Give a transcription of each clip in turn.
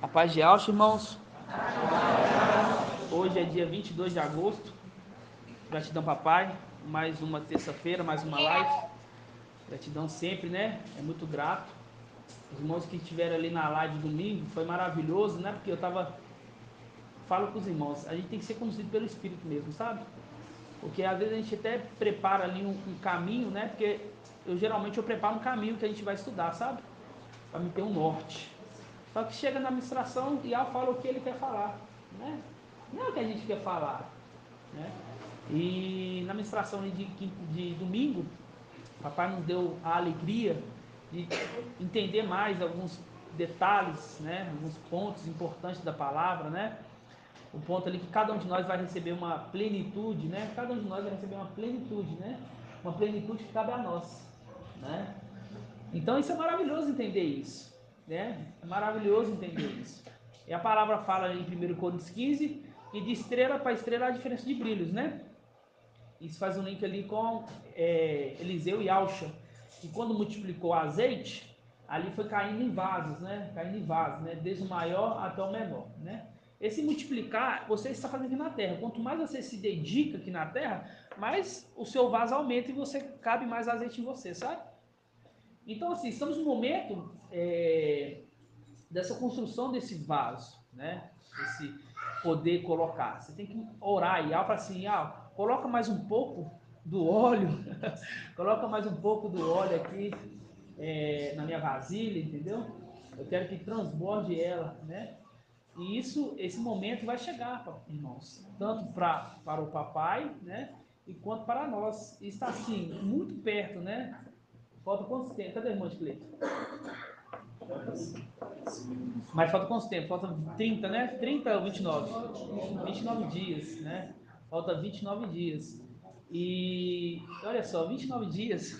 A paz de Alto, irmãos. Hoje é dia 22 de agosto. Gratidão, papai. Mais uma terça-feira, mais uma live. Gratidão sempre, né? É muito grato. Os irmãos que estiveram ali na live domingo, foi maravilhoso, né? Porque eu falo com os irmãos, a gente tem que ser conduzido pelo Espírito mesmo, sabe? Porque às vezes a gente até prepara ali um caminho, né? Porque eu preparo um caminho que a gente vai estudar, sabe? Para me ter um norte. Só que chega na administração e Al fala o que ele quer falar, né? Não é o que a gente quer falar, né? E na ministração de domingo, o papai nos deu a alegria de entender mais alguns detalhes, né? Alguns pontos importantes da palavra, né? O ponto ali que cada um de nós vai receber uma plenitude, né? Cada um de nós vai receber uma plenitude, né? Uma plenitude que cabe a nós, né? Então isso é maravilhoso entender isso, né? É maravilhoso entender isso. E a palavra fala em 1 Coríntios 15 que de estrela para estrela há diferença de brilhos, né? Isso faz um link ali com Eliseu e Alcha, que quando multiplicou o azeite, ali foi caindo em vasos, né? Caindo em vasos, né? Desde o maior até o menor, né? Esse multiplicar, você está fazendo aqui na terra. Quanto mais você se dedica aqui na terra, mais o seu vaso aumenta e você cabe mais azeite em você, sabe? Então, assim, estamos no momento dessa construção desse vaso, né? Esse poder colocar. Você tem que orar e para assim, coloca mais um pouco do óleo, coloca mais um pouco do óleo aqui na minha vasilha, entendeu? Eu quero que transborde ela, né? E esse momento vai chegar, irmãos, tanto para o papai, né? E quanto para nós. E está assim, muito perto, né? Falta quanto tempo? Cadê a irmã de Cleito? Mas falta quanto tempo? Falta 30, né? 30 ou 29? 29 dias, né? Falta 29 dias. E olha só, 29 dias.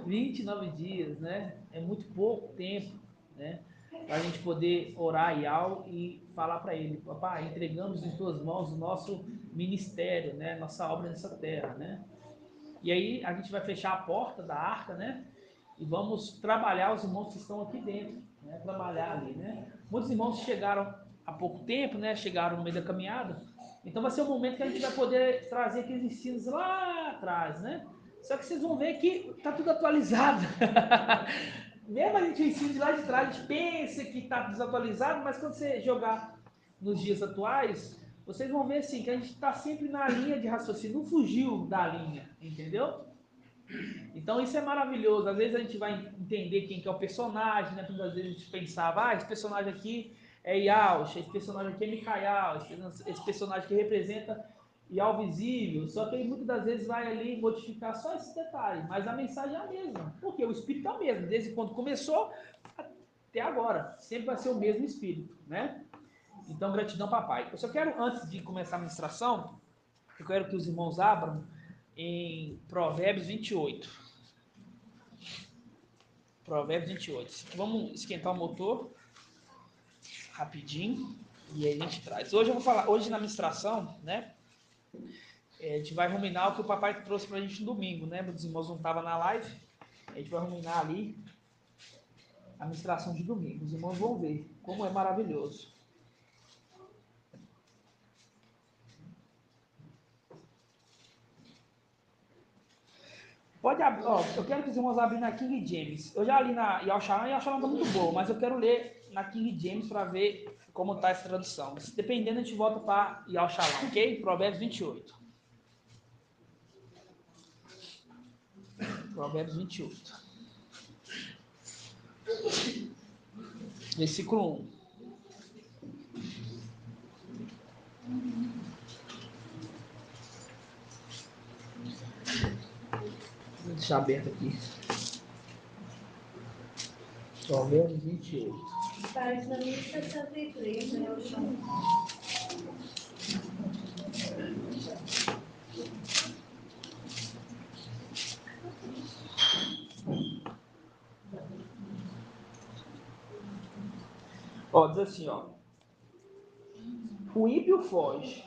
29 dias, né? É muito pouco tempo, né? Para a gente poder orar e falar para ele: papai, entregamos em tuas mãos o nosso ministério, né? Nossa obra nessa terra, né? E aí a gente vai fechar a porta da arca, né? E vamos trabalhar os irmãos que estão aqui dentro, né? Trabalhar ali, né? Muitos irmãos chegaram há pouco tempo, né? Chegaram no meio da caminhada. Então vai ser o momento que a gente vai poder trazer aqueles ensinos lá atrás, né? Só que vocês vão ver que tá tudo atualizado. Mesmo a gente ensina de lá de trás, a gente pensa que está desatualizado, mas quando você jogar nos dias atuais, vocês vão ver assim que a gente está sempre na linha de raciocínio, não fugiu da linha, entendeu? Então isso é maravilhoso. Às vezes a gente vai entender quem que é o personagem, né? Muitas vezes a gente pensava, esse personagem aqui é Yaush, esse personagem aqui é Micael, esse personagem que representa Yau visível. Só que ele muitas das vezes vai ali modificar só esse detalhe, mas a mensagem é a mesma, porque o espírito é o mesmo, desde quando começou até agora, sempre vai ser o mesmo espírito, né? Então, gratidão, papai. Eu só quero, antes de começar a ministração, eu quero que os irmãos abram em Provérbios 28. Provérbios 28. Vamos esquentar o motor rapidinho e aí a gente traz. Hoje eu vou falar, hoje na ministração, né? A gente vai ruminar o que o papai trouxe pra gente no domingo, né? Meus irmãos não estavam na live. A gente vai ruminar ali a ministração de domingo. Os irmãos vão ver como é maravilhoso. Pode abrir, ó, eu quero que os irmãos abrem na King James. Eu já li na Yasharan e a Yasharan tá muito boa, mas eu quero ler na King James para ver como tá essa tradução. Dependendo, a gente volta para Yasharan, ok? Provérbios 28. Provérbios 28. Versículo 1. Vou deixar aberto aqui. Provérbios 28. Página 1063, né? O chão. Ó, diz assim, ó. O ímpio foge,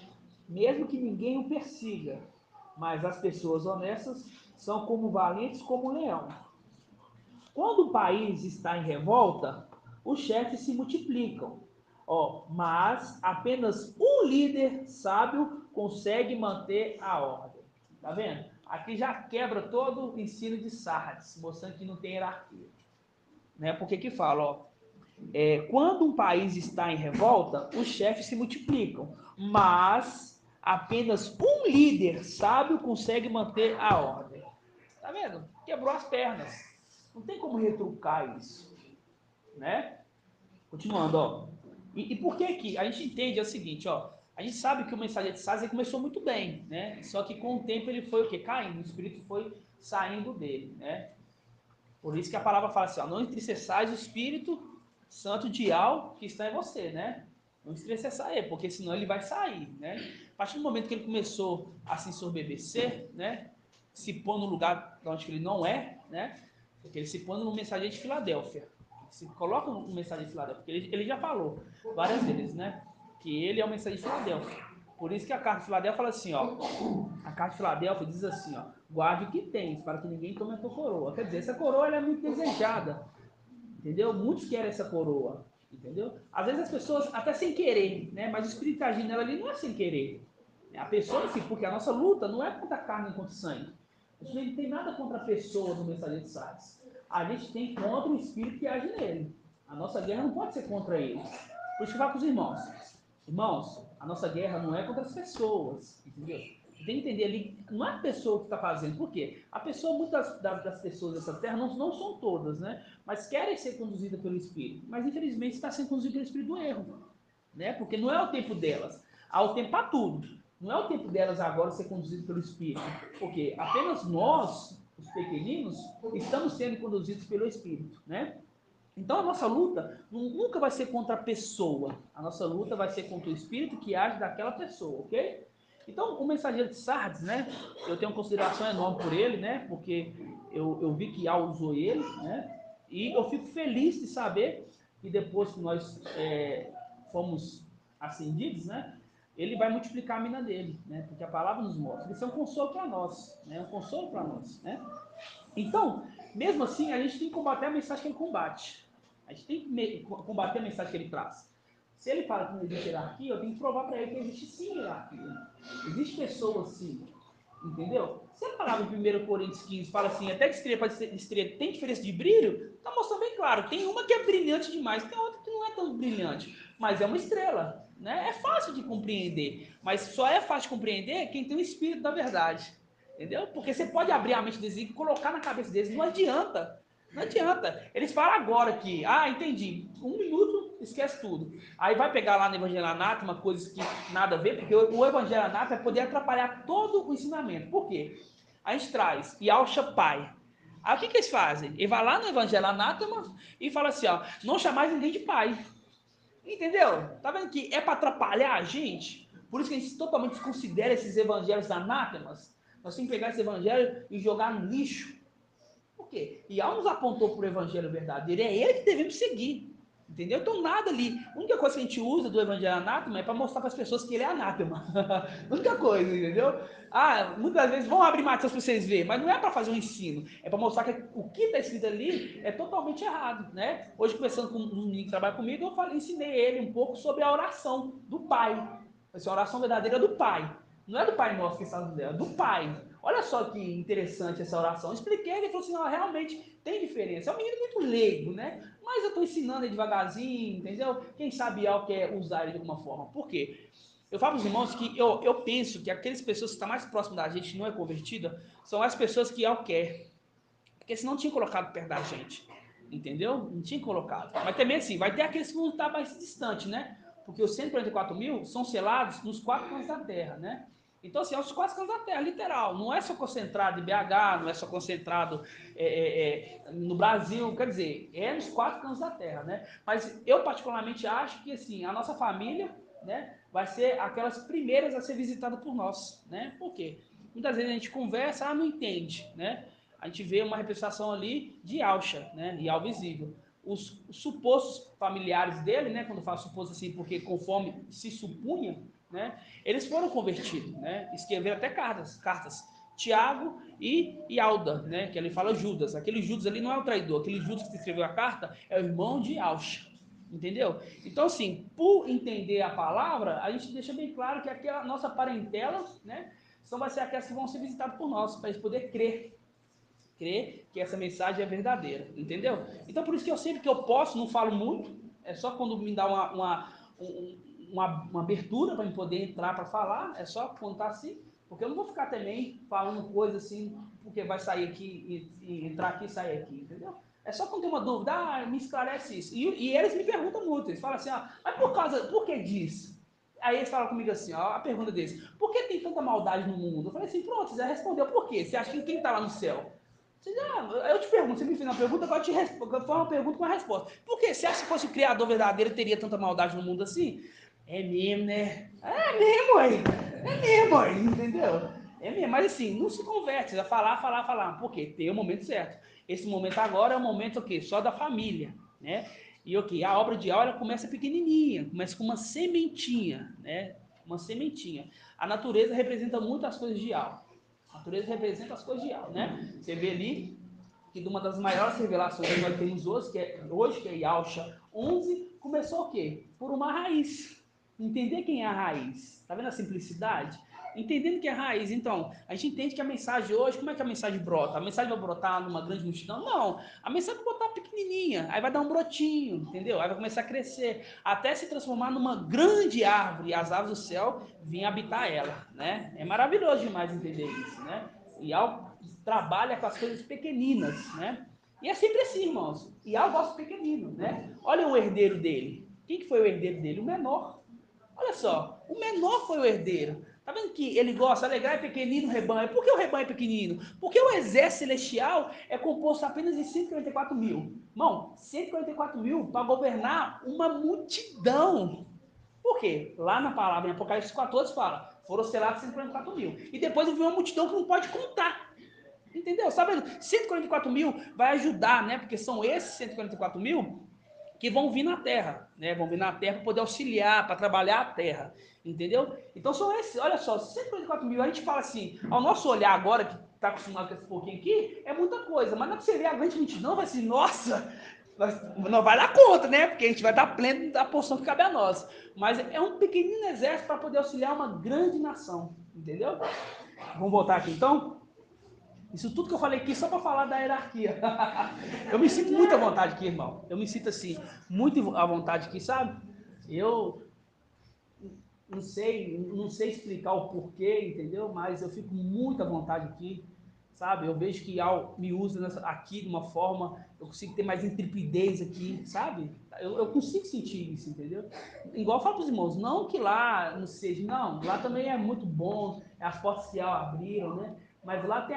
mesmo que ninguém o persiga, mas as pessoas honestas são como valentes como um leão. Quando o país está em revolta, os chefes se multiplicam. Ó, mas apenas um líder sábio consegue manter a ordem. Tá vendo? Aqui já quebra todo o ensino de Sardes, mostrando que não tem hierarquia. Né? Porque que fala, ó, quando um país está em revolta, os chefes se multiplicam, mas apenas um líder sábio consegue manter a ordem. Tá vendo? Quebrou as pernas. Não tem como retrucar isso, né? Continuando, ó. E por que que a gente entende é o seguinte, ó. A gente sabe que o mensageiro de Sardes começou muito bem, né? Só que com o tempo ele foi o quê? Caindo, o espírito foi saindo dele, né? Por isso que a palavra fala assim, ó, não entristeçais o Espírito Santo de algo que está em você, né? Não entristeçar ele, porque senão ele vai sair, né? A partir do momento que ele começou a se ensorbebecer, né? Se pôr no lugar de onde ele não é, né? Porque ele se põe no mensageiro de Filadélfia. Se coloca no mensageiro de Filadélfia, porque ele já falou várias vezes, né? Que ele é o mensageiro de Filadélfia. Por isso que a carta de Filadélfia fala assim, ó. A carta de Filadélfia diz assim, ó. Guarde o que tens, para que ninguém tome a tua coroa. Quer dizer, essa coroa ela é muito desejada. Entendeu? Muitos querem essa coroa. Entendeu? Às vezes as pessoas, até sem querer, né? Mas o espírito tá agindo nela ali não é sem querer. A pessoa, assim, porque a nossa luta não é contra a carne e contra o sangue. A gente não tem nada contra a pessoa do mensageiro de Sardes. A gente tem contra o espírito que age nele. A nossa guerra não pode ser contra ele. Por isso que eu falo com os irmãos. Irmãos, a nossa guerra não é contra as pessoas, entendeu? Você tem que entender ali, não é a pessoa que está fazendo. Por quê? A pessoa, muitas das pessoas dessa terra, não são todas, né? Mas querem ser conduzidas pelo Espírito. Mas, infelizmente, está sendo conduzido pelo Espírito do erro, né? Porque não é o tempo delas. Há o tempo para tudo. Não é o tempo delas agora ser conduzido pelo Espírito. Porque apenas nós, os pequeninos, estamos sendo conduzidos pelo Espírito, né? Então a nossa luta nunca vai ser contra a pessoa. A nossa luta vai ser contra o espírito que age daquela pessoa, ok? Então o mensageiro de Sardes, né? Eu tenho uma consideração enorme por ele, né? Porque eu vi que Al usou ele, né? E eu fico feliz de saber que depois que nós fomos ascendidos, né? Ele vai multiplicar a mina dele, né? Porque a palavra nos mostra. Isso é um consolo para nós, né? Um consolo para nós, né? Então, mesmo assim, a gente tem que combater a mensagem que ele combate. A gente tem que combater a mensagem que ele traz. Se ele fala que não existe hierarquia, eu tenho que provar para ele que existe sim hierarquia. Existe pessoas sim. Entendeu? Se a palavra em 1 Coríntios 15 fala assim, até que estrela para estrela tem diferença de brilho, está mostrando bem claro. Tem uma que é brilhante demais, tem outra que não é tão brilhante, mas é uma estrela. Né? É fácil de compreender, mas só é fácil de compreender quem tem o espírito da verdade. Entendeu? Porque você pode abrir a mente deles e colocar na cabeça deles, não adianta. Não adianta. Eles falam agora que, entendi, 1 minuto, esquece tudo. Aí vai pegar lá no Evangelho Anátema coisas que nada a ver, porque o Evangelho Anátema vai poder atrapalhar todo o ensinamento. Por quê? A gente traz Yalcha pai. Aí o que eles fazem? Ele vai lá no Evangelho Anátema e fala assim, ó, não chamar ninguém de pai. Entendeu? Tá vendo que é para atrapalhar a gente? Por isso que a gente totalmente desconsidera esses evangelhos anátemas. Nós temos que pegar esse evangelho e jogar no lixo. Por quê? E Al nos apontou para o evangelho verdadeiro, é ele que devemos seguir. Entendeu? Então nada ali. A única coisa que a gente usa do evangelho anátema é para mostrar para as pessoas que ele é anátema. A única coisa, entendeu? Muitas vezes vão abrir Mateus para vocês verem, mas não é para fazer um ensino, é para mostrar que o que está escrito ali é totalmente errado, né? Hoje, conversando com um menino que trabalha comigo, ensinei ele um pouco sobre a oração do Pai. Essa oração verdadeira do Pai. Não é do Pai Nosso que está no céu, é do Pai. Olha só que interessante essa oração. Eu expliquei, ele falou assim, não, realmente tem diferença. É um menino muito leigo, né? Mas eu estou ensinando ele devagarzinho, entendeu? Quem sabe algo quer usar ele de alguma forma. Por quê? Eu falo para os irmãos que eu penso que aquelas pessoas que estão mais próximas da gente, não é convertida, são as pessoas que Al quer. Porque senão tinha colocado perto da gente. Entendeu? Não tinha colocado. Mas também assim, vai ter aqueles que vão estar mais distantes, né? Porque os 144 mil são selados nos 4 cantos da terra, né? Então, assim, é os 4 cantos da terra, literal. Não é só concentrado em BH, não é só concentrado no Brasil, quer dizer, é nos 4 cantos da terra, né? Mas eu, particularmente, acho que, assim, a nossa família, né, vai ser aquelas primeiras a ser visitadas por nós, né? Por quê? Muitas vezes a gente conversa, não entende, né? A gente vê uma representação ali de Alcha, né? E Al visível. Os supostos familiares dele, né? Quando eu falo suposto assim, porque conforme se supunha, né? Eles foram convertidos, né? Escreveram até cartas. Tiago e Alda, né? Que ele fala Judas. Aquele Judas ali não é o traidor. Aquele Judas que escreveu a carta é o irmão de Alcha. Entendeu? Então, assim, por entender a palavra, a gente deixa bem claro que aquela nossa parentela, né, vai ser aquelas que vão ser visitadas por nós, para eles poderem crer que essa mensagem é verdadeira, entendeu? Então, por isso que eu sempre que eu posso, não falo muito, é só quando me dá uma abertura para eu poder entrar para falar, é só contar assim, porque eu não vou ficar também falando coisa assim, porque vai sair aqui e entrar aqui e sair aqui, entendeu? É só quando tem uma dúvida, me esclarece isso. E eles me perguntam muito, eles falam assim, mas por que disso? Aí eles falam comigo assim, a pergunta deles, por que tem tanta maldade no mundo? Eu falei assim, pronto, você já respondeu, por quê? Você acha que quem está lá no céu? Eu te pergunto, você me fez uma pergunta, agora eu te respondo, foi uma pergunta com uma resposta. Por quê? Você acha que se fosse o Criador verdadeiro, teria tanta maldade no mundo assim? É mesmo, né? É mesmo, aí. É mesmo, aí, entendeu? É mesmo, mas assim, não se converte, a falar. Por quê? Tem o momento certo. Esse momento agora é o momento o quê? Só da família, né? E o quê? A obra de Al, ela começa pequenininha, começa com uma sementinha, né? Uma sementinha. A natureza representa muito as coisas de Al. A natureza representa as coisas de Al, né? Você vê ali que de uma das maiores revelações que nós temos hoje, que é Yalcha 11, começou o quê? Por uma raiz. Entender quem é a raiz. Tá vendo a simplicidade? Entendendo que é a raiz. Então, a gente entende que a mensagem hoje, como é que a mensagem brota? A mensagem vai brotar numa grande multidão? Não. A mensagem vai brotar pequenininha. Aí vai dar um brotinho, entendeu? Aí vai começar a crescer. Até se transformar numa grande árvore. E as aves do céu virem habitar ela, né? É maravilhoso demais entender isso, né? E ao trabalha com as coisas pequeninas, né? E é sempre assim, irmãos. E há o vosso pequenino, né? Olha o herdeiro dele. Quem que foi o herdeiro dele? O menor. Olha só, o menor foi o herdeiro. Tá vendo que ele gosta de alegrar pequenino rebanho? Por que o rebanho é pequenino? Porque o exército celestial é composto apenas de 144 mil. Irmão, 144 mil para governar uma multidão. Por quê? Lá na palavra, em Apocalipse 14, fala, foram selados 144 mil. E depois eu vi uma multidão que não pode contar. Entendeu? Sabe, 144 mil vai ajudar, né? Porque são esses 144 mil que vão vir na terra, né? Vão vir na terra para poder auxiliar, para trabalhar a terra, entendeu? Então são esses, olha só, 144 mil, a gente fala assim, ao nosso olhar agora, que está acostumado com esse pouquinho aqui, é muita coisa, mas na hora que você vê a grande multidão, vai assim, nossa, não vai dar conta, né? Porque a gente vai estar pleno da porção que cabe a nós. Mas é um pequenino exército para poder auxiliar uma grande nação, entendeu? Vamos voltar aqui então? Isso tudo que eu falei aqui só para falar da hierarquia. Eu me sinto muito à vontade aqui, irmão. Eu me sinto assim, muito à vontade aqui, sabe? Eu não sei explicar o porquê, entendeu? Mas eu fico muito à vontade aqui, sabe? Eu vejo que Al me usa aqui de uma forma, eu consigo ter mais intrepidez aqui, sabe? Eu consigo sentir isso, entendeu? Igual eu falo para os irmãos, não que lá não seja, não, lá também é muito bom, as portas se abriram, né? Mas lá tem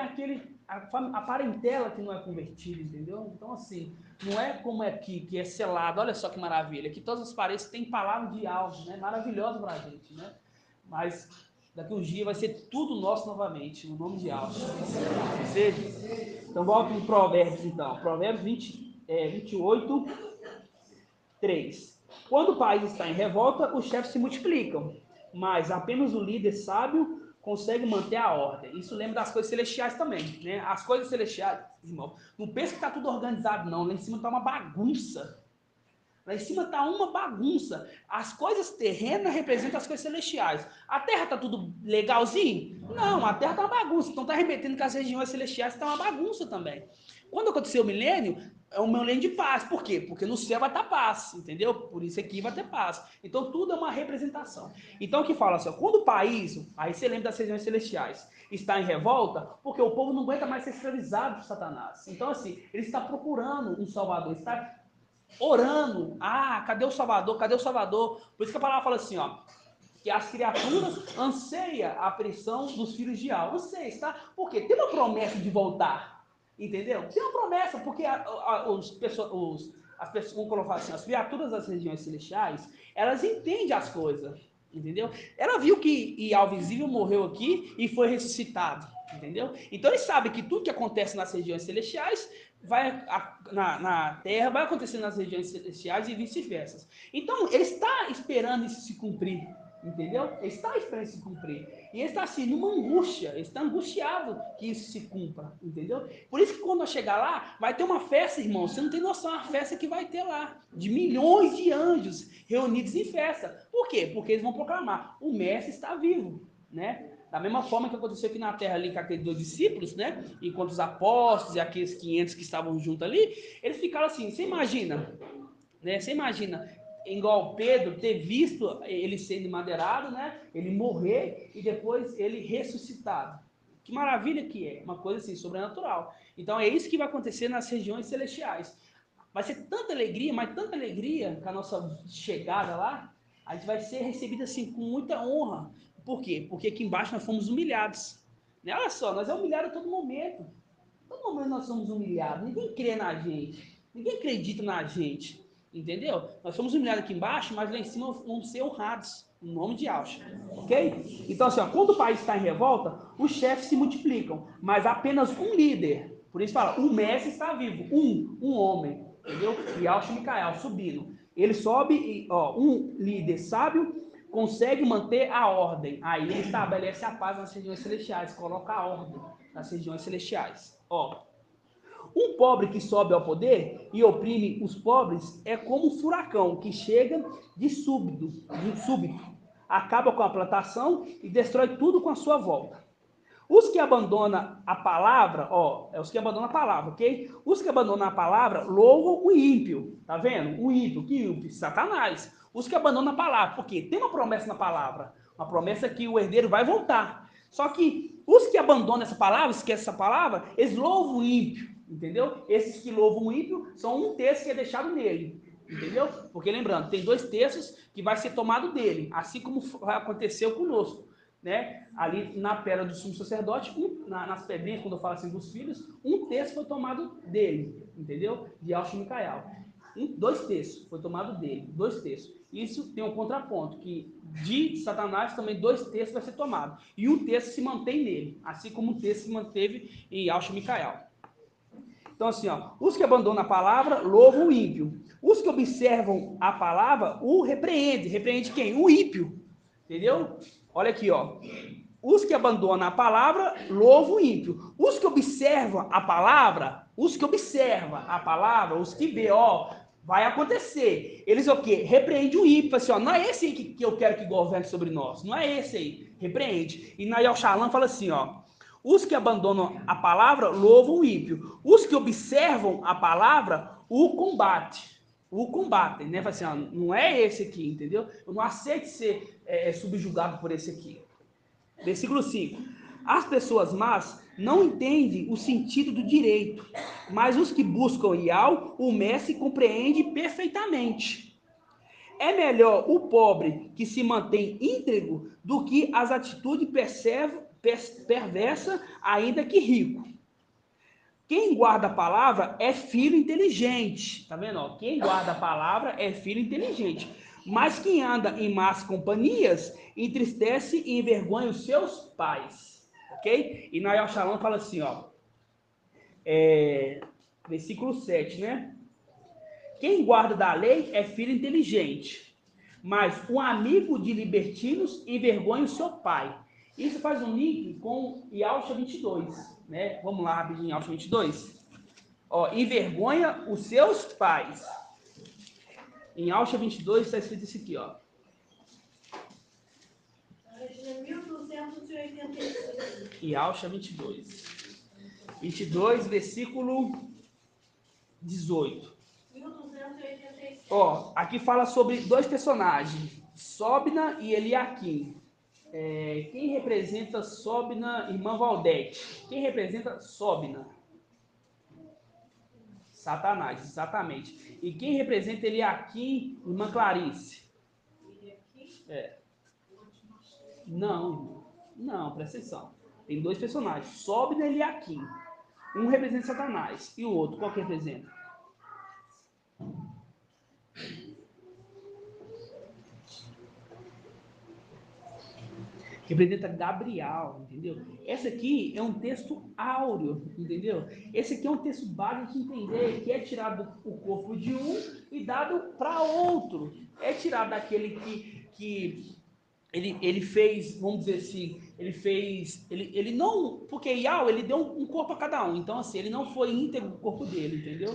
a parentela que não é convertida, entendeu? Então, assim, não é como aqui, que é selado. Olha só que maravilha. Aqui todas as paredes têm palavra de algo, né? Maravilhoso para a gente, né? Mas daqui uns dias vai ser tudo nosso novamente, no nome de algo. Então, volta em Provérbios, então. Provérbios 28, 3. Quando o país está em revolta, os chefes se multiplicam, mas apenas o líder sábio consegue manter a ordem. Isso lembra das coisas celestiais também, né? As coisas celestiais, irmão, não pensa que está tudo organizado, não. Lá em cima está uma bagunça. Lá em cima está uma bagunça. As coisas terrenas representam as coisas celestiais. A terra está tudo legalzinho? Não, a terra está uma bagunça. Então está remetendo que as regiões celestiais estão uma bagunça também. Quando acontecer o milênio, é um milênio de paz. Por quê? Porque no céu vai estar paz, entendeu? Por isso aqui vai ter paz. Então tudo é uma representação. Então o que fala assim, ó, quando o país, aí você lembra das regiões celestiais, está em revolta, porque o povo não aguenta mais ser escravizado por Satanás. Então assim, ele está procurando um salvador, está orando. Cadê o Salvador? Cadê o Salvador? Por isso que a palavra fala assim, ó, que as criaturas anseiam a aparição dos filhos de Al. Anseia, tá? Porque tem uma promessa de voltar. Entendeu? Tem uma promessa, porque as pessoas, vamos colocar assim, as criaturas das regiões celestiais, elas entendem as coisas. Entendeu? Ela viu que Ial visível morreu aqui e foi ressuscitado. Entendeu? Então eles sabem que tudo que acontece nas regiões celestiais na Terra vai acontecer nas regiões celestiais e vice-versa. Então ele está esperando isso se cumprir. Entendeu? Ele está esperando se cumprir. E ele está assim, numa angústia, ele está angustiado que isso se cumpra, entendeu? Por isso que quando eu chegar lá, vai ter uma festa, irmão. Você não tem noção da festa que vai ter lá. De milhões de anjos reunidos em festa. Por quê? Porque eles vão proclamar: o Mestre está vivo, né? Da mesma forma que aconteceu aqui na terra ali com aqueles 2 discípulos, né? Enquanto os apóstolos e aqueles 500 que estavam juntos ali, eles ficaram assim, você imagina, né? Você imagina, igual Pedro ter visto ele sendo madeirado, né? Ele morrer e depois ele ressuscitado. Que maravilha que é, uma coisa assim sobrenatural. Então é isso que vai acontecer nas regiões celestiais. Vai ser tanta alegria, mas tanta alegria com a nossa chegada lá, a gente vai ser recebido assim com muita honra. Por quê? Porque aqui embaixo nós fomos humilhados. Né? Olha só, nós é humilhado a todo momento. Todo momento nós somos humilhados. Ninguém crê na gente. Ninguém acredita na gente. Entendeu? Nós somos humilhados aqui embaixo, mas lá em cima vamos ser honrados. Em nome de Yahshua. Ok? Então, assim, ó, quando o país está em revolta, os chefes se multiplicam, mas apenas um líder. Por isso fala, o mestre está vivo. Um homem. Entendeu? Yahshua Micael subindo. Ele sobe e, ó, um líder sábio consegue manter a ordem. Aí ele estabelece a paz nas regiões celestiais, coloca a ordem nas regiões celestiais. Ó, um pobre que sobe ao poder e oprime os pobres é como um furacão que chega de súbito, acaba com a plantação e destrói tudo com a sua volta. Os que abandonam a palavra, ó, é os que abandonam a palavra, ok? Os que abandonam a palavra louvam o ímpio, tá vendo? O ímpio, que ímpio? Satanás. Os que abandonam a palavra, porque tem uma promessa na palavra, uma promessa que o herdeiro vai voltar. Só que os que abandonam essa palavra, esquecem essa palavra, eles louvam o ímpio, entendeu? Esses que louvam o ímpio são um terço que é deixado nele, entendeu? Porque lembrando, tem 2 terços que vai ser tomado dele, assim como aconteceu conosco. Né? Ali na pedra do sumo sacerdote, nas pedrinhas, quando eu falo assim dos filhos, um terço foi tomado dele, entendeu? De Yahshua Micael. 2 terços foi tomado dele, 2 terços. Isso tem um contraponto, que de Satanás também 2 terços vai ser tomado. E 1 terço se mantém nele, assim como 1 terço se manteve em Yahshua Micael. Então, assim, ó, os que abandonam a palavra louvam o ímpio. Os que observam a palavra o repreende. Repreende quem? O ímpio. Entendeu? Olha aqui, ó. Os que abandonam a palavra louvam o ímpio. Os que observam a palavra, os que vê, ó, vai acontecer. Eles o quê? Repreende o ímpio. Assim, ó, não é esse aí que eu quero que governe sobre nós. Não é esse aí. Repreende. E na Yahshua fala assim, ó. Os que abandonam a palavra louvam o ímpio. Os que observam a palavra o combate. O combatem, né? Fala assim, ó, não é esse aqui, entendeu? Eu não aceito ser subjugado por esse aqui. Versículo 5. As pessoas más não entendem o sentido do direito, mas os que buscam Ial, o mestre compreende perfeitamente. É melhor o pobre que se mantém íntegro do que as atitudes perversas, ainda que rico. Quem guarda a palavra é filho inteligente. Tá vendo? Quem guarda a palavra é filho inteligente. Mas quem anda em más companhias entristece e envergonha os seus pais. Ok? E Nael Shalom fala assim, ó. Versículo 7, né? Quem guarda da lei é filho inteligente. Mas um amigo de libertinos envergonha o seu pai. Isso faz um link com Yahshua 22, né? Vamos lá rapidinho, Yahshua 22. Ó, envergonha os seus pais. Em Yahshua 22 está escrito isso aqui, ó. Página 1285. Yahshua 22. 22, versículo 18. 1285. Ó, aqui fala sobre 2 personagens, Sobna e Eliakim. Quem representa Sobna? Irmã Valdete. Quem representa Sobna? Satanás, exatamente. E quem representa Eliakim? Irmã Clarice. Não, não, presta atenção. Tem 2 personagens, Sobna e Eliakim. Um representa Satanás e o outro, qual que representa? Representa Gabriel, entendeu? Esse aqui é um texto áureo, entendeu? Esse aqui é um texto básico de entender que é tirado do corpo de um e dado para outro. É tirado daquele que ele fez, vamos dizer assim, ele não, porque Iau, ele deu um corpo a cada um, então assim, ele não foi íntegro o corpo dele, entendeu?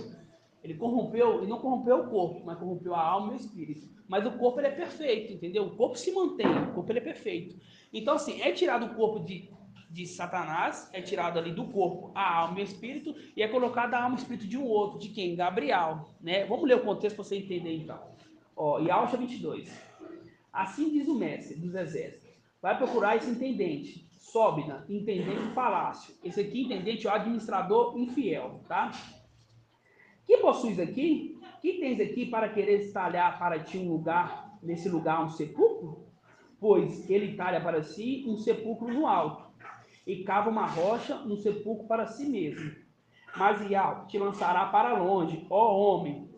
Ele não corrompeu o corpo, mas corrompeu a alma e o espírito. Mas o corpo ele é perfeito, entendeu? O corpo se mantém, o corpo ele é perfeito. Então assim, é tirado o corpo de Satanás, é tirado ali do corpo a alma e o espírito, e é colocado a alma e o espírito de um outro, de quem? Gabriel, né? Vamos ler o contexto para você entender então. Ó, Iaucha 22. Assim diz o mestre dos exércitos: vai procurar esse intendente, Sóbina, intendente do palácio. Esse aqui, intendente, é o administrador infiel, tá? Que possuis aqui? Que tens aqui para querer talhar para ti um lugar, nesse lugar um sepulcro? Pois ele talha para si um sepulcro no alto, e cava uma rocha, um sepulcro para si mesmo. Mas Iau te lançará para longe, ó homem.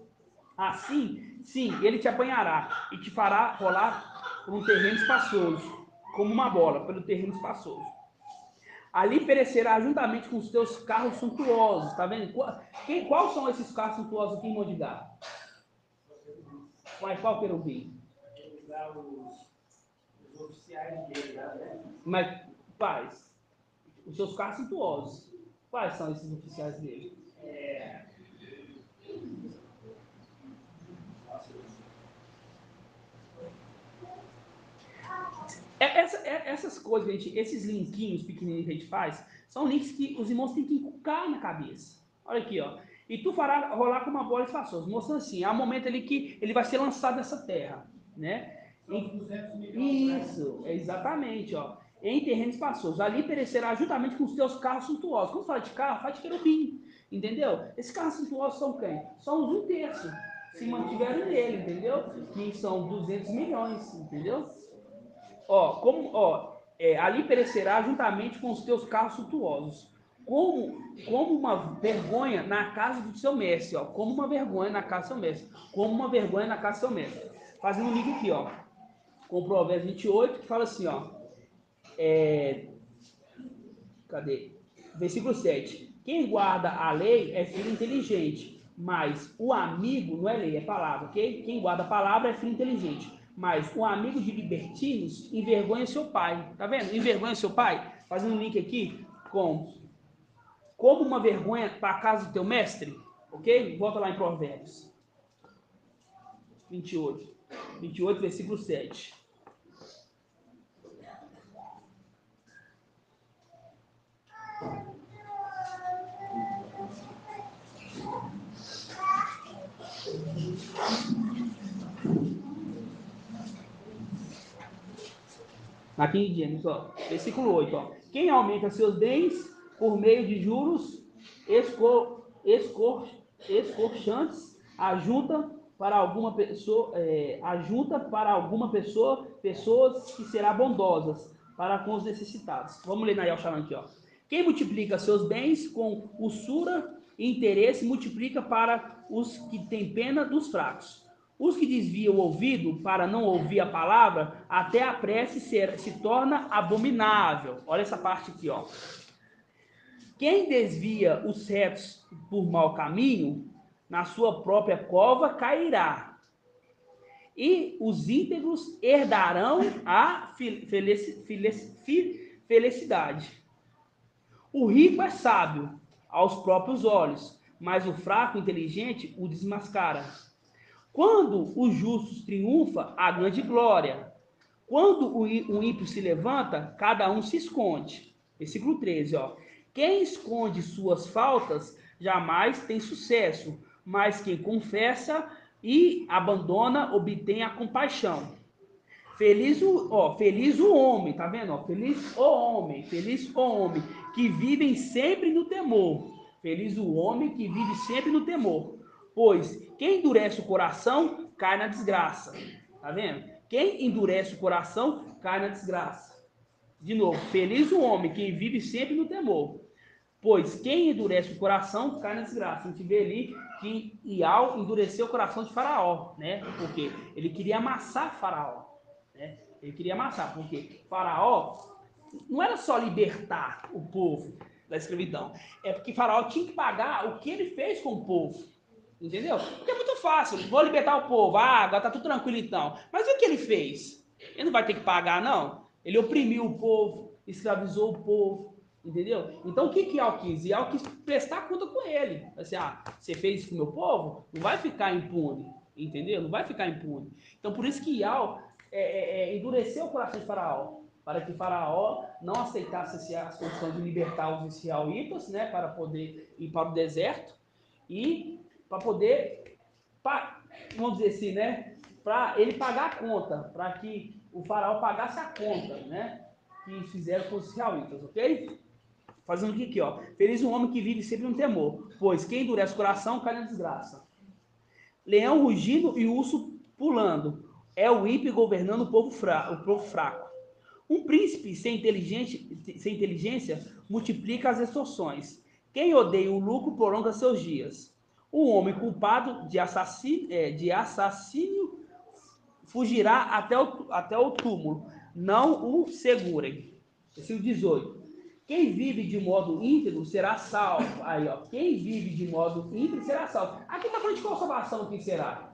Assim, sim, ele te apanhará e te fará rolar por um terreno espaçoso, como uma bola, pelo terreno espaçoso. Ali perecerá juntamente com os teus carros suntuosos, tá vendo? Quais são esses carros suntuosos aqui em Mondigar? Qual querubim? Os oficiais dele, né? Mas, quais? Os seus carros suntuosos. Quais são esses oficiais dele? Essas coisas, gente, esses linkinhos pequenininhos que a gente faz, são links que os irmãos têm que inculcar na cabeça. Olha aqui, ó. E tu fará rolar com uma bola espaçosa, mostrando assim, há um momento ali que ele vai ser lançado dessa terra, né? Isso, exatamente, ó. Em terreno espaçoso. Ali perecerá juntamente com os teus carros suntuosos. Quando fala de carro, fala de querubim, entendeu? Esses carros suntuosos são quem? São os 1/3, se mantiverem nele, entendeu? Que são 200 milhões, entendeu? Ali perecerá juntamente com os teus carros suntuosos, como uma vergonha na casa do seu mestre, ó, como uma vergonha na casa do seu mestre, como uma vergonha na casa do seu mestre. Fazendo um link aqui, ó, com o Provérbios 28, que fala assim, ó, cadê? Versículo 7. Quem guarda a lei é filho inteligente, mas o amigo, não é lei, é palavra, ok? Quem guarda a palavra é filho inteligente, mas o amigo de libertinos envergonha seu pai. Tá vendo? Envergonha seu pai. Fazendo um link aqui com como uma vergonha para a casa do teu mestre, ok? Volta lá em Provérbios 28. 28, versículo 7. Na King James, ó, versículo 8, ó. Quem aumenta seus bens por meio de juros escorchantes, ajunta para alguma pessoa, pessoas que será bondosas para com os necessitados. Vamos ler na Yalchanan aqui, ó. Quem multiplica seus bens com usura e interesse, multiplica para os que têm pena dos fracos. Os que desviam o ouvido para não ouvir a palavra, até a prece se torna abominável. Olha essa parte aqui, ó. Quem desvia os retos por mau caminho, na sua própria cova cairá. E os íntegros herdarão a felicidade. O rico é sábio aos próprios olhos, mas o fraco inteligente o desmascara. Quando o justo triunfa, há grande glória. Quando o ímpio se levanta, cada um se esconde. Versículo 13, ó. Quem esconde suas faltas jamais tem sucesso, mas quem confessa e abandona obtém a compaixão. Feliz o homem, tá vendo? Ó, feliz o homem que vivem sempre no temor. Feliz o homem que vive sempre no temor. Pois quem endurece o coração cai na desgraça. Tá vendo? Quem endurece o coração cai na desgraça. De novo, feliz o homem que vive sempre no temor. Pois quem endurece o coração cai na desgraça. A gente vê ali que Iau endureceu o coração de Faraó, né? Porque ele queria amassar Faraó, né? Ele queria amassar, porque Faraó não era só libertar o povo da escravidão, é porque Faraó tinha que pagar o que ele fez com o povo. Entendeu? Porque é muito fácil, vou libertar o povo, agora tá tudo tranquilo então. Mas o que ele fez? Ele não vai ter que pagar, não. Ele oprimiu o povo, escravizou o povo, entendeu? Então, o que que Yao quis? Yao quis prestar conta com ele. Assim, você fez isso com o meu povo? Não vai ficar impune, entendeu? Não vai ficar impune. Então, por isso que Yao endureceu o coração de Faraó, para que Faraó não aceitasse as condições de libertar os israelitas, né, para poder ir para o deserto e para poder, vamos dizer assim, né, para ele pagar a conta, para que o Faraó pagasse a conta, né, que fizeram com os israelitas, ok? Fazendo o que aqui, ó? Feliz o homem que vive sempre no temor, pois quem endurece o coração cai na desgraça. Leão rugindo e urso pulando. É o ímpio governando o povo fraco. Um príncipe sem inteligência multiplica as extorsões. Quem odeia o lucro prolonga seus dias. O homem culpado de assassínio fugirá até o túmulo. Não o segurem. Versículo 18. Quem vive de modo íntegro será salvo. Aí, ó. Quem vive de modo íntegro será salvo. Aqui está falando de qual salvação que será?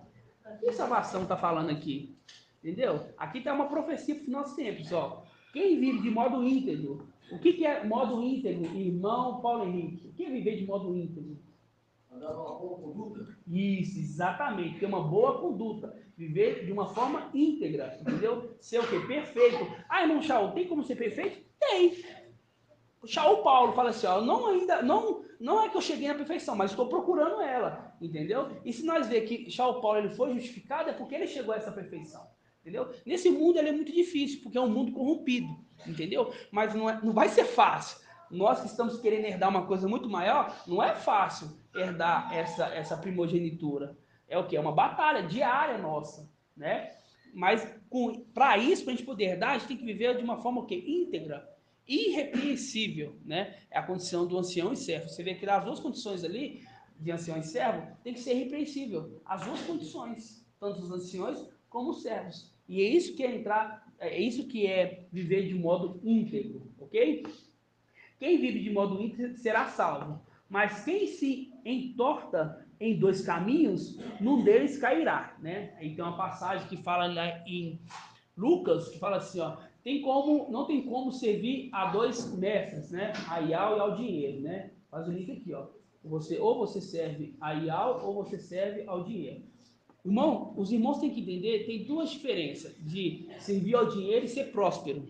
Que salvação está falando aqui? Entendeu? Aqui está uma profecia para os nossos tempos, ó. Quem vive de modo íntegro? O que é modo íntegro, irmão Paulo Henrique? O que é viver de modo íntegro? Andar numa boa conduta. Isso, exatamente. Ter uma boa conduta. Viver de uma forma íntegra, entendeu? Ser o quê? Perfeito. Ah, irmão Shaul, tem como ser perfeito? Tem. O Shaul Paulo fala assim, ó, não é que eu cheguei na perfeição, mas estou procurando ela, entendeu? E se nós ver que Shaul Paulo ele foi justificado, é porque ele chegou a essa perfeição, entendeu? Nesse mundo ele é muito difícil, porque é um mundo corrompido, entendeu? Mas não vai ser fácil. Nós que estamos querendo herdar uma coisa muito maior, não é fácil herdar essa primogenitura. É o que? É uma batalha diária nossa, né? Mas para isso, para a gente poder herdar, a gente tem que viver de uma forma o quê? Íntegra, irrepreensível, né? É a condição do ancião e servo. Você vê que as duas condições ali, de ancião e servo, tem que ser irrepreensível. As duas condições, tanto os anciões como os servos. E é isso que é isso que é viver de modo íntegro, ok? Quem vive de modo íntegro será salvo, mas quem se entorta em dois caminhos, num deles cairá, né? Aí tem uma passagem que fala lá em Lucas, que fala assim, ó, não tem como servir a dois mestres, né? A Ial e ao dinheiro, né? Faz o link aqui, ó. Ou você serve a Ial ou você serve ao dinheiro. Irmão, os irmãos têm que entender, tem duas diferenças de servir ao dinheiro e ser próspero.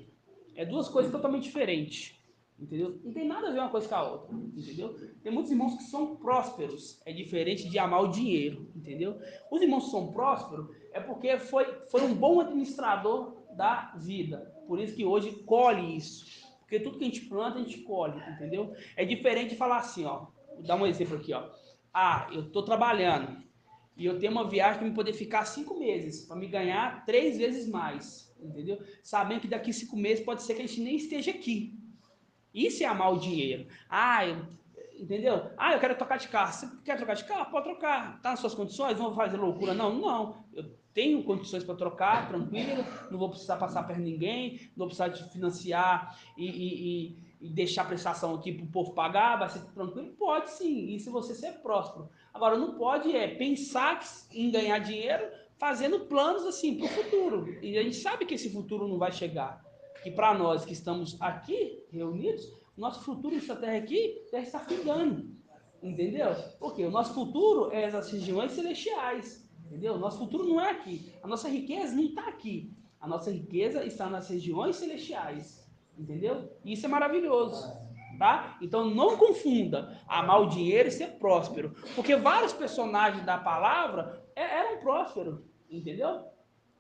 É duas coisas totalmente diferentes, entendeu? Não tem nada a ver uma coisa com a outra, entendeu? Tem muitos irmãos que são prósperos, é diferente de amar o dinheiro, entendeu? Os irmãos que são prósperos é porque foi um bom administrador da vida, por isso que hoje colhe isso, porque tudo que a gente planta, a gente colhe, entendeu? É diferente de falar assim, ó, vou dar um exemplo aqui, ó. Eu estou trabalhando, e eu tenho uma viagem para me poder ficar 5 meses, para me ganhar 3 vezes mais, entendeu? Sabendo que daqui 5 meses pode ser que a gente nem esteja aqui. Isso é amar o dinheiro. Entendeu? Eu quero trocar de carro. Você quer trocar de carro? Pode trocar. Tá nas suas condições? Não vou fazer loucura, não? Não. Eu tenho condições para trocar, tranquilo. Não vou precisar passar perto de ninguém. Não vou precisar de financiar e deixar a prestação aqui para o povo pagar. Vai ser tranquilo? Pode sim. E se você ser próspero. Agora, não pode pensar em ganhar dinheiro fazendo planos assim para o futuro. E a gente sabe que esse futuro não vai chegar. E para nós que estamos aqui reunidos, nosso futuro nessa terra aqui já está findando, entendeu? Porque o nosso futuro é as regiões celestiais, entendeu? O nosso futuro não é aqui, a nossa riqueza não está aqui, a nossa riqueza está nas regiões celestiais, entendeu? E isso é maravilhoso, tá? Então não confunda amar o dinheiro e ser próspero, porque vários personagens da palavra eram prósperos, entendeu?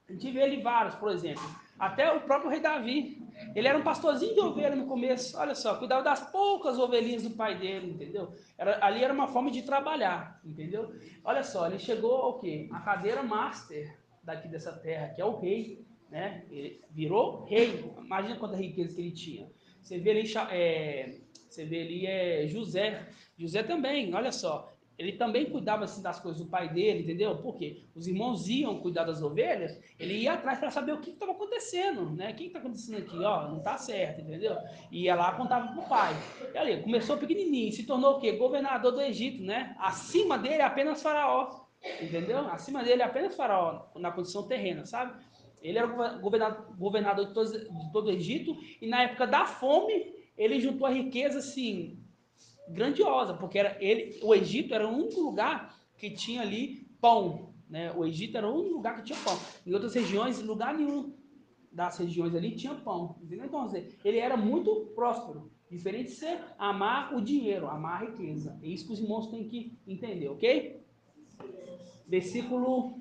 A gente vê ali vários, por exemplo, até o próprio rei Davi. Ele era um pastorzinho de ovelha no começo, olha só, cuidava das poucas ovelhinhas do pai dele, entendeu? Ali era uma forma de trabalhar, entendeu? Olha só, ele chegou ao quê? A cadeira master daqui dessa terra, que é o rei, né? Ele virou rei. Imagina quanta riqueza que ele tinha. Você vê ali, José. José também, olha só. Ele também cuidava assim das coisas do pai dele, entendeu? Porque os irmãos iam cuidar das ovelhas, ele ia atrás para saber o que estava acontecendo, né? O que está acontecendo aqui? Ó, não está certo, entendeu? E ia lá contava para o pai. E ali, começou pequenininho, se tornou o quê? Governador do Egito, né? Acima dele apenas Faraó, entendeu? Acima dele apenas Faraó, na condição terrena, sabe? Ele era governador de todo o Egito, e na época da fome, ele juntou a riqueza, assim, grandiosa, porque o Egito era o único lugar que tinha ali pão, né? O Egito era o único lugar que tinha pão. Em outras regiões, lugar nenhum das regiões ali tinha pão, entendeu? Então, ele era muito próspero, diferente de você amar o dinheiro, amar a riqueza. É isso que os irmãos têm que entender, ok? Versículo...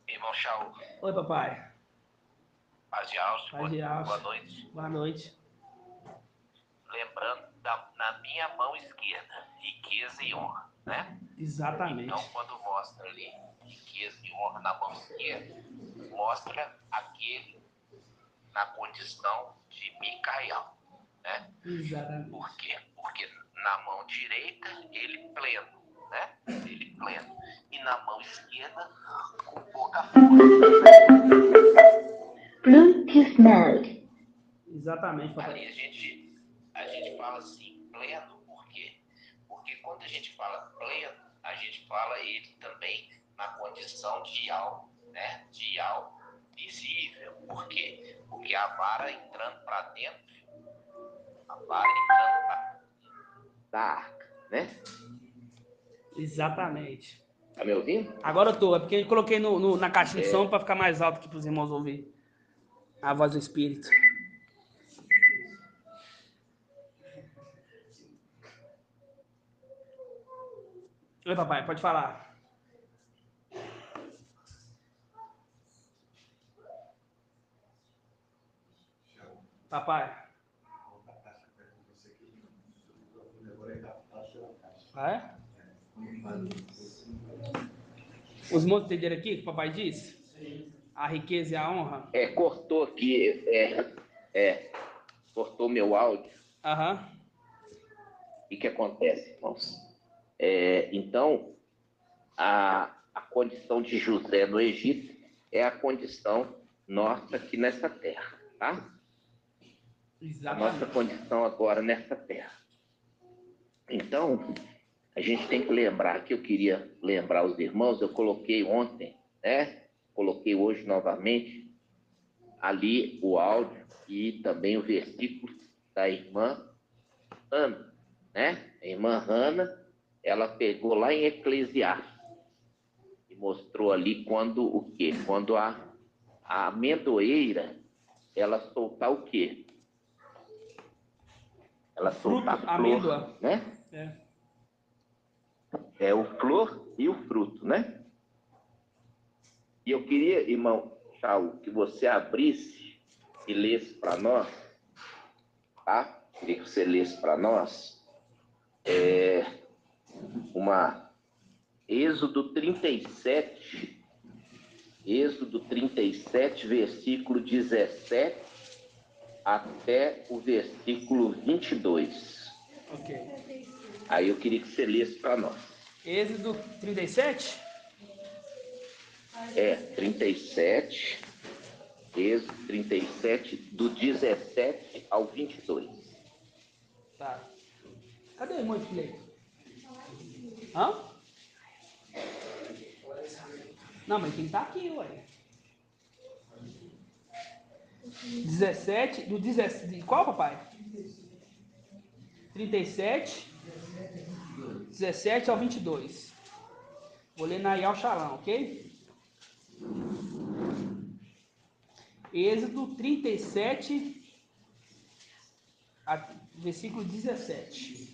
Irmão Shaul, Oi, papai. paz de Alves, Paz de Deus. boa noite. Boa noite. Lembrando na minha mão esquerda, riqueza e honra, né? Exatamente. Então, quando mostra ali riqueza e honra na mão esquerda, mostra aquele na condição de Micael, né? Exatamente. Por quê? Porque na mão direita, ele pleno, né? Ele pleno. E na mão esquerda, com pouca força. Bluetooth mode. Exatamente, papai. Ali a gente fala assim, pleno, por quê? Porque quando a gente fala pleno, a gente fala ele também na condição de algo, né? De algo visível. Por quê? Porque a vara entrando para dentro, a vara entrando para da arca, né? Exatamente. Tá me ouvindo? Agora eu tô, é porque eu coloquei na caixinha de som para ficar mais alto aqui para os irmãos ouvir a voz do Espírito. Oi, papai, pode falar. Papai. É? Os irmãos entenderam aqui o que o papai disse? A riqueza e a honra? Cortou aqui, cortou meu áudio. Aham. O que acontece, irmãos? Então, a condição de José no Egito é a condição nossa aqui nessa terra, tá? Exatamente. A nossa condição agora nessa terra. Então, a gente tem que lembrar, que eu queria lembrar os irmãos, eu coloquei ontem, né? Coloquei hoje novamente ali o áudio e também o versículo da irmã Ana, né? A irmã Ana, ela pegou lá em Eclesiastes e mostrou ali quando o quê? Quando a amendoeira, ela soltar o quê? Ela soltar flor, amêndoa, né? É o flor e o fruto, né? E eu queria, irmão Shaul, que você abrisse e lesse para nós, tá? Queria que você lesse para nós Êxodo 37, versículo 17 até o versículo 22. Ok. Aí eu queria que você lesse para nós. Êxodo 37? 37, Êxodo 37, do 17 ao 22. Tá. Cadê o irmão de leite? Hã? Não, mas quem tá aqui, ué? 17, do 17, qual, papai? 37, 17 ao 22. Vou ler na Yal Shalom, ok? Êxodo 37, versículo 17.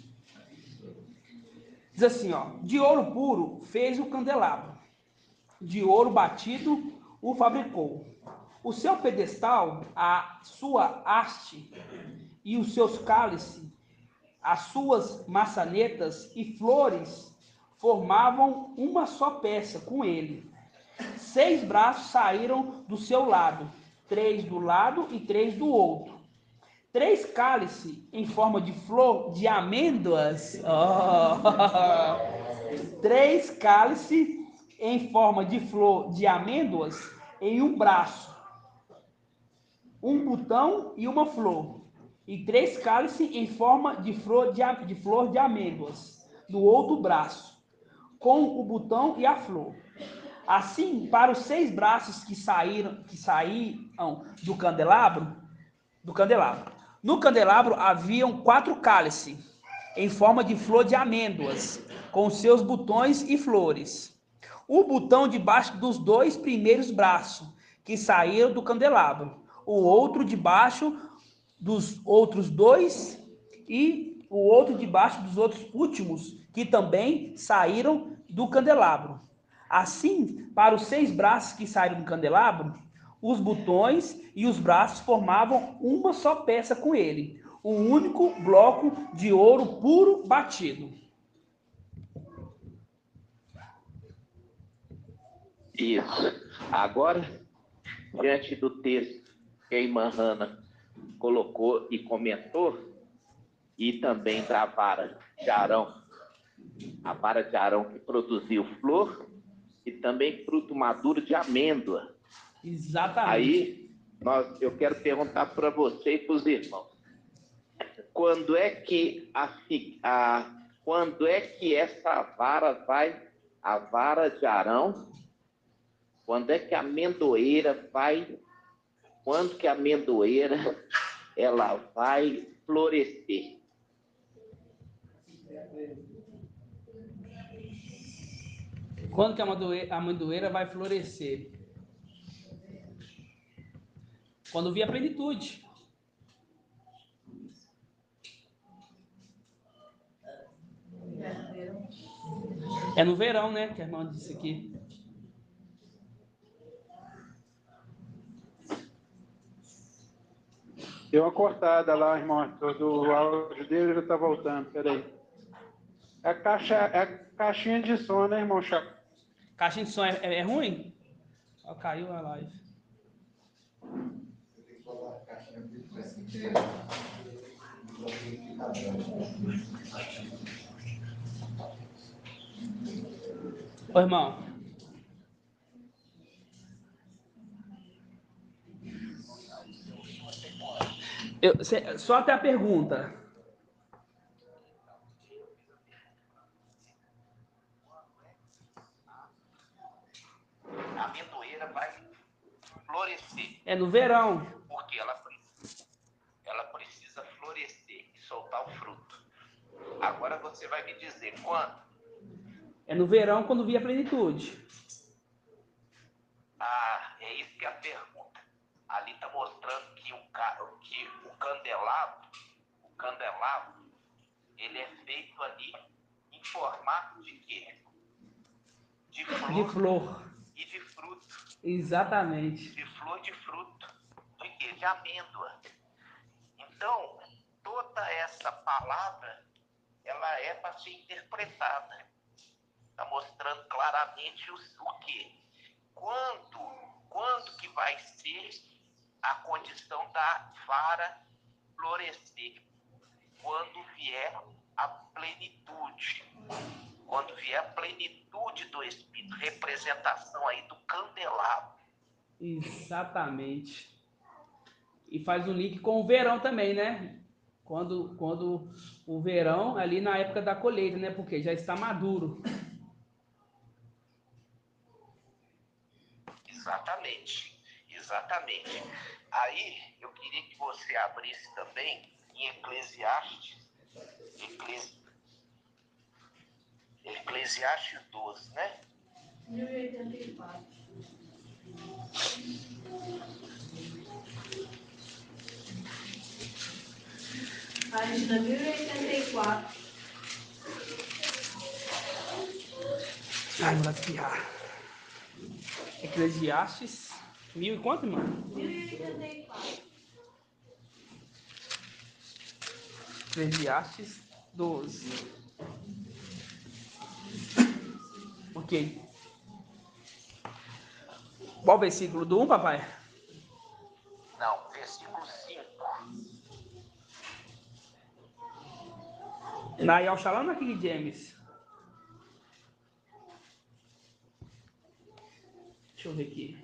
Diz assim, ó: de ouro puro fez o candelabro, de ouro batido o fabricou. O seu pedestal, a sua haste e os seus cálices, as suas maçanetas e flores formavam uma só peça com ele. 6 braços saíram do seu lado, 3 do lado e 3 do outro. 3 cálices em forma de flor de amêndoas. 3 cálices em forma de flor de amêndoas em um braço, um botão e uma flor, e 3 cálices em forma de flor de amêndoas no outro braço, com o botão e a flor. Assim, para os 6 braços que saíram do candelabro, no candelabro haviam 4 cálices, em forma de flor de amêndoas, com seus botões e flores. O botão debaixo dos 2 primeiros braços, que saíram do candelabro, o outro debaixo dos outros 2 e o outro debaixo dos outros últimos, que também saíram do candelabro. Assim, para os 6 braços que saíram do candelabro, os botões e os braços formavam uma só peça com ele, um único bloco de ouro puro batido. Isso. Agora, diante do texto que a irmã Hannah colocou e comentou, e também da vara de Arão, a vara de Arão que produziu flor e também fruto maduro de amêndoa. Exatamente. Aí, eu quero perguntar para você e para os irmãos, quando é que essa vara vai, a vara de Arão, quando é que a amendoeira vai, quando que a amendoeira ela vai florescer? Quando que a amendoeira vai florescer? Quando vir a plenitude. É no verão, né? Que a irmã disse aqui. Deu uma cortada lá, irmão. O áudio dele já está voltando. Peraí. É a caixinha de som, né, irmão Chaco? Caixinha de som é ruim? Ó, caiu a live. Ô, irmão. Só até a pergunta. A amendoeira vai florescer. É no verão. Porque ela precisa florescer e soltar o fruto. Agora você vai me dizer quando? É no verão, quando vir a plenitude. Ah, é isso que é a pergunta. Ali está mostrando que o candelabro, ele é feito ali em formato de quê? De flor. E de fruto. Exatamente. De flor de fruto. De quê? De amêndoa. Então, toda essa palavra, ela é para ser interpretada. Está mostrando claramente o quê? Quando que vai ser a condição da vara florescer? Quando vier a plenitude. Quando vier a plenitude do Espírito, representação aí do candelabro. Exatamente. E faz um link com o verão também, né? Quando o verão, ali na época da colheita, né? Porque já está maduro. Exatamente. Aí, eu queria que você abrisse também em Eclesiastes 12, né? 1084. Página 1084. Ai, vou espirrar. Eclesiastes, 1000 e quanto, irmão? 1084. Eclesiastes 12. Ok. Qual versículo? Do 1, papai? Não, versículo 5. Na Yalshalom ou na King James? Deixa eu ver aqui.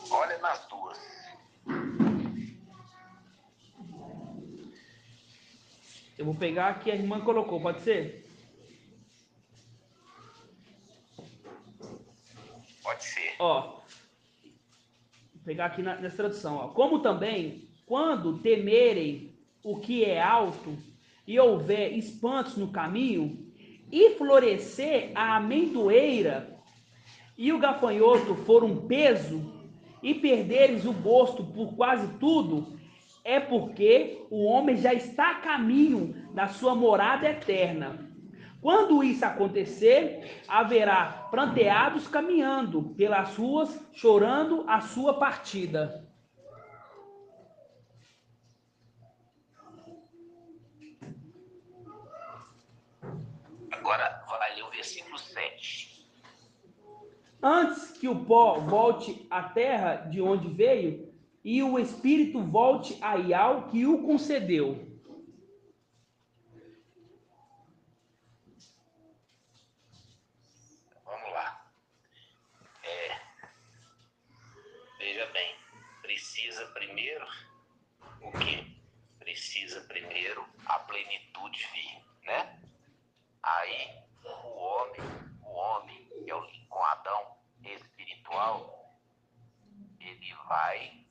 Olha nas duas. Eu vou pegar aqui, a irmã colocou, pode ser? Ó, vou pegar aqui nessa tradução, ó. Como também, quando temerem o que é alto e houver espantos no caminho, e florescer a amendoeira e o gafanhoto for um peso, e perderes o gosto por quase tudo, é porque o homem já está a caminho da sua morada eterna. Quando isso acontecer, haverá pranteados caminhando pelas ruas, chorando a sua partida. Agora vai ler o versículo 7. Antes que o pó volte à terra de onde veio, e o espírito volte a Iau que o concedeu. Vamos lá. Veja bem, precisa primeiro o quê? Precisa primeiro a plenitude vir, né? Aí o homem, que é o link com Adão espiritual, ele vai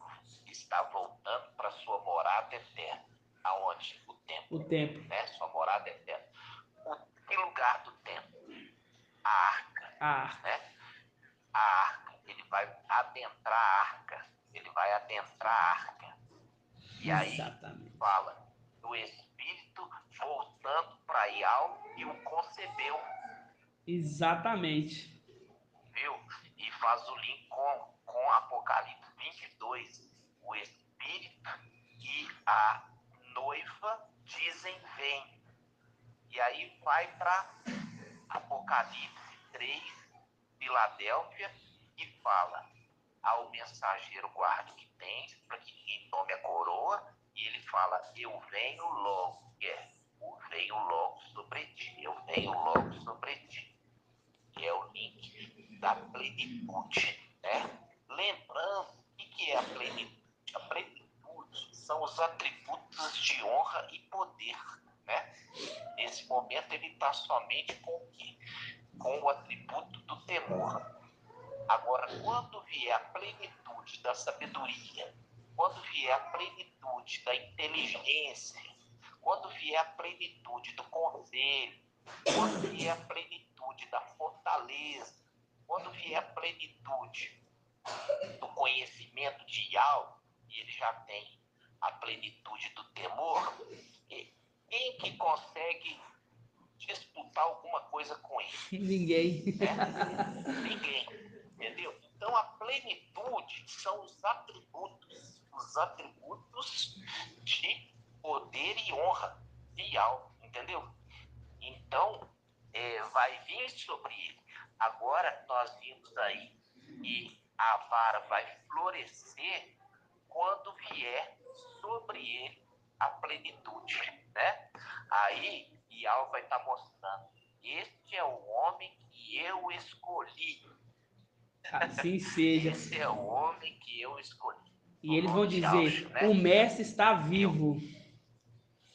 estar voltando para sua morada eterna. Aonde? O tempo. O tempo. Né? Sua morada eterna. Que lugar do tempo? A arca. Né? A arca. Ele vai adentrar a arca. E Exatamente. aí fala do Espírito voltando para Iau e o concebeu. Exatamente. Viu? E faz o link com Apocalipse 22. O Espírito e a noiva dizem vem. E aí vai para Apocalipse 3, Filadélfia, e fala ao mensageiro guarda que tens, para que ninguém tome a coroa, e ele fala, eu venho logo, eu venho logo sobre ti, eu venho logo sobre ti, que é o link da plenitude, né? Lembrando, o que é a plenitude? A plenitude são os atributos de honra e poder, né? Nesse momento ele está somente com o quê? Com o atributo do temor. Agora, quando vier a plenitude da sabedoria, quando vier a plenitude da inteligência, quando vier a plenitude do conselho, quando vier a plenitude da fortaleza, quando vier a plenitude do conhecimento de algo, e ele já tem a plenitude do temor, quem que consegue disputar alguma coisa com ele? Ninguém. Ninguém, entendeu? Então a plenitude são os atributos de poder e honra de algo, entendeu? Então vai vir sobre ele. Agora nós vimos aí que a vara vai florescer quando vier sobre ele a plenitude, né? Aí Iau vai estar mostrando, este é o homem que eu escolhi. Assim seja. Esse é o homem que eu escolhi. E eles vão dizer, Yahshua, né? o mestre está vivo.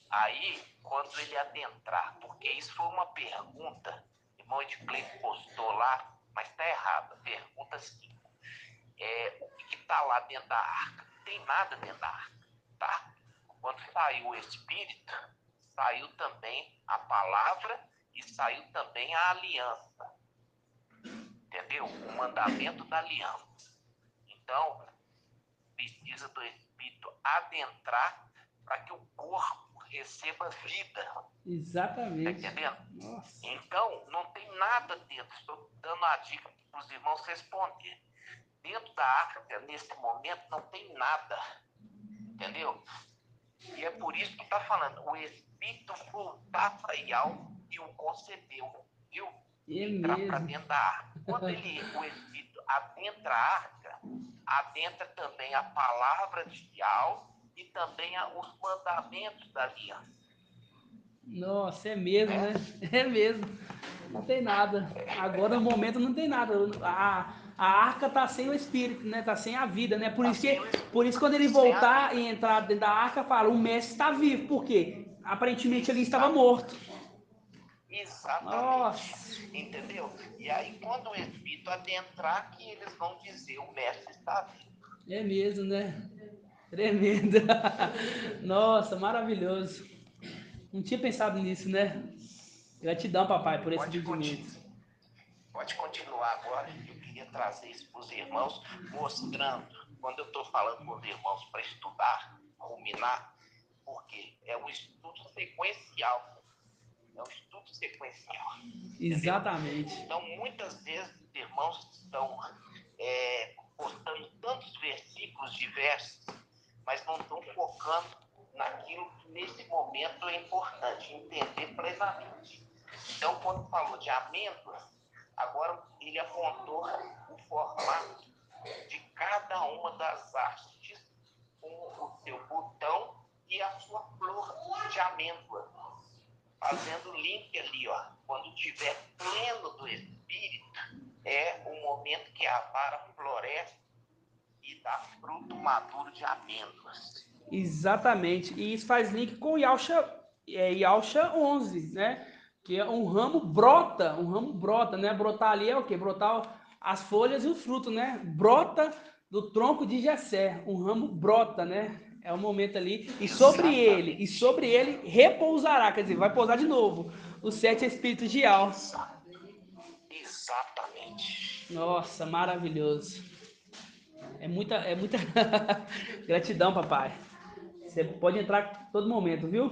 Aí, quando ele adentrar, porque isso foi uma pergunta, irmão de Cleiton postou lá, mas está errado. Pergunta assim, o que está lá dentro da arca? Não tem nada dentro da arca, tá? Quando saiu o Espírito, saiu também a palavra e saiu também a aliança. Entendeu? O mandamento da aliança. Então, precisa do Espírito adentrar para que o corpo receba vida. Exatamente. Tá entendendo? Nossa. Então, não tem nada dentro. Estou dando uma dica para os irmãos responderem. Dentro da arca, nesse momento, não tem nada. Entendeu? E é por isso que está falando, o Espírito voltar para Iau e o concebeu, viu? Entrar para dentro da arca. Quando o Espírito adentra a arca, adentra também a palavra de Iau e também os mandamentos da aliança. Nossa, é mesmo, né? É mesmo. Não tem nada. Agora, no momento, não tem nada. A arca tá sem o espírito, né? Tá sem a vida, né? Por isso quando ele voltar e entrar dentro da arca, fala, o mestre está vivo. Por quê? Aparentemente ele estava morto. Exatamente. Nossa. Entendeu? E aí, quando o Espírito adentrar, que eles vão dizer, o mestre está vivo. É mesmo, né? Tremendo. Nossa, maravilhoso. Não tinha pensado nisso, né? Gratidão, papai, por esse entendimento. Pode continuar agora. Eu queria trazer isso para os irmãos, mostrando, quando eu estou falando com os irmãos para estudar, ruminar, porque é um estudo sequencial. É um estudo sequencial. Exatamente. Entendeu? Então, muitas vezes, os irmãos estão postando tantos versículos diversos, mas não estão focando naquilo que nesse momento é importante, entender plenamente. Então, quando falou de amêndoas, agora ele apontou o formato de cada uma das hastes com o seu botão e a sua flor de amêndoa, fazendo link ali, ó, quando estiver pleno do Espírito, é o momento que a vara floresce e dá fruto maduro de amêndoas. Exatamente. E isso faz link com Yalcha 11, né? Que é um ramo brota, né? Brotar ali é o quê? Brotar as folhas e o fruto, né? Brota do tronco de Jessé, um ramo brota, né? É o momento ali, e sobre ele repousará, quer dizer, vai pousar de novo os 7 espíritos de Al. Exatamente. Nossa, maravilhoso. É muita gratidão, papai. Você pode entrar a todo momento, viu?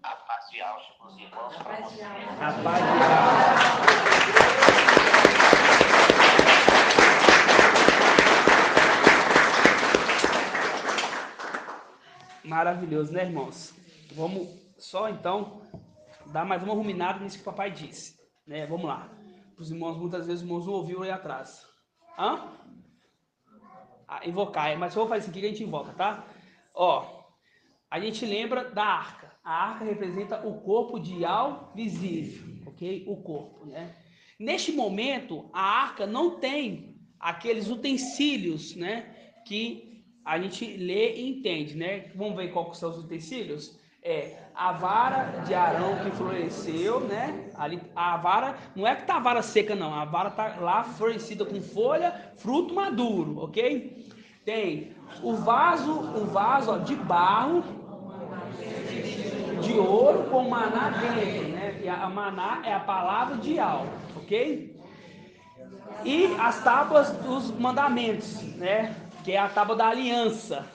A paz de Alcha para os irmãos, para você. A paz de Deus. Maravilhoso, né, irmãos? Vamos só então dar mais uma ruminada nisso que o papai disse, né? Vamos lá. Os irmãos, muitas vezes os irmãos não ouviram aí atrás. Hã? Invocar, mas eu vou fazer isso aqui que a gente invoca, tá? Ó, a gente lembra da arca. A arca representa o corpo de Al visível, ok? O corpo, né? Neste momento, a arca não tem aqueles utensílios, né? Que a gente lê e entende, né? Vamos ver quais são os utensílios? É a vara de Arão que floresceu, né? Ali, a vara, não é que tá a vara seca, não. A vara tá lá florescida com folha, fruto maduro, ok? Tem o vaso ó, de barro, de ouro com maná dentro, né? E a maná é a palavra de Al, ok? E as tábuas dos mandamentos, né? Que é a tábua da aliança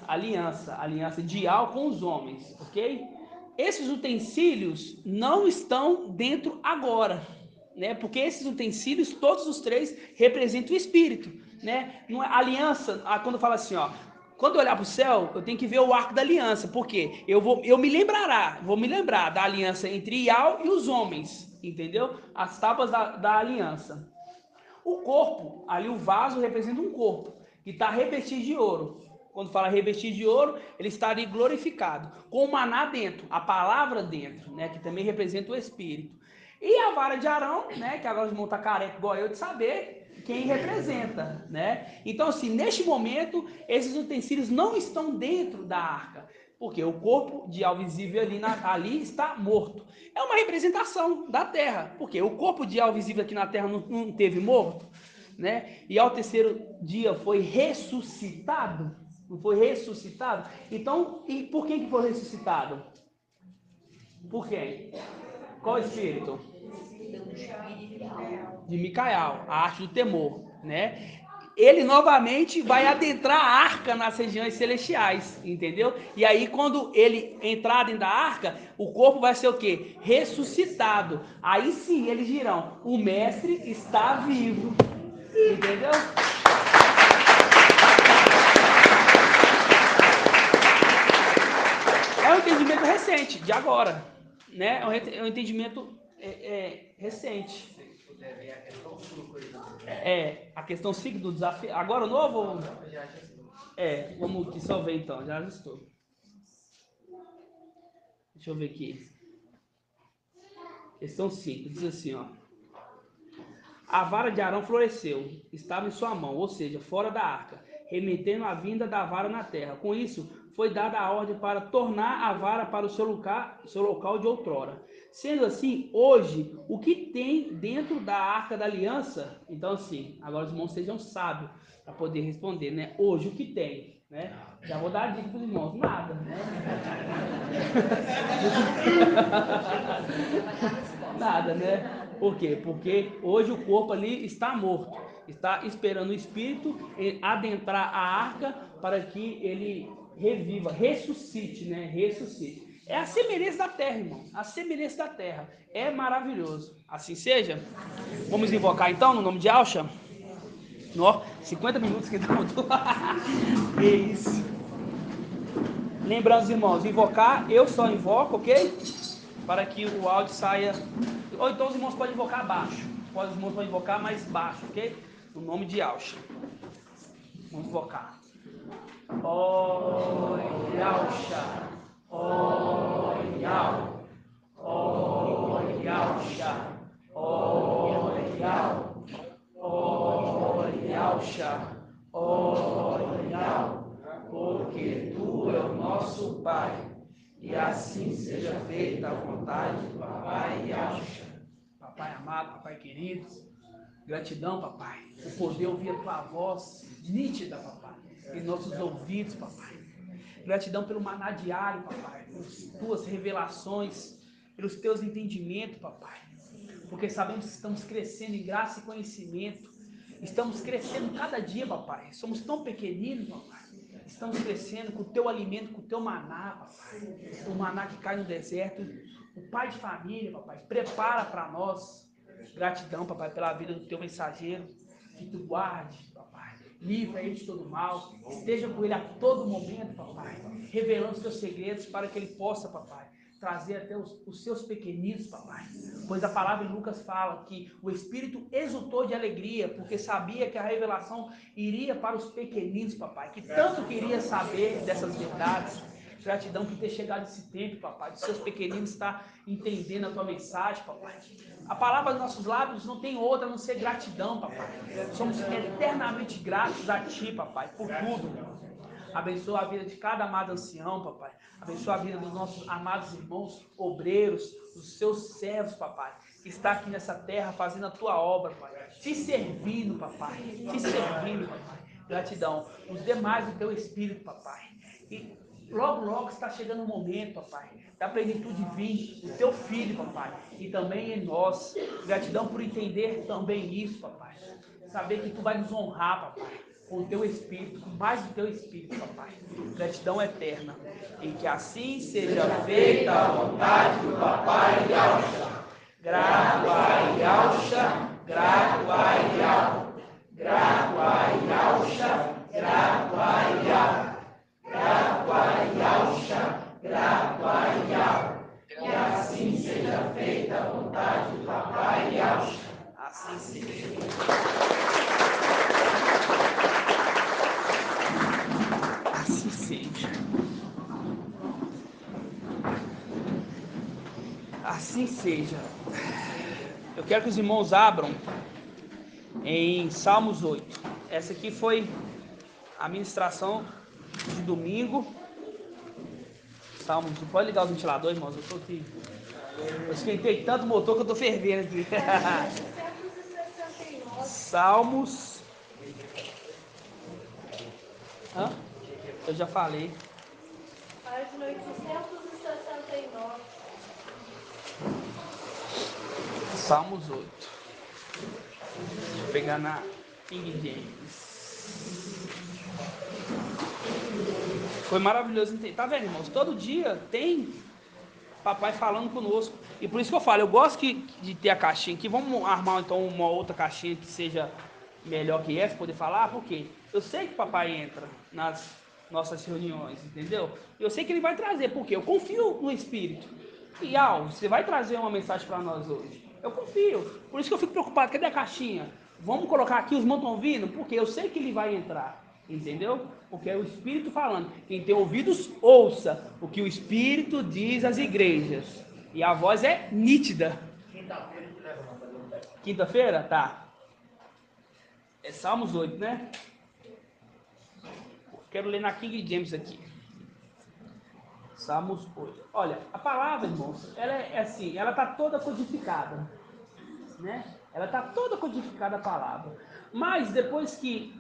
de Al com os homens, ok? Esses utensílios não estão dentro agora, né? Porque esses utensílios, todos os 3, representam o Espírito, né? Aliança, quando fala assim, ó, quando eu olhar para o céu, eu tenho que ver o arco da aliança, porque vou me lembrar da aliança entre Ial e os homens, entendeu? As tábuas da aliança. O corpo, ali o vaso representa um corpo que está revestido de ouro. Quando fala revestido de ouro, ele está ali glorificado, com o maná dentro, a palavra dentro, né, que também representa o Espírito. E a vara de Arão, né, que agora os irmãos estão careca igual eu de saber quem representa, né? Então, assim, neste momento, esses utensílios não estão dentro da arca, porque o corpo de Al visível ali está morto. É uma representação da terra, porque o corpo de Al visível aqui na terra não teve morto, né? E ao terceiro dia foi ressuscitado, não foi ressuscitado? Então, e por quem que foi ressuscitado? Por quem? Qual espírito? De Micael, a arte do temor, né? Ele novamente vai adentrar a arca nas regiões celestiais, entendeu? E aí, quando ele entrar dentro da arca, o corpo vai ser o quê? Ressuscitado. Aí sim eles dirão: o mestre está vivo, entendeu? É um entendimento recente, de agora, né? É um entendimento recente. A questão 5 do desafio. Agora o novo? Vamos aqui só ver então, já ajustou. Deixa eu ver aqui. Questão 5, diz assim, ó. A vara de Arão floresceu, estava em sua mão, ou seja, fora da arca. remetendo a vinda da vara na terra. Com isso, foi dada a ordem para tornar a vara para o seu local de outrora. Sendo assim, hoje, o que tem dentro da Arca da Aliança? Então, assim, agora os irmãos sejam sábios para poder responder, né? Hoje, o que tem, né? Já vou dar a dica para os irmãos, nada, né? Nada, né? Por quê? Porque hoje o corpo ali está morto, está esperando o espírito adentrar a arca para que ele reviva, ressuscite, né? Ressuscite. É a semelhança da terra, irmão. A semelhança da terra. É maravilhoso. Assim seja. Vamos invocar então no nome de Alcha? 50 minutos que estamos. Que isso. Lembrando, irmãos, invocar, eu só invoco, ok? Para que o áudio saia. Ou então os irmãos podem invocar baixo. Os irmãos podem invocar mais baixo, ok? No nome de Alcha. Vamos invocar. Oi, Alcha. Oi, Al. Oi, Alcha. Oi, Al. Oi, Alcha. Oi, Al. Porque tu é o nosso Pai, e assim seja feita a vontade do Papai Alcha. Papai amado, Papai querido, gratidão, Papai, por poder ouvir a tua voz nítida, Papai, em nossos ouvidos, Papai. Gratidão pelo maná diário, Papai, pelas tuas revelações, pelos teus entendimentos, Papai, porque sabemos que estamos crescendo em graça e conhecimento, estamos crescendo cada dia, Papai, somos tão pequeninos, Papai. Estamos crescendo com o teu alimento, com o teu maná, papai. O maná que cai no deserto. O pai de família, papai, prepara para nós. Gratidão, papai, pela vida do teu mensageiro. Que tu guarde, papai. Livra ele de todo mal. Esteja com ele a todo momento, papai. Revelando os teus segredos para que ele possa, papai, trazer até os seus pequeninos, papai. Pois a palavra em Lucas fala que o Espírito exultou de alegria, porque sabia que a revelação iria para os pequeninos, papai, que tanto queria saber dessas verdades. Gratidão por ter chegado esse tempo, papai, dos seus pequeninos estar entendendo a tua mensagem, papai. A palavra dos nossos lábios não tem outra a não ser gratidão, papai. Somos eternamente gratos a ti, papai, por tudo. Abençoa a vida de cada amado ancião, papai. Abençoa a vida dos nossos amados irmãos, obreiros, dos seus servos, papai, que está aqui nessa terra fazendo a tua obra, pai. Te servindo, papai. Te servindo, papai. Gratidão. Nos dê mais do teu espírito, papai. E logo, logo está chegando o momento, papai, da plenitude vir, o teu filho, papai, e também em nós. Gratidão por entender também isso, papai. Saber que tu vai nos honrar, papai, com o teu espírito, com mais do teu espírito, papai. Gratidão eterna. E que assim seja feita a vontade do papai Yalcha. Grato a Yalcha, grato a Yal. Grato a Yalcha, grato a Yal. Grato a Yalcha, grato a Yal. Que assim seja feita a vontade do papai Yalcha. Assim seja. Assim seja. Assim seja. Eu quero que os irmãos abram em Salmos 8. Essa aqui foi a ministração de domingo. Salmos, não pode ligar o ventilador, irmãos. Eu tô aqui. Eu esquentei tanto o motor que eu tô fervendo aqui. Salmos. Hã? Eu já falei. Página 869. Salmos 8. Deixa eu pegar na King James. Foi maravilhoso. Tá vendo, irmãos? Todo dia tem papai falando conosco. E por isso que eu falo, eu gosto de ter a caixinha aqui. Vamos armar então uma outra caixinha que seja melhor que essa, poder falar, porque eu sei que papai entra nas nossas reuniões, entendeu? Eu sei que ele vai trazer, porque eu confio no Espírito. E você vai trazer uma mensagem para nós hoje. Eu confio. Por isso que eu fico preocupado. Cadê a caixinha? Vamos colocar aqui, os irmãos estão vindo? Porque eu sei que ele vai entrar. Entendeu? Porque é o Espírito falando. Quem tem ouvidos, ouça o que o Espírito diz às igrejas. E a voz é nítida. Quinta-feira? Tá. É Salmos 8, né? Quero ler na King James aqui. Salmos 8. Olha, a palavra, irmãos, ela é assim, ela está toda codificada, né? Ela está toda codificada a palavra. Mas depois que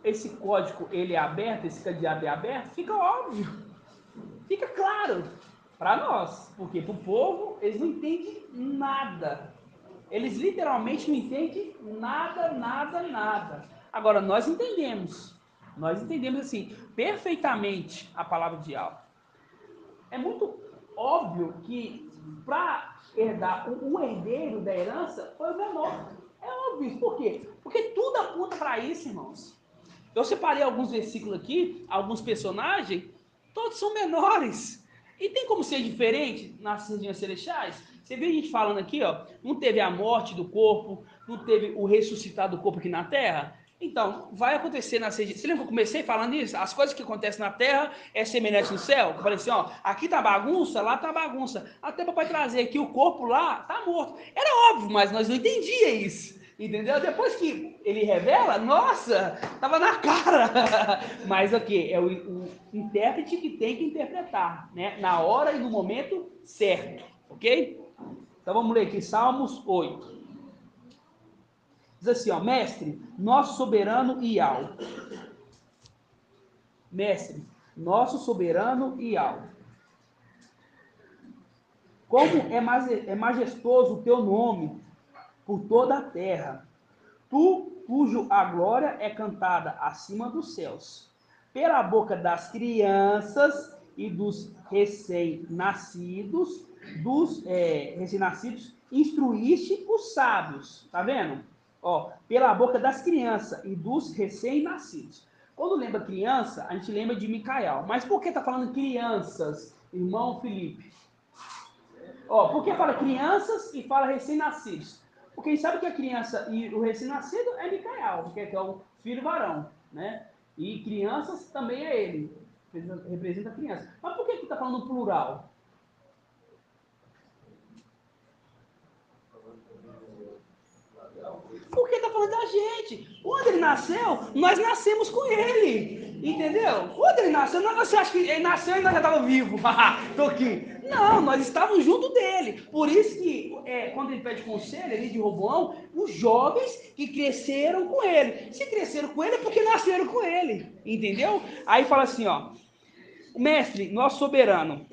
esse código ele é aberto, esse cadeado é aberto, fica óbvio, fica claro para nós, porque para o povo eles não entendem nada. Eles literalmente não entendem nada, nada, nada. Agora nós entendemos assim perfeitamente a palavra de Yahweh. É muito óbvio que para herdar o herdeiro da herança foi o menor. É óbvio isso. Por quê? Porque tudo aponta para isso, irmãos. Eu separei alguns versículos aqui, alguns personagens, todos são menores. E tem como ser diferente nas regiões celestiais? Você vê a gente falando aqui, ó, não teve a morte do corpo, não teve o ressuscitar do corpo aqui na terra? Então, vai acontecer nas regiões. Você lembra que eu comecei falando isso? As coisas que acontecem na terra é semelhante no céu? Eu falei assim, ó, aqui tá bagunça, lá tá bagunça. Até para trazer aqui o corpo lá, tá morto. Era óbvio, mas nós não entendíamos isso. Entendeu? Depois que ele revela, nossa, tava na cara. Mas o que? É o intérprete que tem que interpretar, né? Na hora e no momento certo, ok? Então vamos ler aqui, Salmos 8. Diz assim, ó, mestre, nosso soberano Iau. Mestre, nosso soberano Iau. Como é majestoso o teu nome por toda a terra. Tu, cujo a glória é cantada acima dos céus, pela boca das crianças e dos recém-nascidos, instruíste os sábios, tá vendo? Ó, pela boca das crianças e dos recém-nascidos. Quando lembra criança, a gente lembra de Micael. Mas por que tá falando crianças, irmão Felipe? Ó, por que fala crianças e fala recém-nascidos? Porque a gente sabe que a criança e o recém-nascido é Micael, porque é o filho varão, né? E crianças também é ele, representa a criança. Mas por que está falando plural? Porque está falando da gente. Quando ele nasceu, nós nascemos com ele. Entendeu? Quando ele nasceu, você acha que ele nasceu e nós já estávamos vivos? Tô aqui. Não, nós estávamos junto dele. Por isso que, quando ele pede conselho ali de Roboão, os jovens que cresceram com ele. Se cresceram com ele é porque nasceram com ele. Entendeu? Aí fala assim, ó. Mestre, nosso soberano,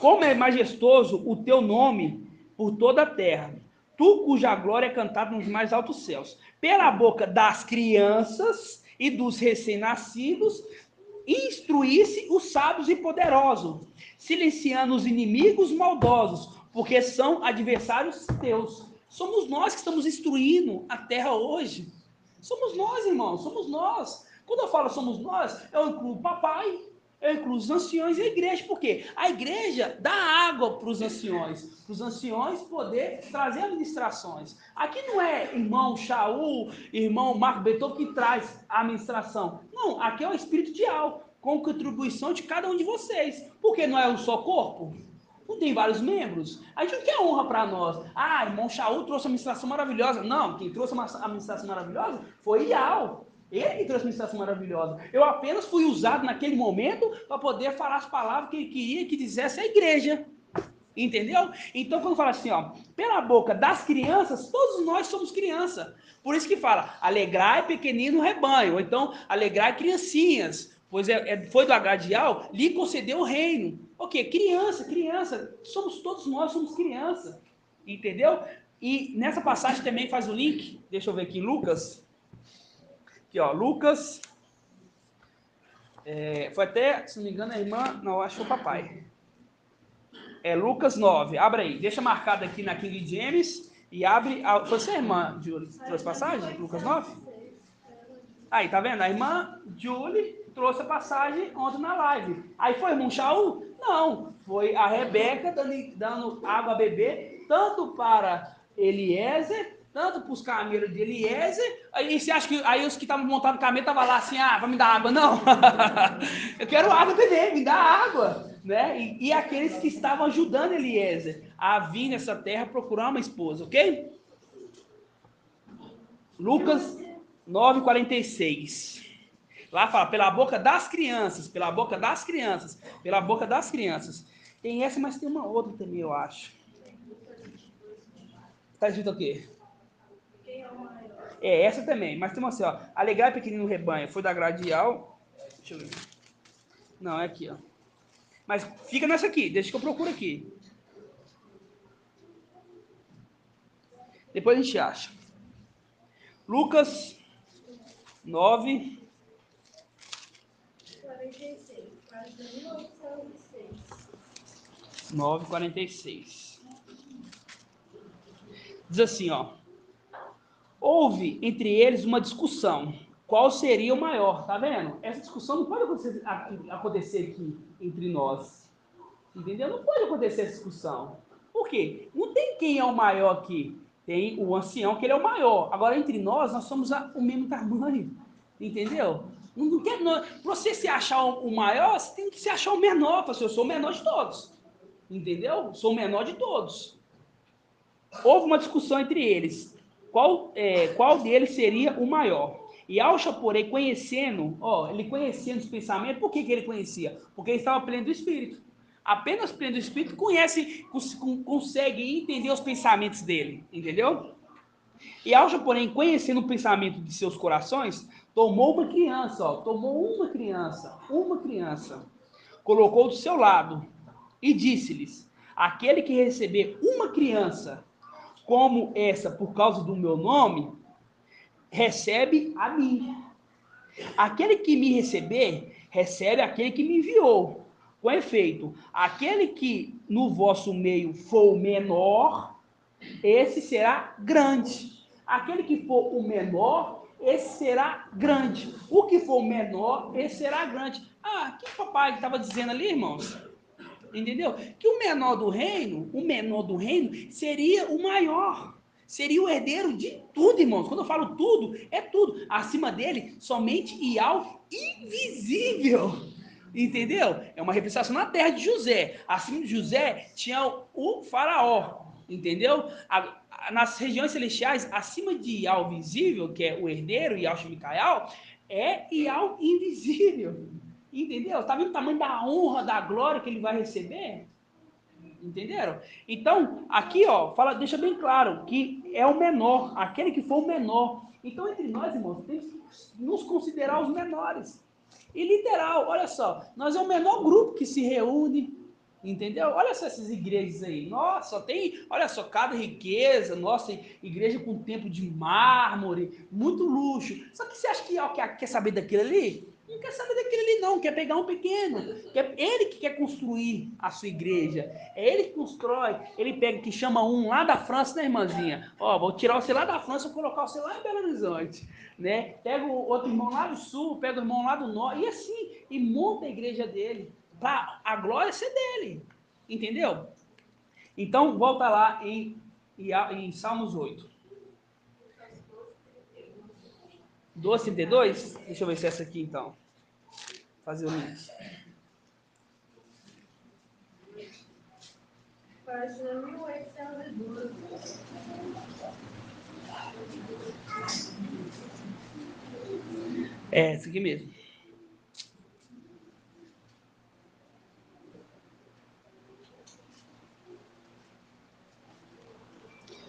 como é majestoso o teu nome por toda a terra. Tu cuja glória é cantada nos mais altos céus. Pela boca das crianças e dos recém-nascidos, instruísse os sábios e poderosos, silenciando os inimigos maldosos, porque são adversários teus. Somos nós que estamos instruindo a terra hoje. Somos nós, irmãos, somos nós. Quando eu falo somos nós, eu incluo o papai, eu incluo os anciões e a igreja. Por quê? A igreja dá água para os anciões poder trazer administrações. Aqui não é irmão Shaul, irmão Marco Beton que traz a administração. Não, aqui é o Espírito de Al, com contribuição de cada um de vocês. Porque não é um só corpo? Não tem vários membros? A gente não quer honra para nós. Ah, irmão Shaul trouxe uma administração maravilhosa. Não, quem trouxe uma administração maravilhosa foi Ial. Ele que trouxe uma administração maravilhosa. Eu apenas fui usado naquele momento para poder falar as palavras que ele queria que dissesse a igreja. Entendeu? Então, quando fala assim, ó, pela boca das crianças, todos nós somos criança. Por isso que fala, alegrai pequenino rebanho. Ou então, alegrai criancinhas. Pois foi do agradial, lhe concedeu o reino. O quê? Criança. Todos nós somos criança. Entendeu? E nessa passagem também faz o link. Deixa eu ver aqui, Lucas. Aqui, ó, Lucas. Foi até, se não me engano, a irmã. Não, acho que foi o papai. Lucas 9. Abre aí. Deixa marcado aqui na King James. E abre. Foi você, irmã Julie, trouxe passagem? Lucas 9? Aí, tá vendo? A irmã Julie trouxe a passagem ontem na live. Aí foi irmão Shaul? Não. Foi a Rebeca dando água a beber, tanto para Eliezer, tanto para os camelos de Eliezer. Aí você acha que aí os que estavam montados no camelo estavam lá assim, vai me dar água? Não. Eu quero água também, me dá água. Né? E aqueles que estavam ajudando Eliezer a vir nessa terra procurar uma esposa, ok? Lucas 9:46. Lá fala, pela boca das crianças, pela boca das crianças, pela boca das crianças. Tem essa, mas tem uma outra também, eu acho. Tá escrito o quê? Quem é o maior? É, essa também, mas tem uma assim, ó. Alegrar pequenino rebanho, foi da Gradial. Deixa eu ver. Não, é aqui, ó. Mas fica nessa aqui, deixa que eu procuro aqui. Depois a gente acha. Lucas 9, 46, página 1906. 9:46. Diz assim, ó. Houve entre eles uma discussão. Qual seria o maior? Tá vendo? Essa discussão não pode acontecer aqui entre nós. Entendeu? Não pode acontecer essa discussão. Por quê? Não tem quem é o maior aqui. Tem o ancião, que ele é o maior. Agora, entre nós somos o mesmo tamanho. Entendeu? Para você se achar o maior, você tem que se achar o menor. Fala assim, eu sou o menor de todos. Entendeu? Sou o menor de todos. Houve uma discussão entre eles. Qual deles seria o maior? E Alcha, porém, conhecendo, ele conhecendo os pensamentos, por que ele conhecia? Porque ele estava pleno do Espírito. Apenas pleno do Espírito consegue entender os pensamentos dele, entendeu? E Alcha, porém, conhecendo o pensamento de seus corações, tomou uma criança, colocou do seu lado e disse-lhes: aquele que receber uma criança como essa por causa do meu nome, recebe a mim. Aquele que me receber, recebe aquele que me enviou. Com efeito, aquele que no vosso meio for o menor, esse será grande. Aquele que for o menor, esse será grande. O que for o menor, esse será grande. Ah, o que o papai estava dizendo ali, irmãos? Entendeu? Que o menor do reino seria o maior. Seria o herdeiro de tudo, irmãos. Quando eu falo tudo, é tudo. Acima dele, somente e algo invisível. Entendeu? É uma representação na terra de José. Acima de José tinha o faraó. Entendeu? Nas regiões celestiais, acima de Ial visível, que é o herdeiro, Ial Shemicael, é Ial invisível. Entendeu? Tá vendo o tamanho da honra, da glória que ele vai receber? Entenderam? Então, aqui, fala, deixa bem claro que é o menor, aquele que for o menor. Então, entre nós, irmãos, temos que nos considerar os menores. E literal, olha só, nós é o menor grupo que se reúne, entendeu? Olha só essas igrejas aí. Nossa, olha só, cada riqueza, nossa, igreja com templo de mármore, muito luxo. Só que você acha que quer saber daquilo ali? Não quer saber daquilo ali, não. Quer pegar um pequeno. Ele que quer construir a sua igreja. É ele que constrói. Ele pega, que chama um lá da França, né, irmãzinha? Vou tirar você lá da França, vou colocar você lá em Belo Horizonte. Né? Pega o outro irmão lá do sul, pega o irmão lá do norte, e assim, e monta a igreja dele. Para a glória ser dele. Entendeu? Então, volta lá em Salmos 8. 12:32? Deixa eu ver se é essa aqui, então. Fazer o link. Página 1812. É, essa aqui mesmo.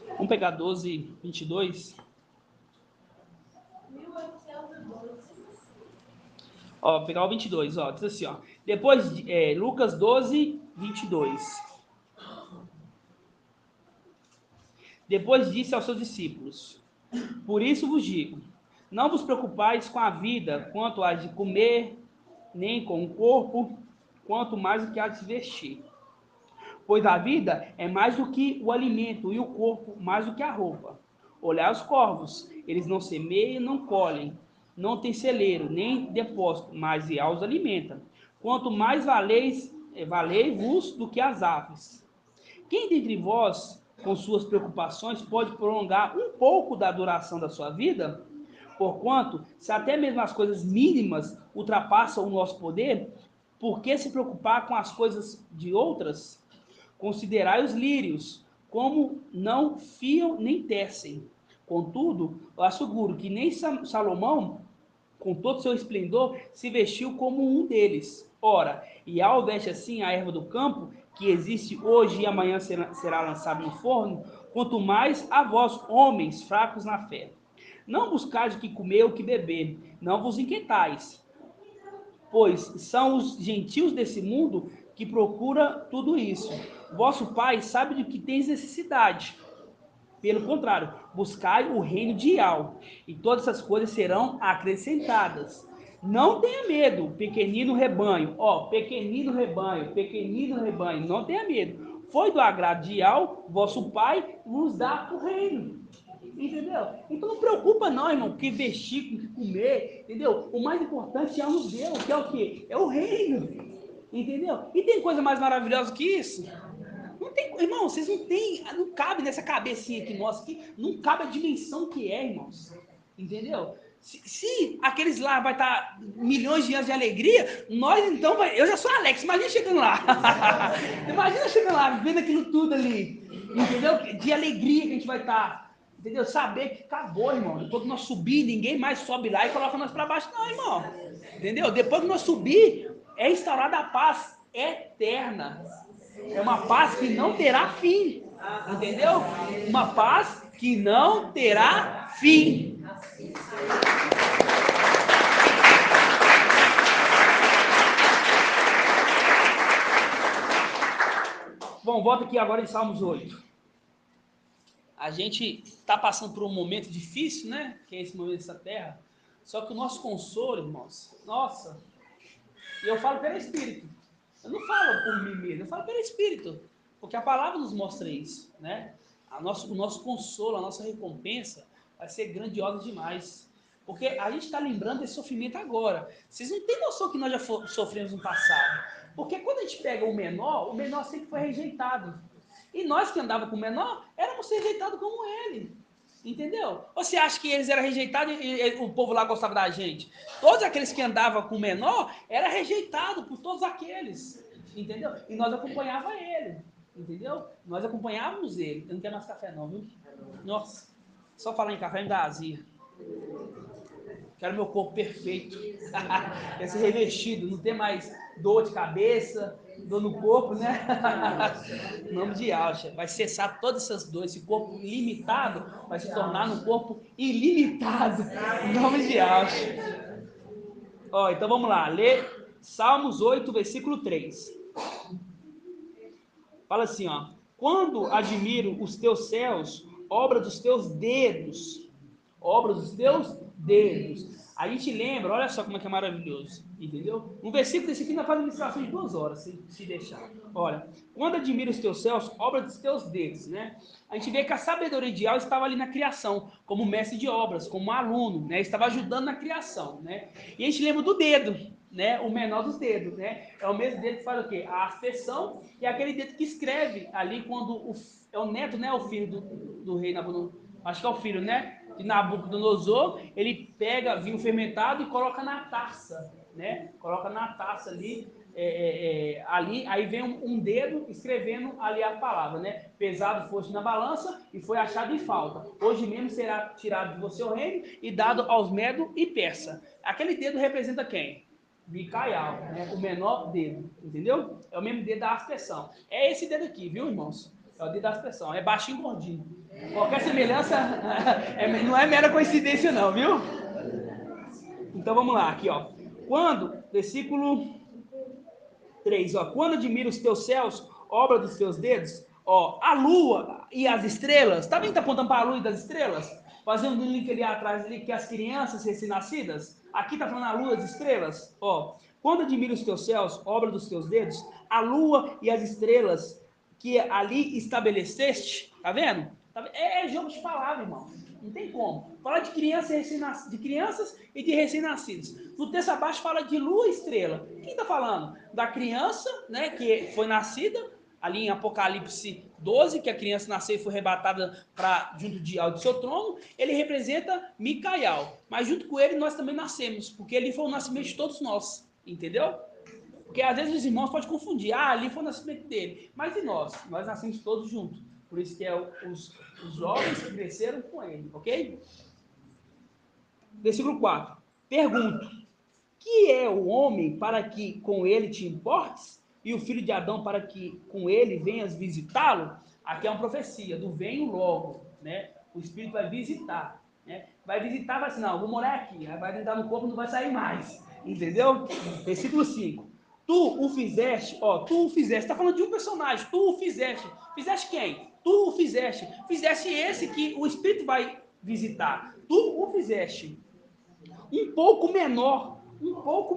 Vamos pegar 12:22. 1812. Vou pegar o 22, diz assim, Depois, Lucas 12:22. Depois disse aos seus discípulos: por isso vos digo, não vos preocupais com a vida, quanto há de comer, nem com o corpo, quanto mais o que há de se vestir. Pois a vida é mais do que o alimento, e o corpo mais do que a roupa. Olhai os corvos, eles não semeiam, não colhem, não têm celeiro, nem depósito, mas Jeová os alimenta. Quanto mais valei-vos do que as aves. Quem dentre vós, com suas preocupações, pode prolongar um pouco da duração da sua vida? Porquanto, se até mesmo as coisas mínimas ultrapassam o nosso poder, por que se preocupar com as coisas de outras? Considerai os lírios, como não fiam nem tecem. Contudo, eu asseguro que nem Salomão, com todo o seu esplendor, se vestiu como um deles. Ora, e ao veste assim a erva do campo, que existe hoje e amanhã será lançada no forno, quanto mais a vós, homens fracos na fé. Não buscais o que comer ou o que beber, não vos inquietais, pois são os gentios desse mundo que procura tudo isso. Vosso Pai sabe de que tens necessidade. Pelo contrário, buscai o reino de Al, e todas essas coisas serão acrescentadas. Não tenha medo, pequenino rebanho. Ó, pequenino rebanho, não tenha medo. Foi do agrado de Al, vosso Pai, vos dá o reino. Entendeu? Então não preocupa não, irmão, o que vestir, o que comer, entendeu? O mais importante é nos Deus, que é o quê? É o reino. Entendeu? E tem coisa mais maravilhosa que isso? Não tem, irmão, vocês não tem, não cabe nessa cabecinha aqui nossa aqui, não cabe a dimensão que é, irmãos. Entendeu? Se aqueles lá vai estar milhões de anos de alegria, nós então vai, eu já sou Alex, imagina chegando lá. Imagina chegando lá, vendo aquilo tudo ali. Entendeu? De alegria que a gente vai estar. Entendeu? Saber que acabou, irmão. Depois que nós subir, ninguém mais sobe lá e coloca nós para baixo, não, irmão. Entendeu? Depois que nós subir, é instaurada a paz eterna. É uma paz que não terá fim. Entendeu? Uma paz que não terá fim. Bom, volta aqui agora em Salmos 8. A gente está passando por um momento difícil, né? Que é esse momento dessa terra. Só que o nosso consolo, irmãos, nossa, e eu falo pelo Espírito. Eu não falo por mim mesmo, eu falo pelo Espírito. Porque a palavra nos mostra isso, né? O nosso consolo, a nossa recompensa vai ser grandiosa demais. Porque a gente está lembrando desse sofrimento agora. Vocês não têm noção que nós já sofremos no passado. Porque quando a gente pega o menor sempre foi rejeitado. E nós que andávamos com o menor, éramos rejeitados como ele. Entendeu? Ou você acha que eles eram rejeitados e o povo lá gostava da gente? Todos aqueles que andavam com o menor eram rejeitados por todos aqueles. Entendeu? E nós acompanhávamos ele. Entendeu? Nós acompanhávamos ele. Eu não quero mais café não, viu? Nossa, só falar em café me dá azia. Quero meu corpo perfeito. Quer ser revestido, não ter mais dor de cabeça, dor no corpo, né? Em nome de Alxa. Vai cessar todas essas dores. Esse corpo limitado vai se tornar um corpo ilimitado. Em nome de Alxa. Ó, então vamos lá. Lê Salmos 8, versículo 3. Fala assim, ó. Quando admiro os teus céus, obra dos teus dedos. Obra dos teus dedos. A gente lembra, olha só como é que é maravilhoso, entendeu? Um versículo desse aqui não faz administração de 2 horas, se deixar. Olha, quando admira os teus céus, obra dos teus dedos, né? A gente vê que a sabedoria ideal estava ali na criação, como mestre de obras, como aluno, né? Estava ajudando na criação, né? E a gente lembra do dedo, né? O menor dos dedos, né? É o mesmo dedo que faz o quê? A aspersão, e é aquele dedo que escreve ali quando é o neto, né? O filho do rei Nabucodonosor, acho que é o filho, né? De Nabucodonosor, ele pega vinho fermentado e coloca na taça, né? Coloca na taça ali, ali, aí vem um dedo escrevendo ali a palavra, né? Pesado foste na balança e foi achado em falta. Hoje mesmo será tirado de você o reino e dado aos medo e persa. Aquele dedo representa quem? Micael, né? O menor dedo, entendeu? É o mesmo dedo da aspersão. É esse dedo aqui, viu, irmãos? É o dedo da aspersão, é baixinho e gordinho. Qualquer semelhança não é mera coincidência não, viu? Então vamos lá, aqui ó. Quando, versículo 3, ó. Quando admira os teus céus, obra dos teus dedos, ó, a lua e as estrelas, tá vendo que tá apontando para a lua e das estrelas? Fazendo um link ali atrás, ali, que as crianças recém-nascidas, aqui tá falando a lua e as estrelas, ó. Quando admira os teus céus, obra dos teus dedos, a lua e as estrelas que ali estabeleceste, tá vendo? É jogo de palavra, irmão. Não tem como. Fala de crianças e de recém-nascidos. No texto abaixo fala de lua e estrela. Quem está falando? Da criança, né, que foi nascida, ali em Apocalipse 12, que a criança nasceu e foi arrebatada junto de seu trono. Ele representa Micael. Mas junto com ele nós também nascemos, porque ele foi o nascimento de todos nós. Entendeu? Porque às vezes os irmãos podem confundir. Ah, ali foi o nascimento dele. Mas e nós? Nós nascemos todos juntos. Por isso que é os jovens que cresceram com ele, ok? Versículo 4. Pergunto, que é o homem para que com ele te importes? E o filho de Adão para que com ele venhas visitá-lo? Aqui é uma profecia do venho logo, né? O Espírito vai visitar, né? Vai visitar, vai assim, não, vou morar aqui. Aí vai visitar no corpo, não vai sair mais. Entendeu? Versículo 5. Tu o fizeste, tu o fizeste. Está falando de um personagem, tu o fizeste. Fizeste quem? Tu o fizeste. Fizeste esse que o Espírito vai visitar. Tu o fizeste. Um pouco menor um pouco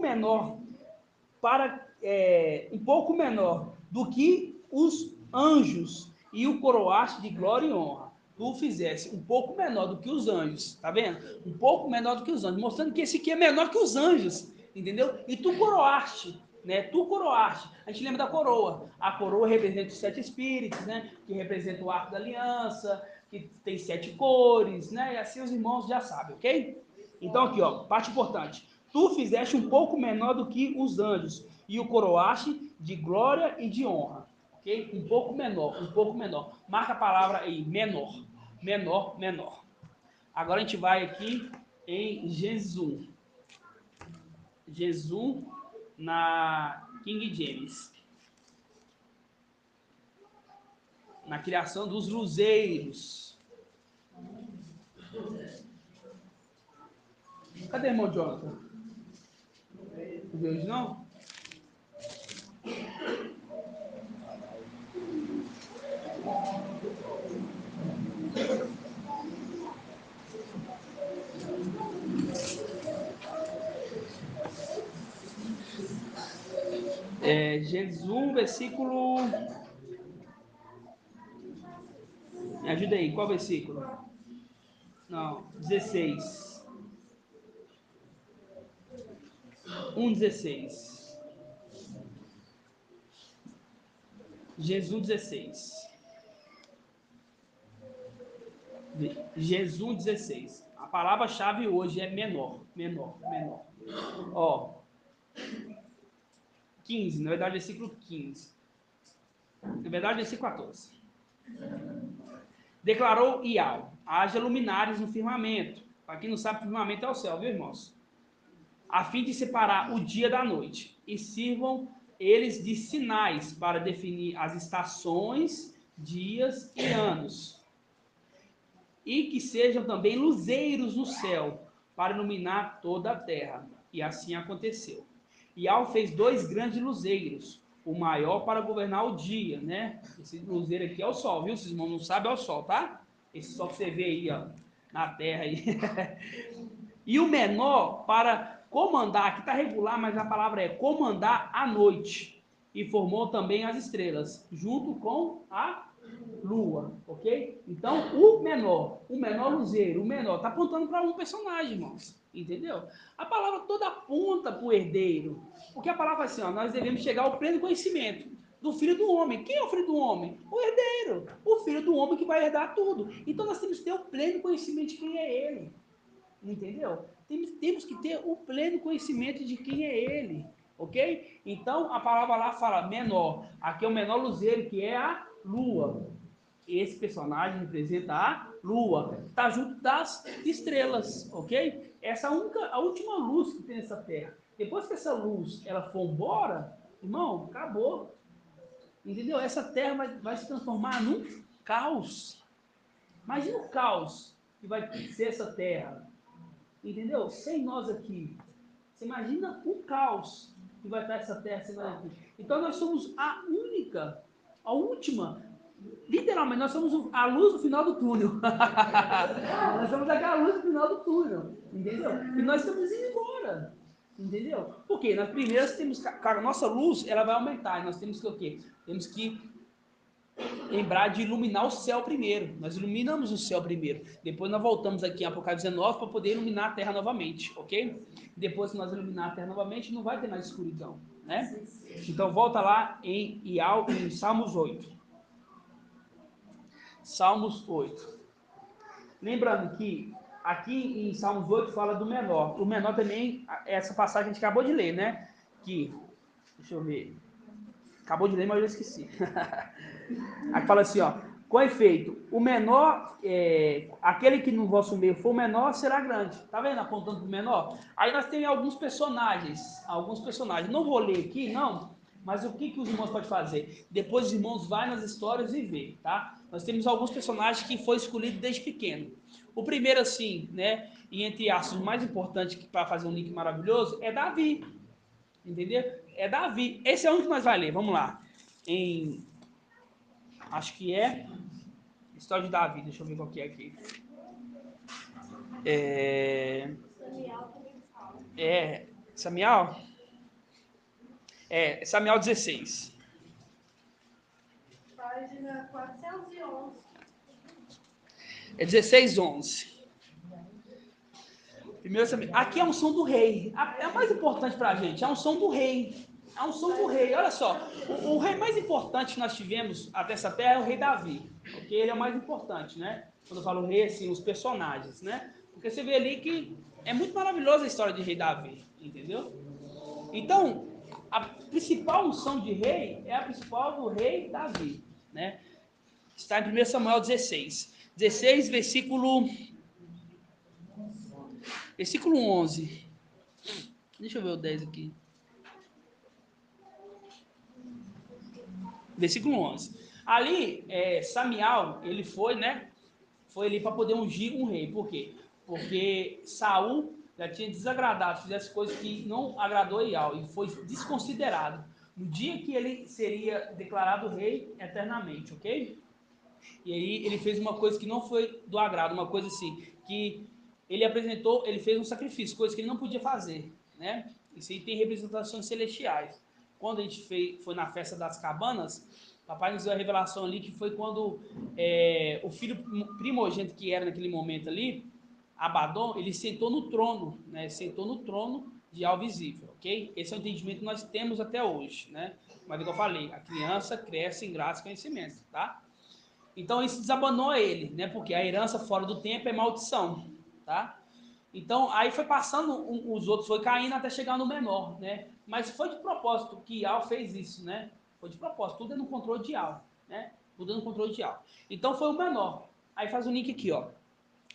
menor do que os anjos, e o coroaste de glória e honra. Tu fizesse um pouco menor do que os anjos, tá vendo? Um pouco menor do que os anjos, mostrando que esse aqui é menor que os anjos, entendeu? E tu coroaste, né? Tu coroaste. A gente lembra da coroa. A coroa representa os 7 espíritos, né? Que representa o arco da aliança, que tem 7 cores, né? E assim os irmãos já sabem, ok? Então aqui, parte importante. Tu fizeste um pouco menor do que os anjos, e o coroaste de glória e de honra. Ok? Um pouco menor, um pouco menor. Marca a palavra aí, menor. Menor, menor. Agora a gente vai aqui em Jesus. Jesus na King James. Na criação dos luzeiros. Cadê o irmão Jonathan? Não vejo não? Jesus, versículo. Me ajuda aí, qual versículo? Não, 16. 1,16. Jesus 16. Jesus 16. A palavra-chave hoje é menor, menor, menor. 15, na verdade, versículo 15. Na verdade, versículo 14. Declarou Iau: haja luminares no firmamento. Para quem não sabe, firmamento é o céu, viu, irmãos? A fim de separar o dia da noite, e sirvam eles de sinais para definir as estações, dias e anos. E que sejam também luzeiros no céu, para iluminar toda a terra. E assim aconteceu. Iau fez 2 grandes luzeiros, o maior para governar o dia, né? Esse luzeiro aqui é o sol, viu? Se os irmãos não sabem, é o sol, tá? Esse sol que você vê aí, na terra aí. E o menor para comandar, aqui está regular, mas a palavra é comandar a noite. E formou também as estrelas, junto com a lua, ok? Então, o menor luzeiro, o menor, está apontando para um personagem, irmãos, entendeu? A palavra toda aponta para o herdeiro, porque a palavra assim, nós devemos chegar ao pleno conhecimento do filho do homem. Quem é o filho do homem? O herdeiro, o filho do homem que vai herdar tudo. Então, nós temos que ter o pleno conhecimento de quem é ele, entendeu? Temos que ter o pleno conhecimento de quem é ele, ok? Então, a palavra lá fala menor, aqui é o menor luzeiro, que é a lua. Esse personagem representa a lua, está junto das estrelas, ok? Essa é a última luz que tem nessa terra. Depois que essa luz ela for embora, irmão, acabou. Entendeu? Essa terra vai se transformar num caos. Imagina o caos que vai ser essa terra. Entendeu? Sem nós aqui. Você imagina o caos que vai estar essa terra sem nós aqui. Então nós somos a única, a última. Literalmente, nós somos a luz no final do túnel. Nós somos aquela luz no final do túnel. Entendeu? E nós estamos indo embora. Entendeu? Porque nas primeiras temos. Cara, a nossa luz ela vai aumentar. E nós temos que o quê? Temos que lembrar de iluminar o céu primeiro. Nós iluminamos o céu primeiro. Depois nós voltamos aqui em Apocalipse 19 para poder iluminar a terra novamente, ok? Depois que nós iluminar a terra novamente, não vai ter mais escuridão, né? Então volta lá em Salmos 8. Salmos 8. Lembrando que aqui em Salmos 8 fala do menor. O menor também, essa passagem a gente acabou de ler, né? Que, deixa eu ver. Acabou de ler, mas eu esqueci. Aqui fala assim, Com efeito, o menor, aquele que no vosso meio for o menor, será grande. Tá vendo? Apontando para o menor. Aí nós temos alguns personagens. Não vou ler aqui, não. Mas o que os irmãos podem fazer? Depois os irmãos vão nas histórias e vê, tá? Nós temos alguns personagens que foi escolhido desde pequeno. O primeiro, assim, né? E entre aspas, o mais importante para fazer um link maravilhoso é Davi. Entendeu? É Davi. Esse é um que nós vamos ler. Vamos lá. Acho que é História de Davi. Deixa eu ver qual que é aqui. Samuel? Samuel 16. Página 411. É 16:11. Primeiro Samuel. Aqui é a unção do rei. É o mais importante para a gente. É a unção do rei. A unção do rei. Olha só. O rei mais importante que nós tivemos até essa terra é o rei Davi. Porque ele é o mais importante, né? Quando eu falo rei, assim, os personagens, né? Porque você vê ali que é muito maravilhosa a história de rei Davi. Entendeu? Então, a principal unção de rei é a principal do rei Davi, né? Está em 1 Samuel 16. 16, versículo 11. Deixa eu ver o 10 aqui. Versículo 11. Ali, Samuel, ele foi, né? Foi ali para poder ungir um rei. Por quê? Porque Saul já tinha desagradado, fizesse coisas que não agradou a Iau e foi desconsiderado no dia que ele seria declarado rei eternamente, ok? E aí ele fez uma coisa que não foi do agrado, uma coisa assim, que ele fez um sacrifício, coisa que ele não podia fazer, né? Isso aí tem representações celestiais. Quando a gente foi na festa das cabanas, papai nos deu a revelação ali que foi quando o filho primogênito que era naquele momento ali, Abaddon, ele sentou no trono, né? Sentou no trono de algo visível, ok? Esse é o entendimento que nós temos até hoje, né? Mas, como eu falei, a criança cresce em graça e conhecimento, tá? Então isso desabanou ele, né? Porque a herança fora do tempo é maldição, tá? Então aí foi passando, os outros foi caindo até chegar no menor, né? Mas foi de propósito que Iau fez isso, né? Foi de propósito, tudo é no controle de Iau, né? Tudo é no controle de Iau. Então foi o menor. Aí faz o link aqui, ó.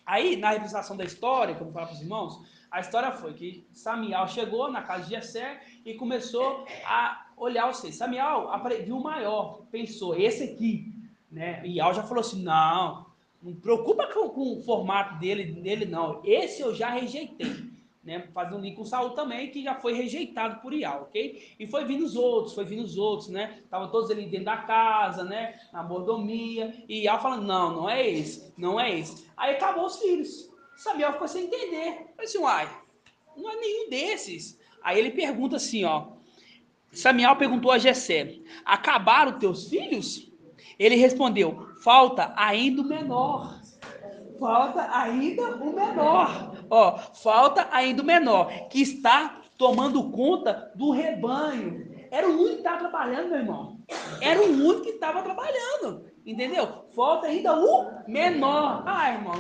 Aí, na representação da história, como eu falo para os irmãos, a história foi que Samuel chegou na casa de Jessé e começou a olhar os seis. Samuel viu o maior, pensou, esse aqui, né? E Iau já falou assim, não preocupa com o formato dele não, esse eu já rejeitei. Né, fazendo um link com Saul também, que já foi rejeitado por Iau, ok? E foi vindo os outros, né? Estavam todos ali dentro da casa, né? Na mordomia, e Iau falando, não é esse, não é esse. Aí acabou os filhos. Samuel ficou sem entender. Falei assim, não é nenhum desses. Aí ele pergunta assim, ó. Samuel perguntou a Jessé, acabaram teus filhos? Ele respondeu, falta ainda o menor. Falta ainda o menor. Ó, falta ainda o menor, que está tomando conta do rebanho. Era o único que estava trabalhando, meu irmão. Era o único que estava trabalhando. Entendeu? Falta ainda o menor. Irmão,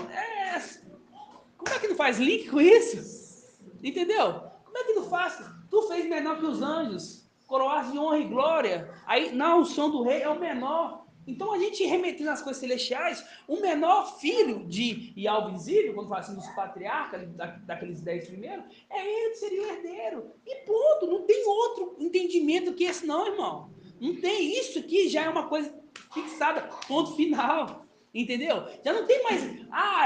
como é que não faz link com isso? Entendeu? Como é que não faz? Tu fez menor que os anjos. Coroaste de honra e glória. Aí, na unção do rei é o menor. Então, a gente remetendo as coisas celestiais, o menor filho de Iau visível, quando fala assim dos patriarcas, daqueles 10 primeiros, é ele que seria o herdeiro. E ponto. Não tem outro entendimento que esse não, irmão. Não tem. Isso aqui já é uma coisa fixada. Ponto final. Entendeu? Já não tem mais.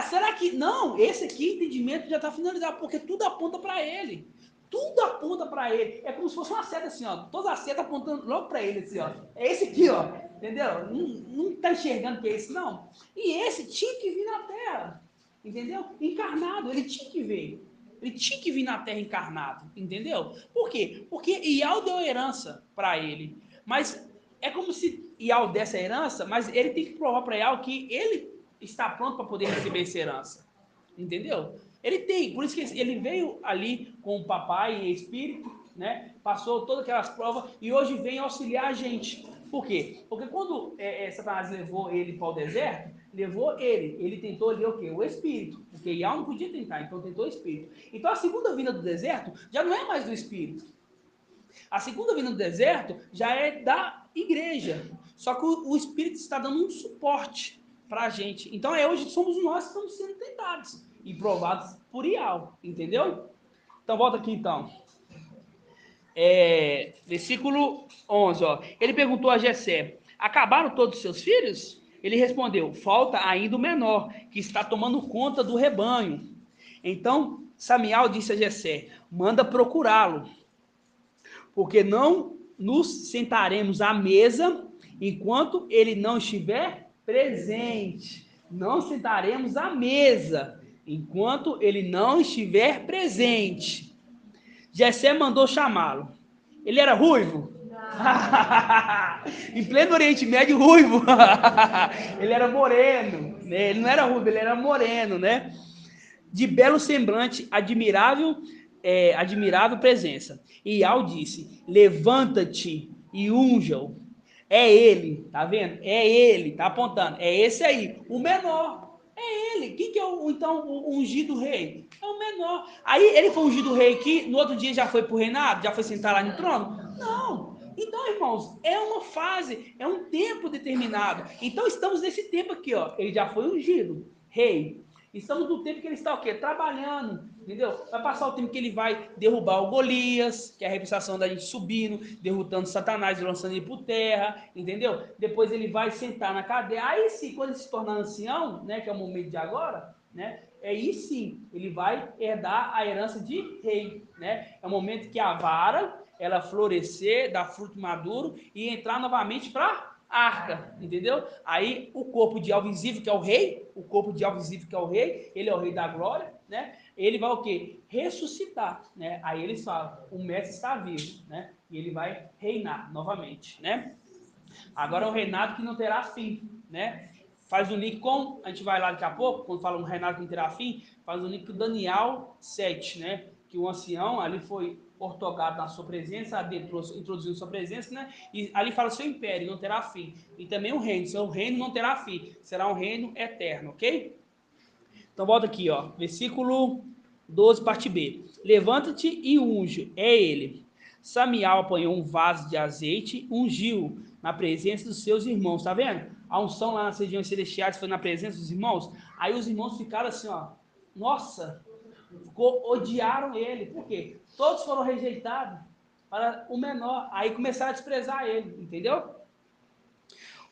Será que. Não, esse aqui, entendimento já está finalizado, porque tudo aponta para ele. Tudo aponta para ele. É como se fosse uma seta assim, ó. Todas as setas apontando logo para ele, assim, ó. É esse aqui, ó. Entendeu? Não está enxergando que é esse, não. E esse tinha que vir na terra. Entendeu? Encarnado. Ele tinha que vir. Ele tinha que vir na terra encarnado. Entendeu? Por quê? Porque Iau deu herança para ele. Mas é como se Iau desse a herança, mas ele tem que provar para Iau que ele está pronto para poder receber essa herança. Entendeu? Ele tem, por isso que ele veio ali com o papai e espírito, né? Passou todas aquelas provas e hoje vem auxiliar a gente. Por quê? Porque quando Satanás levou ele para o deserto, levou ele tentou ali o quê? O espírito, porque Iau não podia tentar, então tentou o espírito. Então a segunda vinda do deserto já não é mais do espírito. A segunda vinda do deserto já é da igreja. Só que o Espírito está dando um suporte para a gente. Então, hoje somos nós que estamos sendo tentados e provados por Ial, entendeu? Então, volta aqui então. Versículo 11, ó. Ele perguntou a Jessé: acabaram todos os seus filhos? Ele respondeu: falta ainda o menor, que está tomando conta do rebanho. Então Samial disse a Jessé: manda procurá-lo, porque não nos sentaremos à mesa enquanto ele não estiver presente. Não sentaremos à mesa enquanto ele não estiver presente. Jessé mandou chamá-lo. Ele era ruivo? Em pleno Oriente Médio, ruivo. Ele era moreno, né? Ele não era ruivo, ele era moreno, né? De belo semblante, admirável presença. E Ial disse: levanta-te e unja-o. É ele, tá vendo? É ele, tá apontando. É esse aí, o menor. É ele. Quem que é então o ungido rei? É o menor. Aí ele foi ungido rei aqui, no outro dia já foi pro reinado? Já foi sentar lá no trono? Não. Então, irmãos, é uma fase, é um tempo determinado. Então estamos nesse tempo aqui, ó. Ele já foi ungido rei. Estamos no tempo que ele está o quê? Trabalhando, entendeu? Vai passar o tempo que ele vai derrubar o Golias, que é a representação da gente subindo, derrotando Satanás, lançando ele por terra, entendeu? Depois ele vai sentar na cadeia. Aí sim, quando ele se tornar ancião, né, que é o momento de agora, né? Aí sim, ele vai herdar a herança de rei, né? É o momento que a vara, ela florescer, dar fruto maduro e entrar novamente para arca, entendeu? Aí o corpo de Ial visível, que é o rei, o corpo de Ial visível, que é o rei, ele é o rei da glória, né? Ele vai o quê? Ressuscitar, né? Aí eles falam, o mestre está vivo, né? E ele vai reinar novamente, né? Agora é um reinado que não terá fim, né? Faz um link com, a gente vai lá daqui a pouco, quando fala um reinado que não terá fim, faz um link com Daniel 7, né? Que o ancião ali foi ortogado na sua presença, adentrou, introduziu sua presença, né? E ali fala seu império não terá fim. E também o reino, seu reino não terá fim, será um reino eterno, ok? Então volta aqui, ó, versículo 12, parte B. Levanta-te e unge, é ele. Samial apanhou um vaso de azeite, ungiu na presença dos seus irmãos, tá vendo? A unção lá nas regiões celestiais foi na presença dos irmãos. Aí os irmãos ficaram assim, ó, nossa, odiaram ele. Por quê? Todos foram rejeitados para o menor. Aí começaram a desprezar ele, entendeu?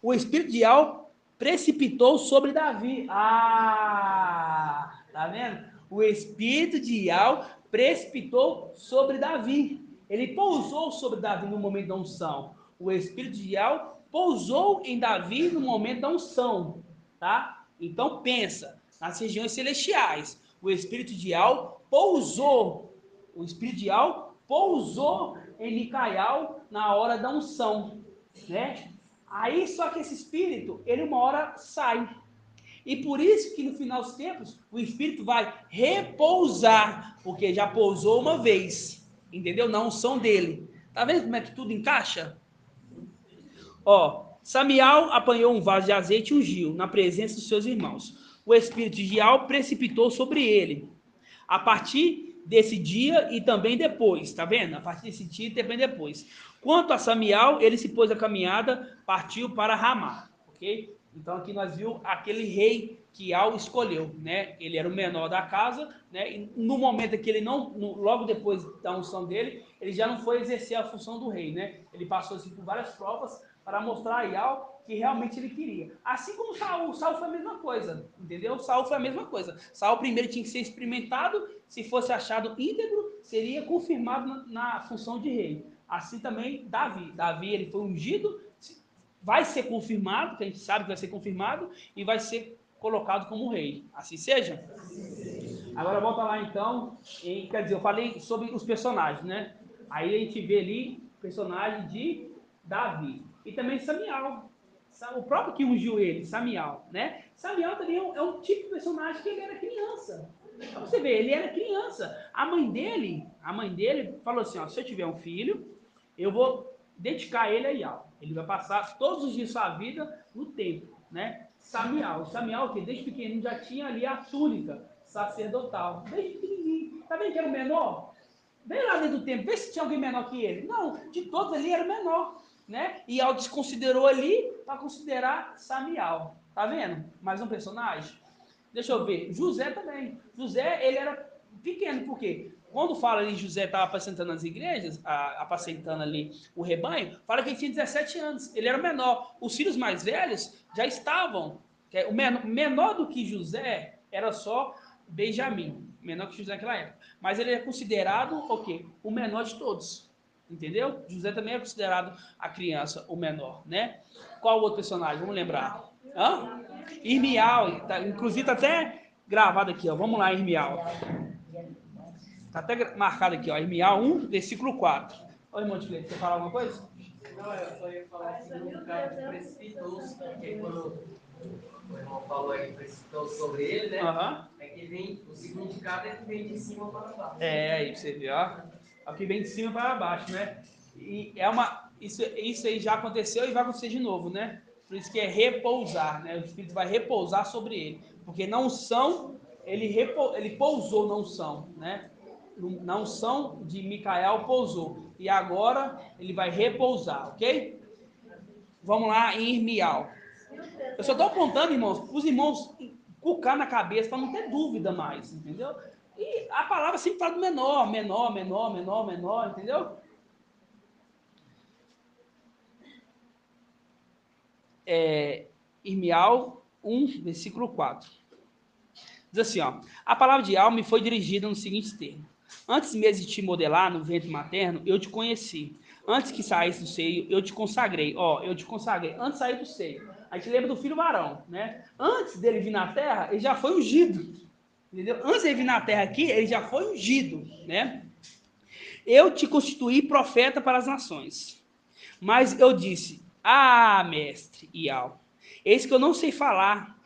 O espírito de Ial precipitou sobre Davi. Ah, tá vendo? O espírito de Ial precipitou sobre Davi. Ele pousou sobre Davi no momento da unção. O espírito de Ial pousou em Davi no momento da unção, tá? Então pensa, nas regiões celestiais, o espírito de Ial pousou. O espírito de Ial pousou em Micael na hora da unção, né? Aí só que esse espírito, ele uma hora sai. E por isso que no final dos tempos, o espírito vai repousar, porque já pousou uma vez, entendeu? Na unção dele. Tá vendo como é que tudo encaixa? Ó, Samial apanhou um vaso de azeite e ungiu na presença dos seus irmãos. O espírito de Ial precipitou sobre ele. A partir desse dia e também depois, tá vendo? A partir desse dia e também depois. Quanto a Samial, ele se pôs a caminhada, partiu para Ramá, ok? Então aqui nós vimos aquele rei que Ial escolheu, né? Ele era o menor da casa, né? E no momento que ele não, logo depois da unção dele, ele já não foi exercer a função do rei, né? Ele passou assim, por várias provas para mostrar a Ial que realmente ele queria. Assim como Saul foi a mesma coisa, entendeu? Saul foi a mesma coisa. Saul primeiro tinha que ser experimentado, se fosse achado íntegro, seria confirmado na função de rei. Assim também Davi. Davi ele foi ungido, vai ser confirmado, que a gente sabe que vai ser confirmado, e vai ser colocado como rei. Assim seja? Agora volta lá então, quer dizer, eu falei sobre os personagens, né? Aí a gente vê ali o personagem de Davi. E também Samial. O próprio que ungiu ele, Samial, né? Samial também é um tipo de personagem que ele era criança. Pra você ver, ele era criança. A mãe dele falou assim, ó, se eu tiver um filho, eu vou dedicar ele a Ial. Ele vai passar todos os dias da sua vida no templo, né? Samial, que desde pequenininho já tinha ali a túnica sacerdotal. Desde pequenininho. Tá vendo que era o menor? Vem lá dentro do templo, vê se tinha alguém menor que ele. Não, de todos ali era o menor. né? E Ial desconsiderou ali para considerar Samial. Tá vendo? Mais um personagem. Deixa eu ver. José também. José, ele era pequeno, por quê? Quando fala ali José estava apacentando as igrejas, apacentando ali o rebanho, fala que ele tinha 17 anos. Ele era o menor. Os filhos mais velhos já estavam. O menor do que José era só Benjamim. Menor que José naquela época. Mas ele é considerado o quê? O menor de todos. Entendeu? José também é considerado a criança, o menor, né? Qual outro personagem? Vamos lembrar. Hã? Irmial. Tá, inclusive está até gravado aqui, ó. Vamos lá, Irmial. Está até marcado aqui, ó. Irmial 1, versículo 4. Oi, irmão de Cleide, você fala alguma coisa? Não, eu só ia falar assim, um cara que precipitou-se, porque quando o irmão falou aí, precipitou sobre ele, né? Aham. É que vem, o significado é que vem de cima para baixo. Aí você vê, ó. É o que vem de cima para baixo, né? E é uma. Isso aí já aconteceu e vai acontecer de novo, né? Por isso que é repousar, né? O Espírito vai repousar sobre ele. Porque não são, ele pousou, não são, né? Não são de Micael pousou. E agora ele vai repousar, ok? Vamos lá em Irmial. Eu só estou apontando, irmãos, para os irmãos cucar na cabeça, para não ter dúvida mais, entendeu? E a palavra sempre fala do menor, menor, menor, menor, menor, entendeu? Irmial 1, versículo 4. Diz assim, ó. A palavra de alma me foi dirigida no seguinte termo. Antes mesmo de te modelar no ventre materno, eu te conheci. Antes que saísse do seio, eu te consagrei. Ó, eu te consagrei. Antes de sair do seio. A gente lembra do filho varão, né? Antes dele vir na terra, ele já foi ungido. Entendeu? Antes dele vir na terra aqui, ele já foi ungido, né? Eu te constituí profeta para as nações. Mas eu disse, mestre Ial, eis que eu não sei falar,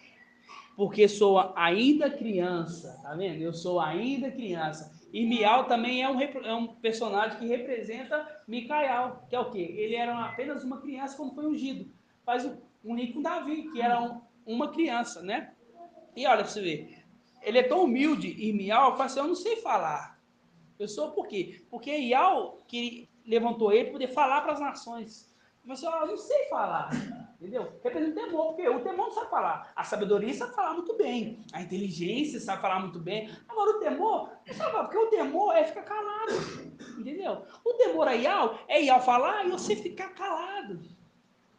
porque sou ainda criança, tá vendo? Eu sou ainda criança. E Mial também é um personagem que representa Micael, que é o quê? Ele era apenas uma criança quando foi ungido. Faz um link com Davi, que era uma criança, né? E olha pra você ver, ele é tão humilde, Irmial, fala assim, eu não sei falar. Eu sou por quê? Porque Ial que levantou ele para poder falar para as nações. Ele falou assim, eu não sei falar. Entendeu? Representa o temor, porque o temor não sabe falar. A sabedoria sabe falar muito bem. A inteligência sabe falar muito bem. Agora o temor, não sabe falar, porque o temor é ficar calado. Entendeu? O temor a Ial falar e você ficar calado.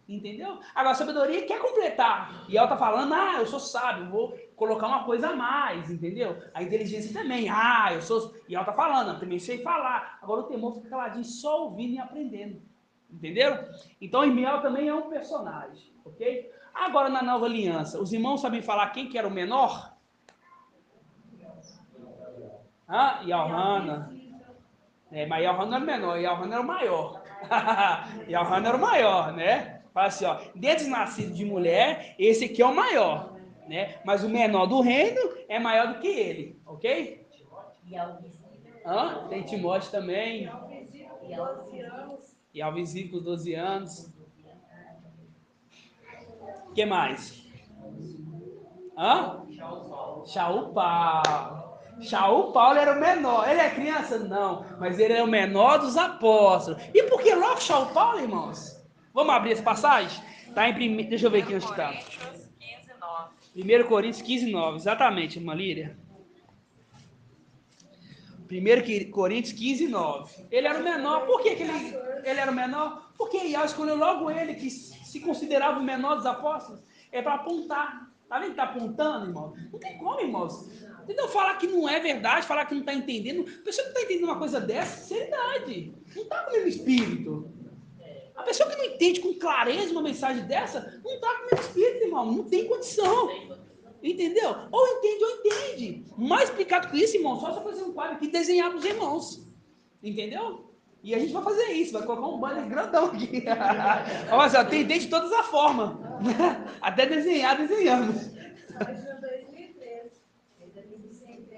Entendeu? Agora a sabedoria quer completar. E ela tá falando, eu sou sábio, vou colocar uma coisa a mais, entendeu? A inteligência também, eu sou. E ela tá falando, eu também sei falar. Agora o temor fica caladinho, só ouvindo e aprendendo. Entenderam? Então Irmiel também é um personagem, ok? Agora na nova aliança, os irmãos sabem falar quem que era o menor? Yalhana. Mas Yalhana era o menor, Yalhana era o maior. Yalhana era o maior, né? Fala assim, ó, dentre os nascidos de mulher, esse aqui é o maior, né? Mas o menor do reino é maior do que ele, ok? Tem Timóteo também. E Alvisível com 12 anos. O que mais? Shaul Paulo. Shaul Paulo era o menor. Ele é criança? Não. Mas ele é o menor dos apóstolos. E por que logo Shaul Paulo, irmãos? Vamos abrir essa passagem? Tá em primeiro. Deixa eu ver aqui onde está. 1 Coríntios 15, 9. Exatamente, irmã Líria. 1 Coríntios 15, 9. Ele era o menor. Por que ele era o menor? Porque Ial escolheu logo ele, que se considerava o menor dos apóstolos. É para apontar. Tá vendo que tá apontando, irmão? Não tem como, irmãos. Entendeu? Falar que não é verdade, falar que não está entendendo. A pessoa que não está entendendo uma coisa dessa, seriedade. Não está com o mesmo espírito. A pessoa que não entende com clareza uma mensagem dessa, não está com o mesmo espírito, irmão. Não tem condição. Entendeu? Ou entende. Mais explicado que isso, irmão, só se eu fazer um quadro aqui e desenhar para os irmãos. Entendeu? E a gente vai fazer isso, vai colocar um banner grandão aqui. Olha só, tem de todas as formas. Até desenhamos.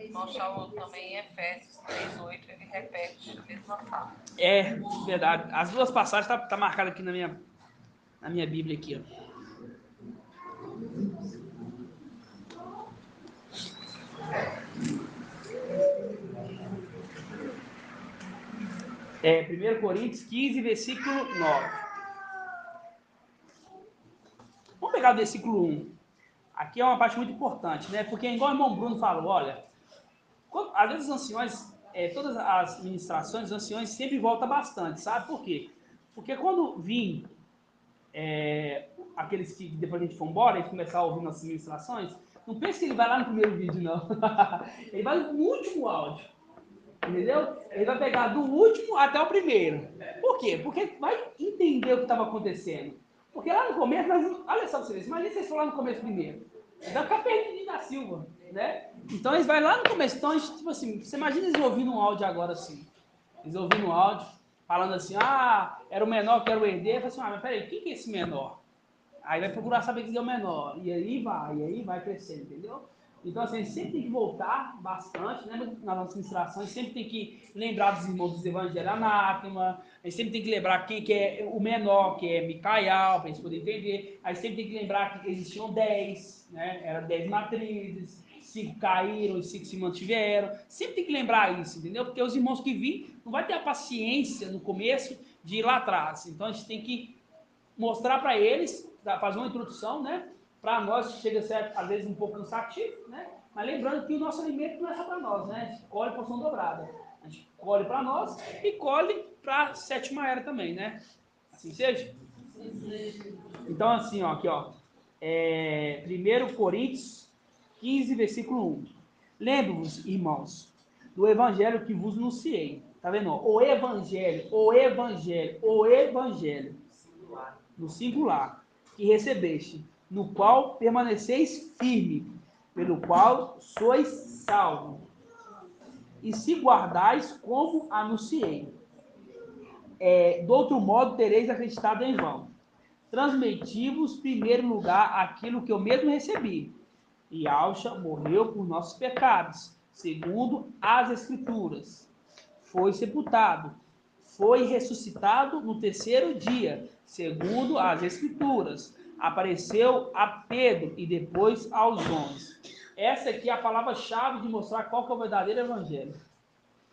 Irmão Shaul também em Efésios 3:8, ele repete a mesma fala. É, verdade. As duas passagens tá marcada aqui na minha Bíblia aqui, ó. É 1 Coríntios 15, versículo 9. pegar o versículo 1. Aqui é uma parte muito importante, né? Porque, igual o irmão Bruno falou, olha, às vezes os anciões, todas as ministrações, os anciões sempre voltam bastante, sabe por quê? Porque quando vim aqueles que depois a gente for embora e começar a ouvir nossas ministrações, não pense que ele vai lá no primeiro vídeo, não. Ele vai no último áudio, entendeu? Ele vai pegar do último até o primeiro. Por quê? Porque vai entender o que estava acontecendo. Porque lá no começo, olha só pra vocês, imagina se vocês for lá no começo primeiro. Ele vai ficar perdidinho da Silva, né? Então eles vão lá no começo. Então, tipo assim, você imagina eles ouvindo um áudio agora assim. Eles ouvindo um áudio, falando assim, era o menor que era o herdeiro. Eu falei assim, mas peraí, quem que é esse menor? Aí vai procurar saber quem é o menor. E aí vai crescendo, entendeu? Então, assim, a gente sempre tem que voltar bastante, né? Nas nossas ministrações, sempre tem que lembrar dos irmãos dos evangelhos anátema, a gente sempre tem que lembrar quem que é o menor, que é Micael, para eles poderem entender. Aí sempre tem que lembrar que existiam 10, né? Eram 10 matrizes, 5 caíram e 5 se mantiveram. Sempre tem que lembrar isso, entendeu? Porque os irmãos que vêm não vai ter a paciência no começo de ir lá atrás. Então, a gente tem que mostrar para eles, fazer uma introdução, né? Para nós chega a ser, às vezes, um pouco cansativo, né? Mas lembrando que o nosso alimento não é só para nós, né? A gente colhe porção dobrada. A gente colhe para nós e colhe para a sétima era também, né? Assim seja? Então, assim, ó, aqui, ó. 1 Coríntios 15, versículo 1. Lembre-vos, irmãos, do evangelho que vos anunciei. Tá vendo? Ó? O evangelho, no singular, que recebeste, no qual permaneceis firme, pelo qual sois salvos, e se guardais como anunciei. Do outro modo tereis acreditado em vão. Transmiti-vos, em primeiro lugar, aquilo que eu mesmo recebi. E Alcha morreu por nossos pecados, segundo as Escrituras. Foi sepultado, foi ressuscitado no terceiro dia, segundo as Escrituras. Apareceu a Pedro e depois aos 11. Essa aqui é a palavra-chave de mostrar qual que é o verdadeiro evangelho.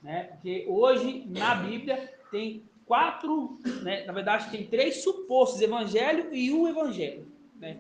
Né? Porque hoje, na Bíblia, tem 4, né? Na verdade, tem 3 supostos evangelho e um evangelho. Né?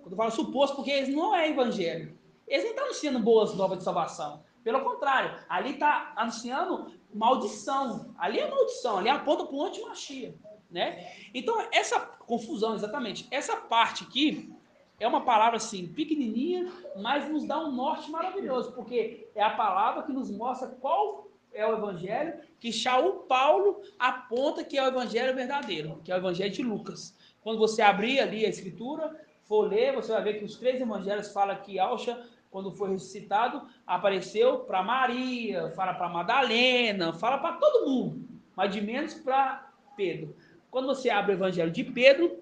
Quando eu falo suposto, porque eles não é evangelho. Eles não estão anunciando boas novas de salvação. Pelo contrário, ali está anunciando maldição. Ali é maldição, ali aponta para o antimachia. Né? Então, essa confusão, exatamente, essa parte aqui é uma palavra assim, pequenininha, mas nos dá um norte maravilhoso, porque é a palavra que nos mostra qual é o evangelho que Shaul Paulo aponta que é o evangelho verdadeiro, que é o evangelho de Lucas. Quando você abrir ali a escritura, for ler, você vai ver que os 3 evangelhos falam que Alcha, quando foi ressuscitado, apareceu para Maria, fala para Madalena, fala para todo mundo, mas de menos para Pedro. Quando você abre o evangelho de Pedro,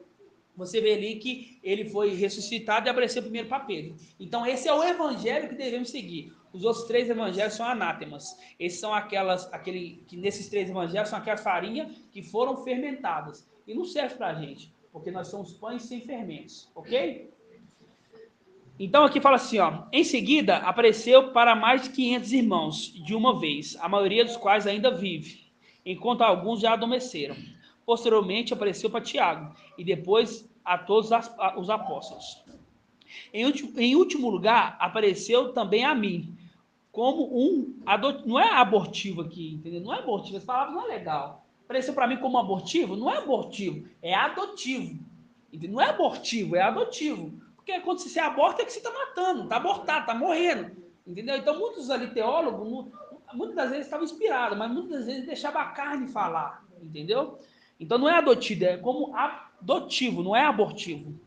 você vê ali que ele foi ressuscitado e apareceu primeiro para Pedro. Então esse é o evangelho que devemos seguir. Os outros 3 evangelhos são anátemas. Esses são que nesses 3 evangelhos são aquelas farinhas que foram fermentadas. E não serve para a gente, porque nós somos pães sem fermentos, ok? Então aqui fala assim, ó, em seguida apareceu para mais de 500 irmãos de uma vez, a maioria dos quais ainda vive, enquanto alguns já adormeceram. Posteriormente apareceu para Tiago e depois a todos os apóstolos. Em último lugar, apareceu também a mim, como não é abortivo aqui, entendeu? Não é abortivo, essa palavra não é legal. Apareceu para mim como abortivo? Não é abortivo, é adotivo. Entendeu? Não é abortivo, é adotivo. Porque quando você aborta é que você está matando, está abortado, está morrendo. Entendeu? Então muitos ali teólogos, muitas das vezes estavam inspirados, mas muitas das vezes deixavam a carne falar. Entendeu? Então não é adotivo, é como adotivo, não é abortivo.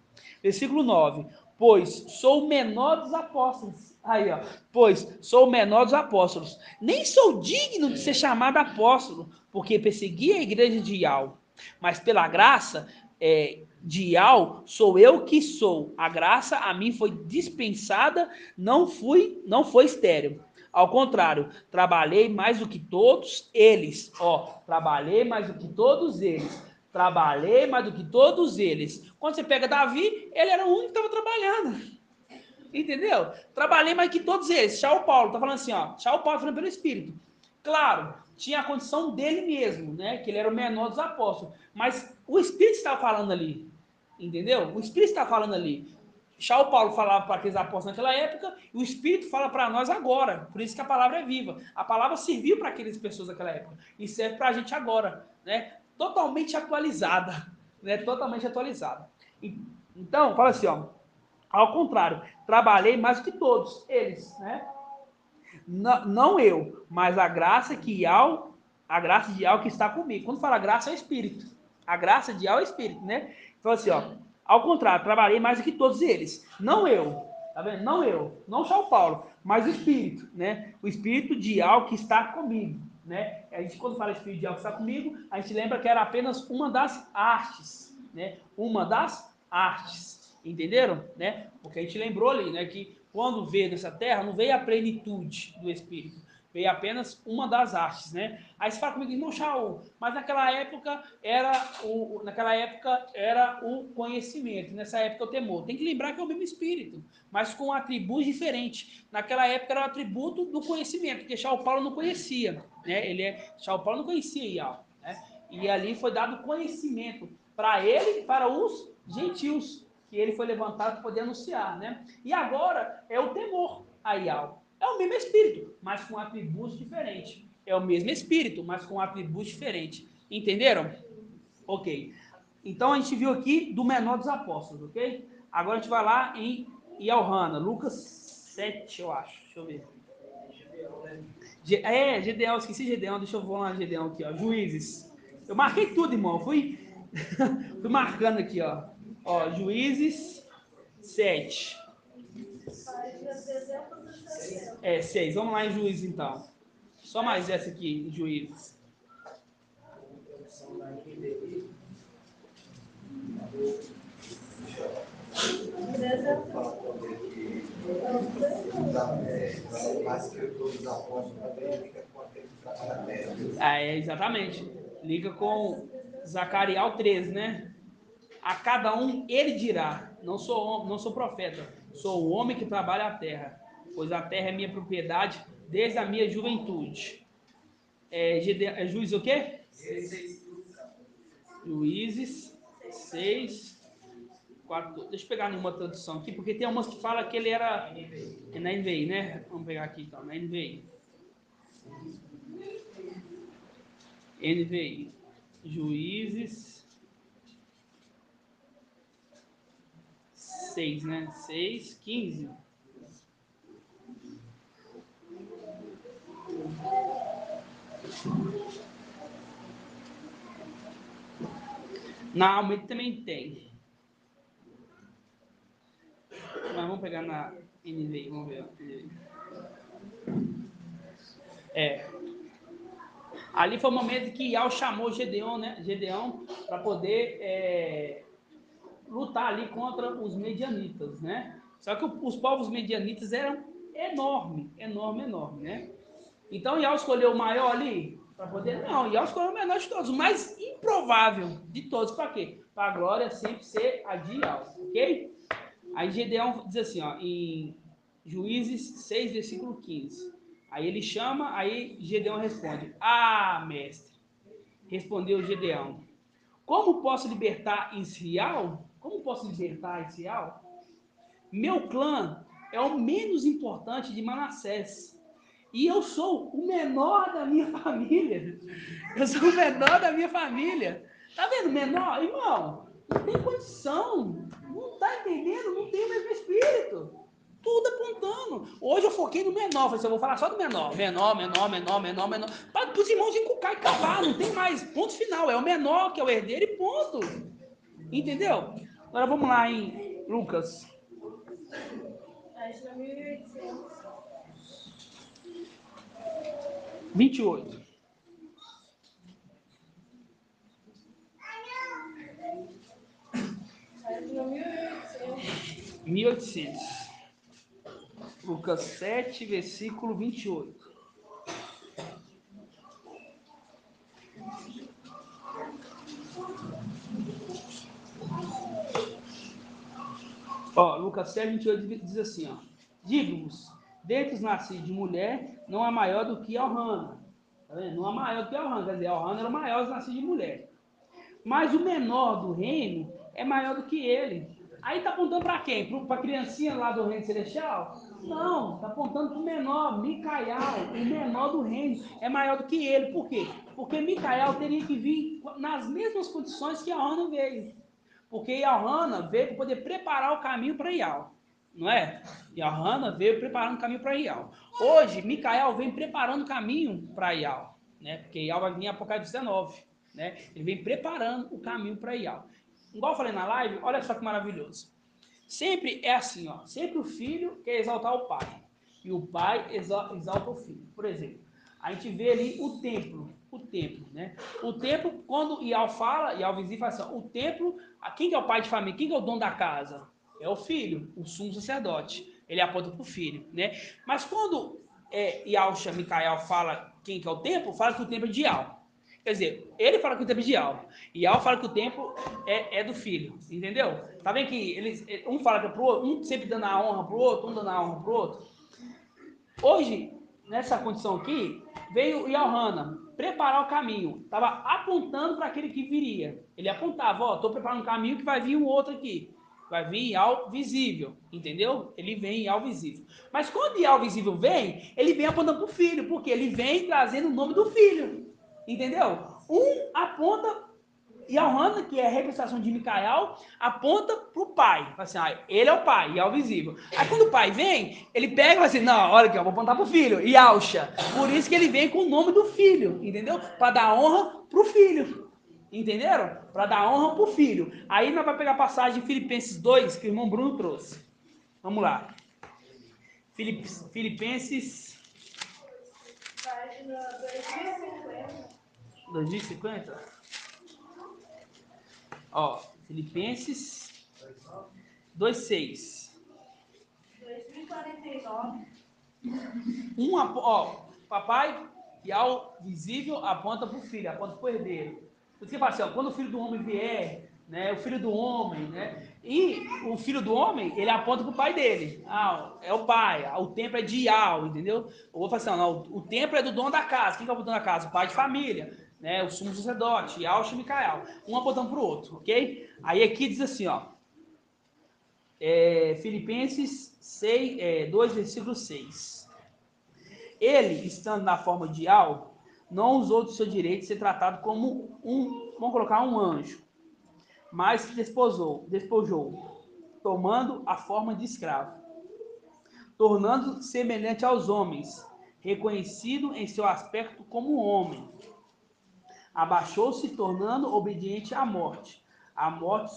Versículo 9. Pois sou o menor dos apóstolos. Aí, ó. Pois sou o menor dos apóstolos. Nem sou digno de ser chamado apóstolo, porque persegui a igreja de Ial. Mas pela graça de Ial, sou eu que sou. A graça a mim foi dispensada, não foi estéril. Ao contrário, trabalhei mais do que todos eles. Trabalhei mais do que todos eles. Trabalhei mais do que todos eles. Quando você pega Davi, ele era o único que estava trabalhando. Entendeu? Trabalhei mais que todos eles. Shaul Paulo, tá falando assim, ó. Shaul Paulo falando pelo Espírito. Claro, tinha a condição dele mesmo, né? Que ele era o menor dos apóstolos. Mas o Espírito estava falando ali. Entendeu? O Espírito está falando ali. Já o Paulo falava para aqueles apóstolos naquela época, e o Espírito fala para nós agora. Por isso que a palavra é viva. A palavra serviu para aquelas pessoas naquela época e serve para a gente agora, né? Totalmente atualizada, né? Totalmente atualizada. Então, fala assim, ó. Ao contrário, trabalhei mais que todos eles, né? Não eu, mas a graça de Yahweh que está comigo. Quando fala graça, é o Espírito. A graça de Yahweh é o Espírito, né? Então assim, ó, ao contrário, trabalhei mais do que todos eles. Não eu, tá vendo? Não eu, não só o Paulo, mas o Espírito, né? O Espírito de Yahweh que está comigo, né? A gente, quando fala Espírito de Yahweh que está comigo, a gente lembra que era apenas uma das artes, né? Uma das artes, entenderam? Né? Porque a gente lembrou ali, né, que quando veio nessa terra, não veio a plenitude do Espírito, veio apenas uma das artes, né? Aí você fala comigo, irmão Shaul, mas naquela época era o conhecimento, nessa época o temor. Tem que lembrar que é o mesmo Espírito, mas com atributos diferentes. Naquela época era o atributo do conhecimento, porque Shaul Paulo não conhecia, né? Shaul Paulo não conhecia Yahweh, né? E ali foi dado conhecimento para ele e para os gentios, que ele foi levantado para poder anunciar, né? E agora é o temor a Yahweh. É o mesmo Espírito, mas com atributos diferentes. É o mesmo Espírito, mas com atributos diferentes. Entenderam? Ok. Então a gente viu aqui do menor dos apóstolos, ok? Agora a gente vai lá em Yalhana, Lucas 7, eu acho. Deixa eu ver. Gedeão, esqueci Gedeão, deixa eu vou lá Gedeão aqui, ó. Juízes. Eu marquei tudo, irmão. Fui marcando aqui, ó. Ó, Juízes 7. 6. Vamos lá em Juízes, então. Só mais essa aqui, em Juízes. Exatamente. Liga com Zacarias 13, né? A cada um ele dirá: não sou profeta, sou o homem que trabalha a terra, pois a terra é minha propriedade desde a minha juventude. Juízes o quê? Juízes 6, 4. Deixa eu pegar nenhuma tradução aqui, porque tem umas que falam que ele era. É na NVI, né? Vamos pegar aqui então, na NVI. NVI. Juízes 6, né? 6, 15. Na Almeida também tem. Mas vamos pegar na NVI, vamos ver. Ali foi o momento que Yahweh chamou Gedeão, né? Gedeão para poder lutar ali contra os medianitas, né? Só que os povos medianitas eram enorme, né? Então Yahweh escolheu o maior ali para poder. Não, Yahweh escolheu o menor de todos, o mais improvável de todos. Para quê? Para a glória sempre ser a de Yahweh, ok? Aí Gedeão diz assim, ó, em Juízes 6, versículo 15. Aí ele chama, aí Gedeão responde: Ah, mestre, respondeu Gedeão, como posso libertar Israel? Como posso libertar Israel? Meu clã é o menos importante de Manassés. E eu sou o menor da minha família. Eu sou o menor da minha família. Tá vendo? Menor? Irmão, não tem condição. Não tá entendendo? Não tem o mesmo espírito. Tudo apontando. Hoje eu foquei no menor. Falei assim, eu vou falar só do menor. Menor. Para os irmãos encucar e acabar. Não tem mais. Ponto final. É o menor que é o herdeiro e ponto. Entendeu? Agora vamos lá em Lucas. 28. Lucas 7, versículo 28. Ó, Lucas 7, 28 diz assim, ó. Digo-vos, dentre os nascidos de mulher, não há maior do que Elhana. Tá vendo? Não há maior do que Elhana. Quer dizer, Elhana era o maior dos nascidos de mulher. Mas o menor do reino é maior do que ele. Aí está apontando para quem? Para a criancinha lá do reino celestial? Não, está apontando para o menor, Micael, o menor do reino, é maior do que ele. Por quê? Porque Micael teria que vir nas mesmas condições que a Ana veio. Porque a Ana veio para poder preparar o caminho para Ial, não é? E a Ana veio preparando o caminho para Ial. Hoje, Micael vem preparando o caminho para Ial, né? Porque Ial vai vir em Apocalipse 19, né? Ele vem preparando o caminho para Ial. Igual eu falei na live, olha só que maravilhoso. Sempre é assim, ó. Sempre o filho quer exaltar o pai. E o pai exalta o filho. Por exemplo, a gente vê ali o templo, né? O templo, quando Ial fala, Ial visita, fala assim, o templo, quem que é o pai de família? Quem que é o dono da casa? É o filho, o sumo sacerdote. Ele aponta para o filho, né? Mas quando Ialcha, Micael fala quem que é o templo, fala que o templo é de Ial. Quer dizer, ele fala que o templo é de Ial. Ial fala que o templo é do filho. Entendeu? Tá vendo que um fala que é pro outro, um sempre dando a honra pro outro, um dando a honra pro outro. Hoje, nessa condição aqui, veio Yohanan preparar o caminho. Estava apontando para aquele que viria. Ele apontava, ó, estou preparando um caminho que vai vir um outro aqui. Vai vir Ial visível, entendeu? Ele vem Ial visível. Mas quando Ial visível vem, ele vem apontando para o filho, porque ele vem trazendo o nome do filho. Entendeu? Um aponta, e a Hana, que é a representação de Micael, aponta para o pai. Fala assim, ele é o pai, e é o visível. Aí quando o pai vem, ele pega e fala assim, não, olha aqui, eu vou apontar para o filho, e Alcha. Por isso que ele vem com o nome do filho, entendeu? Para dar honra para o filho. Entenderam? Para dar honra para o filho. Aí nós vamos pegar a passagem de Filipenses 2, que o irmão Bruno trouxe. Vamos lá. Filipenses... Página 2050. 2050? Ó, Filipenses 2:6. 2049. Papai, e ao visível aponta para o filho, aponta para o herdeiro. Por isso que fala assim, ó, quando o filho do homem vier, né, o filho do homem, né, e o filho do homem, ele aponta para o pai dele. É o pai, o templo é de Ial, entendeu? Eu vou falar assim, não, o templo é do dono da casa. Quem que é o dono da casa? O pai de família, né, o sumo sacerdote, Ial e Micael. Um apontando para o outro, ok? Aí aqui diz assim, ó, Filipenses 2, versículo 6. Ele, estando na forma de Ial, não usou do seu direito de ser tratado como vamos colocar um anjo, mas se despojou, tomando a forma de escravo, tornando semelhante aos homens, reconhecido em seu aspecto como homem. Abaixou-se, tornando obediente à morte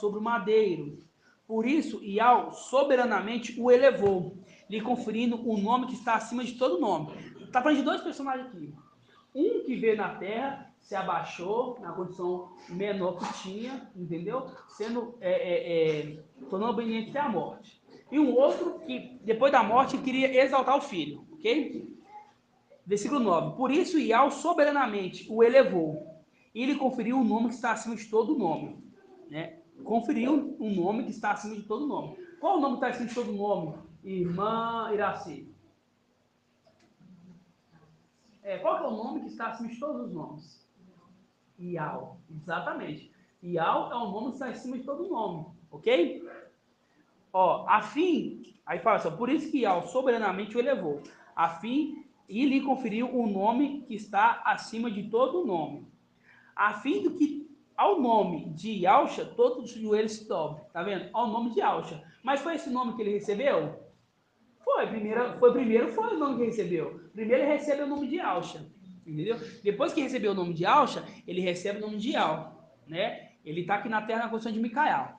sobre o madeiro. Por isso, Ial soberanamente o elevou, lhe conferindo o nome que está acima de todo nome. Está falando de dois personagens aqui. Um que veio na terra, se abaixou na condição menor que tinha, entendeu? Sendo, tornando obediente até a morte. E um outro que, depois da morte, queria exaltar o filho, ok? Versículo 9. Por isso, Ial soberanamente o elevou e lhe conferiu o nome que está acima de todo nome, né? Conferiu um nome que está acima de todo nome. Qual o nome que está acima de todo nome, irmã Iraci? Qual que é o nome que está acima de todos os nomes? Ial, exatamente. Ial é o nome que está acima de todo nome, ok? Ó, aí fala assim, por isso que Ial soberanamente o elevou, a fim e lhe conferiu o nome que está acima de todo nome, a fim do que ao nome de Ialcha, todos os joelhos se dobrem. Tá vendo? Ao nome de Ialcha. Mas foi esse nome que ele recebeu? Foi o nome que ele recebeu. Primeiro ele recebe o nome de Ialcha. Entendeu? Depois que recebeu o nome de Ialcha, ele recebe o nome de Ial. Né? Ele está aqui na terra na condição de Micael.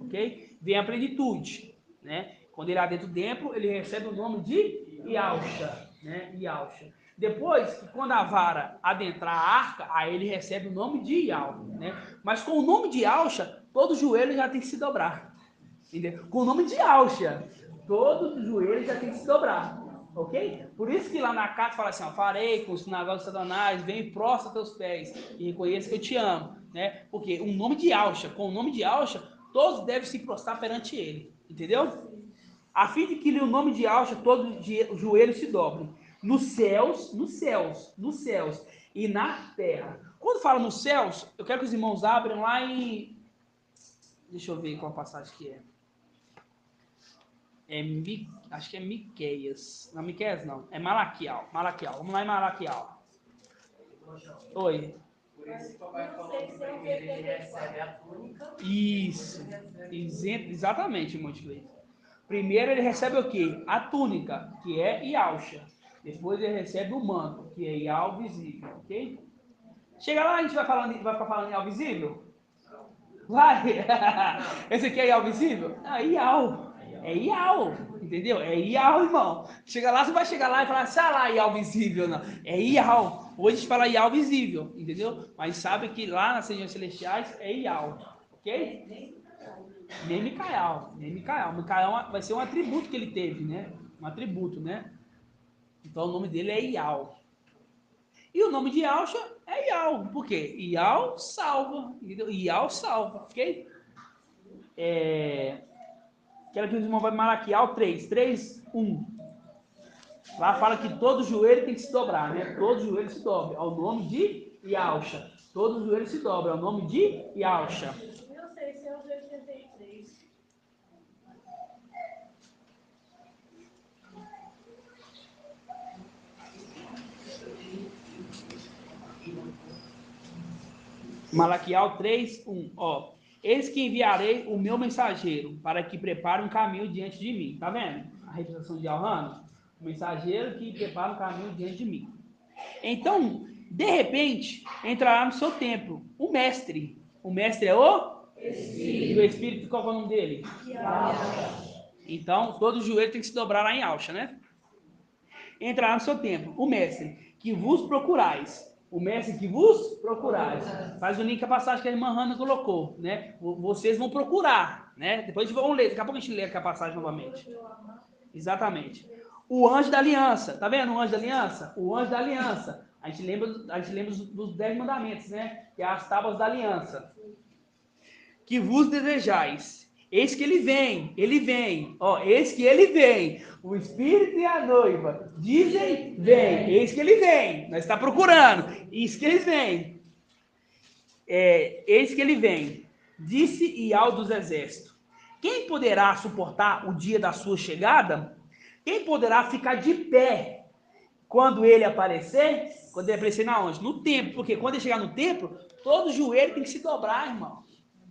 Ok? Vem a plenitude. Né? Quando ele é dentro do templo, ele recebe o nome de Ialcha. Né? Ialcha. Depois, quando a vara adentrar a arca, aí ele recebe o nome de Ial, né? Mas com o nome de Ialcha, todo joelho já tem que se dobrar. Entendeu? Com o nome de Ialcha, todo joelho já tem que se dobrar. Ok? Por isso que lá na carta fala assim, ó, farei com o sinagoga de Satanás, vem e prostra teus pés e reconheça que eu te amo. Né? Porque o nome de Ialcha, com o nome de Ialcha, todos devem se prostrar perante ele. Entendeu? A fim de que o nome de Ialcha, todos os joelhos se dobrem. Nos céus e na terra. Quando fala nos céus, eu quero que os irmãos abram lá em Deixa eu ver qual passagem que é. Acho que é Miqueias. Não, Miqueias não. É Malaquial. Malaquial. Vamos lá em Malaquial. Oi. Por isso que o papai falou que primeiro ele recebe a túnica. Isso. Exatamente, Monte Cleito. Primeiro ele recebe o quê? A túnica, que é Ialcha. Depois ele recebe o manto, que é Ial visível, ok? Chega lá, a gente vai ficar falando Ial visível? Vai! Esse aqui é Ial visível? Ah, Ial. É Ial, entendeu? É Ial, irmão. Chega lá, você vai chegar lá e falar, sei lá, Ial visível, não. É Ial. Hoje a gente fala Ial visível, entendeu? Mas sabe que lá nas regiões celestiais é Ial, ok? Nem Micael, nem Micael. Micael vai ser um atributo que ele teve, né? Um atributo, né? Então o nome dele é Ial. E o nome de Ialcha é Ial. Por quê? Ial salva. Entendeu? Ial salva, ok? Quero que os irmãos vão para Malaquial 3, 1. Lá fala que todo joelho tem que se dobrar, né? Todo joelho se dobra ao nome de Ialcha. Todo joelho se dobra ao nome de Ialcha. 1683. Malaquial 3, 1. Ó, eis que enviarei o meu mensageiro para que prepare um caminho diante de mim. Tá vendo? A repetição de Alhano. O mensageiro que prepara um caminho diante de mim. Então, de repente, entrará no seu templo o mestre. O mestre é o Espírito. E o Espírito, qual é o nome dele? Então, todo joelho tem que se dobrar lá em Alcha, né? Entrará no seu templo o mestre que vos procurais. O mestre que vos procurais. Faz o link com a passagem que a irmã Hanna colocou, né? Vocês vão procurar, né? Depois vamos ler, daqui a pouco a gente lê a passagem novamente. Exatamente. O anjo da aliança, tá vendo o anjo da aliança? O anjo da aliança. A gente lembra dos 10 mandamentos, né? Que é as tábuas da aliança. Que vos desejais. Eis que ele vem, ó, eis que ele vem, o Espírito e a noiva, dizem, vem, eis que ele vem, nós está procurando, eis que ele vem, eis que ele vem, disse Ial dos exércitos, quem poderá suportar o dia da sua chegada? Quem poderá ficar de pé quando ele aparecer? Quando ele aparecer na onde? No templo, porque quando ele chegar no templo, todo joelho tem que se dobrar, irmão.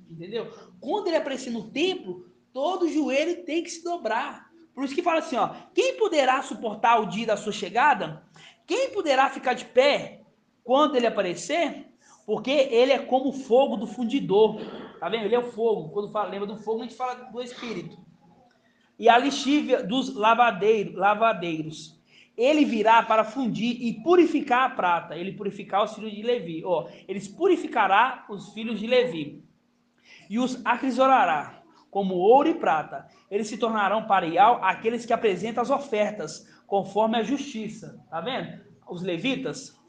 Entendeu? Quando ele aparecer no templo, todo joelho tem que se dobrar. Por isso que fala assim, ó, quem poderá suportar o dia da sua chegada? Quem poderá ficar de pé quando ele aparecer? Porque ele é como o fogo do fundidor. Tá vendo? Ele é o fogo. Quando lembra do fogo, a gente fala do Espírito. E a lixívia dos lavadeiros. Ele virá para fundir e purificar a prata. Ele purificar os filhos de Levi. Ó, eles purificará os filhos de Levi. E os acrisolará, como ouro e prata. Eles se tornarão para Ial aqueles que apresentam as ofertas, conforme a justiça. Tá vendo? Os levitas.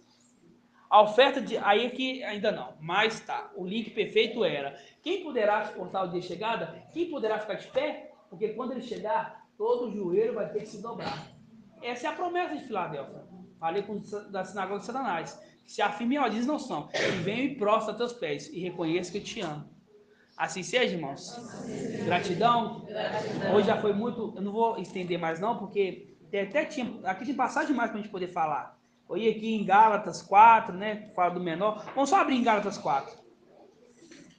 A oferta de... Aí aqui ainda não, mas tá. O link perfeito era: quem poderá suportar o dia de chegada? Quem poderá ficar de pé? Porque quando ele chegar, todo joelho vai ter que se dobrar. Essa é a promessa de Filadélfia. Falei com da sinagoga de Satanás. Se afirme e diz não são. E venho e prostra a teus pés e reconheço que eu te amo. Assim seja, irmãos. Gratidão. Hoje já foi muito. Eu não vou estender mais, não, porque aqui tem passagem mais para a gente poder falar. Eu ia aqui em Gálatas 4, né? Fala do menor. Vamos só abrir em Gálatas 4.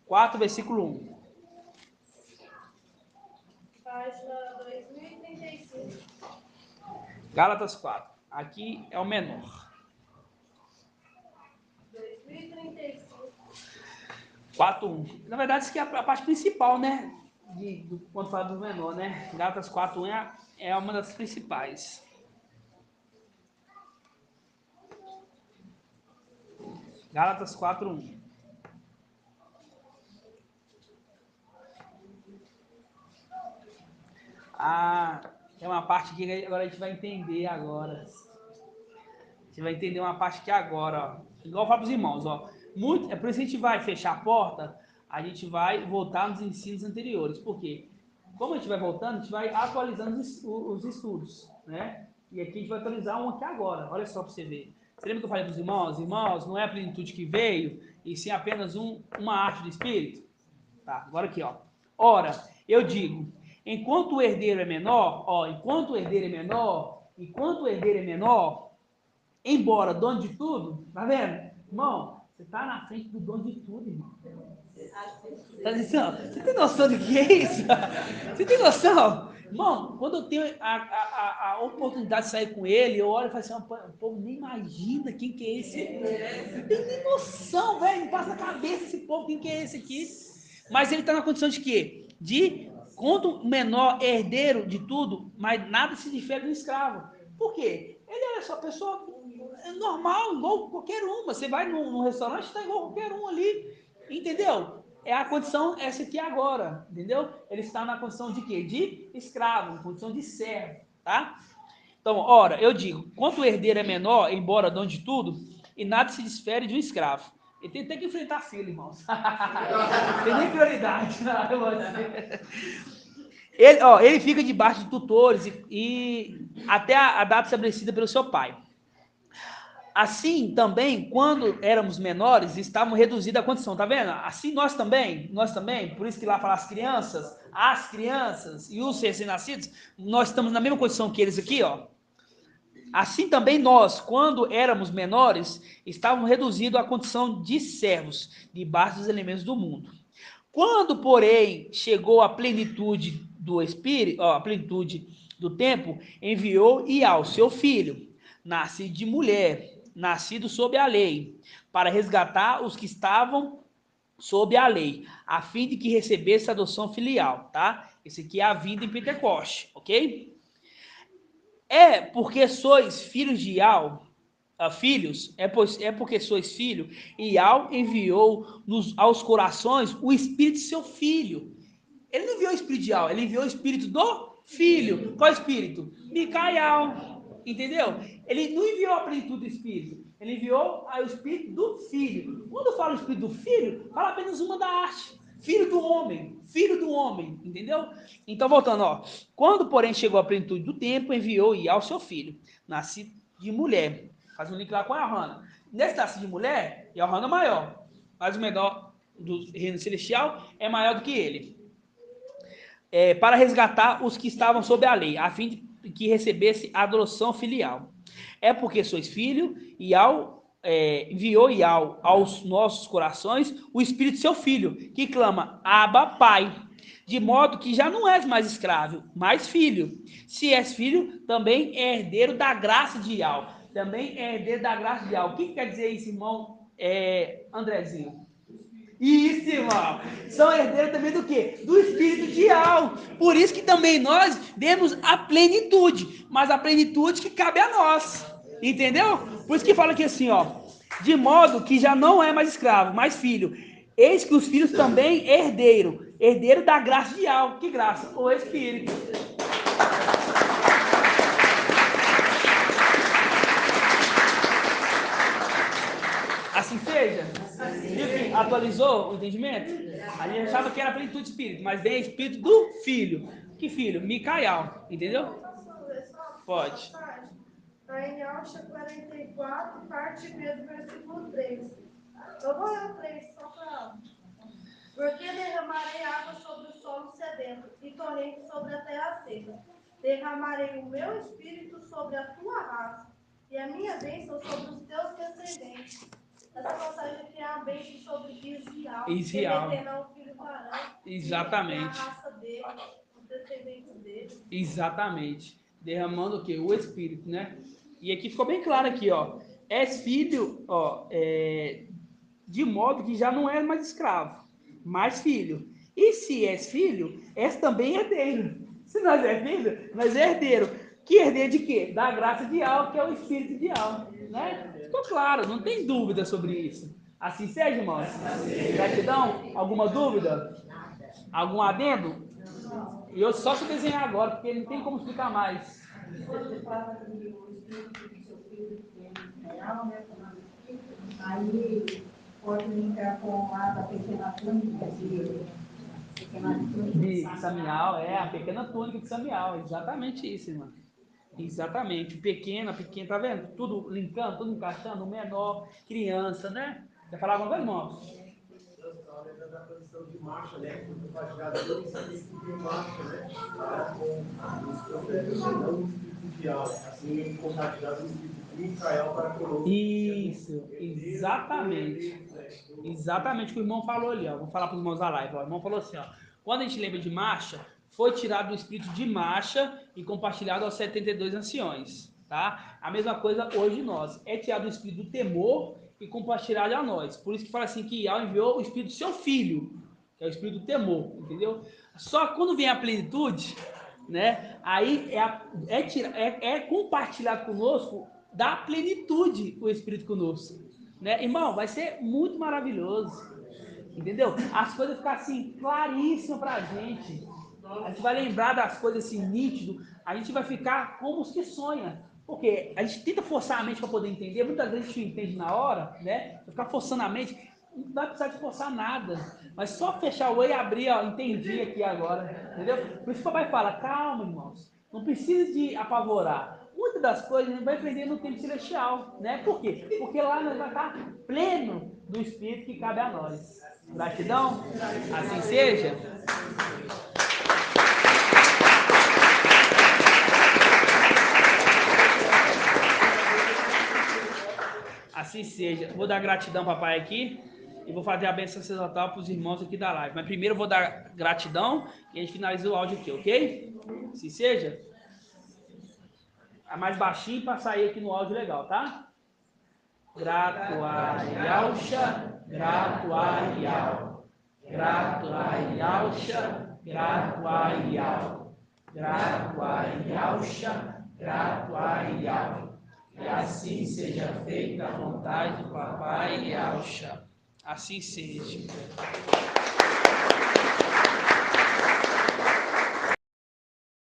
4, versículo 1. Página 2035. Gálatas 4. Aqui é o menor. 2035. 4:1. Na verdade, isso aqui é a parte principal, né? Quando fala do menor, né? Gálatas 4:1 é uma das principais. Gálatas 4:1. É uma parte que agora a gente vai entender agora. A gente vai entender uma parte que agora, ó. Igual eu falo para os irmãos, ó. É por isso que a gente vai fechar a porta, a gente vai voltar nos ensinos anteriores. Por quê? Como a gente vai voltando, a gente vai atualizando os estudos, né? E aqui a gente vai atualizar um aqui agora. Olha só para você ver. Você lembra que eu falei para os irmãos? Irmãos, não é a plenitude que veio, e sim apenas uma arte do Espírito? Tá, agora aqui, ó. Ora, eu digo, enquanto o herdeiro é menor, embora dono de tudo, tá vendo? Irmão, você tá na frente do dono de tudo, irmão. Tá dizendo, você tem noção do que é isso? Você tem noção? Irmão, quando eu tenho a oportunidade de sair com ele, eu olho e falo assim, o povo nem imagina quem que é esse. Não tem nem noção, velho, me passa na cabeça esse povo, quem que é esse aqui. Mas ele está na condição de quê? De, quanto menor herdeiro de tudo, mas nada se difere do escravo. Por quê? Ele é só pessoa normal, igual qualquer uma. Você vai num restaurante, está igual qualquer um ali. Entendeu? É a condição essa aqui agora, entendeu? Ele está na condição de quê? De escravo, na condição de servo, tá? Então, ora, eu digo, quanto o herdeiro é menor, embora dono de tudo, e nada se difere de um escravo. Ele tem que enfrentar filho, irmãos. Tem nem prioridade. Ele fica debaixo de tutores e até a data estabelecida pelo seu pai. Assim também, quando éramos menores, estávamos reduzidos à condição, tá vendo? Assim nós também, por isso que lá fala as crianças e os recém-nascidos, nós estamos na mesma condição que eles aqui, ó. Assim também nós, quando éramos menores, estávamos reduzidos à condição de servos, debaixo dos elementos do mundo. Quando, porém, chegou a plenitude do Espírito, a plenitude do tempo, enviou Ial, seu filho, nascido de mulher, nascido sob a lei, para resgatar os que estavam sob a lei, a fim de que recebesse a adoção filial, tá? Esse aqui é a vinda em Pentecoste, ok? É porque sois filhos de Ial, filhos, é porque sois filho, e Ial enviou aos corações o espírito de seu filho. Ele não enviou o espírito de Ial, ele enviou o espírito do filho. Qual espírito? Micael. Entendeu? Ele não enviou a plenitude do espírito, ele enviou o espírito do filho. Quando fala o espírito do filho, fala apenas uma da arte. Filho do homem, entendeu? Então, voltando, ó. Quando, porém, chegou a plenitude do tempo, enviou Ial seu filho, nascido de mulher. Faz um link lá com a Hannah. Nesse nascido de mulher, e a Hannah é maior, mas o menor do reino celestial é maior do que ele. Para resgatar os que estavam sob a lei, a fim de que recebesse a adoção filial. É porque sois filho, e enviou Ial aos nossos corações o Espírito de seu Filho, que clama, Abba, Pai, de modo que já não és mais escravo, mas filho. Se és filho, também é herdeiro da graça de Ial. Também é herdeiro da graça de Ial. O que quer dizer isso, irmão Andrezinho? Isso, irmão. São herdeiros também do quê? Do Espírito de Ial. Por isso que também nós demos a plenitude, mas a plenitude que cabe a nós. Entendeu? Por isso que fala aqui assim, ó. De modo que já não é mais escravo, mas filho. Eis que os filhos também herdeiro da graça de Ial. Que graça? O Espírito. Assim seja? Enfim, atualizou o entendimento? A gente achava que era plenitude de espírito, mas vem espírito do filho. Que filho? Micael, entendeu? Pode. Está em Alcha 44, parte B, versículo 3. Eu vou ler o 3 só para. Porque derramarei água sobre o solo sedento e torrente sobre a terra seca. Derramarei o meu espírito sobre a tua raça e a minha bênção sobre os teus descendentes. Essa passagem aqui é a bênção sobre Israel. O filho Arão, exatamente. A raça dele, os descendentes dele. Exatamente. Derramando o quê? O espírito, né? E aqui ficou bem claro aqui, ó. És filho, ó, de modo que já não és mais escravo, mas filho. E se és filho, és também herdeiro. Se nós é filho, nós é herdeiro. Que herdeiro de quê? Da graça de Ial, que é o espírito de Ial, né? Ficou claro, não tem dúvida sobre isso. Assim seja, irmãos? Gratidão? Alguma dúvida? Algum adendo? E eu só se desenhar agora, porque não tem como explicar mais. Aí pode linkar com a pequena túnica de Samial, a pequena túnica de Samial, exatamente isso, irmão. Exatamente, pequena, tá vendo? Tudo linkando, tudo encaixando, o menor, criança, né? Quer falar alguma coisa, irmão? Ancestral lembra da posição de marcha, né? Compartilhado do espírito de marcha, né? Com os profetas, não o espírito de ar. Assim, compartilhado o espírito de Micael para conosco. Isso, exatamente. Exatamente o que o irmão falou ali, ó. Vou falar para os irmãos da live, ó. O irmão falou assim, ó. Quando a gente lembra de marcha, foi tirado do espírito de marcha e compartilhado aos 72 anciões, tá? A mesma coisa hoje nós. É tirado do espírito do temor e compartilhado a nós. Por isso que fala assim que Yahweh enviou o espírito do seu filho, que é o espírito do temor, entendeu? Só que quando vem a plenitude, né? Aí é compartilhado conosco da plenitude o espírito conosco, né? Irmão, vai ser muito maravilhoso. Entendeu? As coisas ficam assim, claríssimas pra gente. A gente vai lembrar das coisas assim, nítido. A gente vai ficar como os que sonham. Porque a gente tenta forçar a mente para poder entender. Muitas vezes a gente entende na hora, né? Ficar forçando a mente, não vai precisar de forçar nada. Mas só fechar o olho e abrir, ó, entendi aqui agora. Entendeu? Por isso que o papai fala, calma, irmãos. Não precisa de apavorar. Muitas das coisas a gente vai aprender no tempo celestial, né? Por quê? Porque lá nós vamos estar pleno do Espírito que cabe a nós. Gratidão, assim seja. Assim seja. Vou dar gratidão, papai, aqui. E vou fazer a bênção sacerdotal para os irmãos aqui da live. Mas primeiro eu vou dar gratidão e a gente finaliza o áudio aqui, ok? Assim seja. É mais baixinho para sair aqui no áudio legal, tá? Grato a Yahusha, grato a Yahweh. Grato a Yahusha, grato a Yahweh. Grato a Yahusha, grato a Yahweh. E assim seja feita a vontade do papai Yahusha. Assim seja.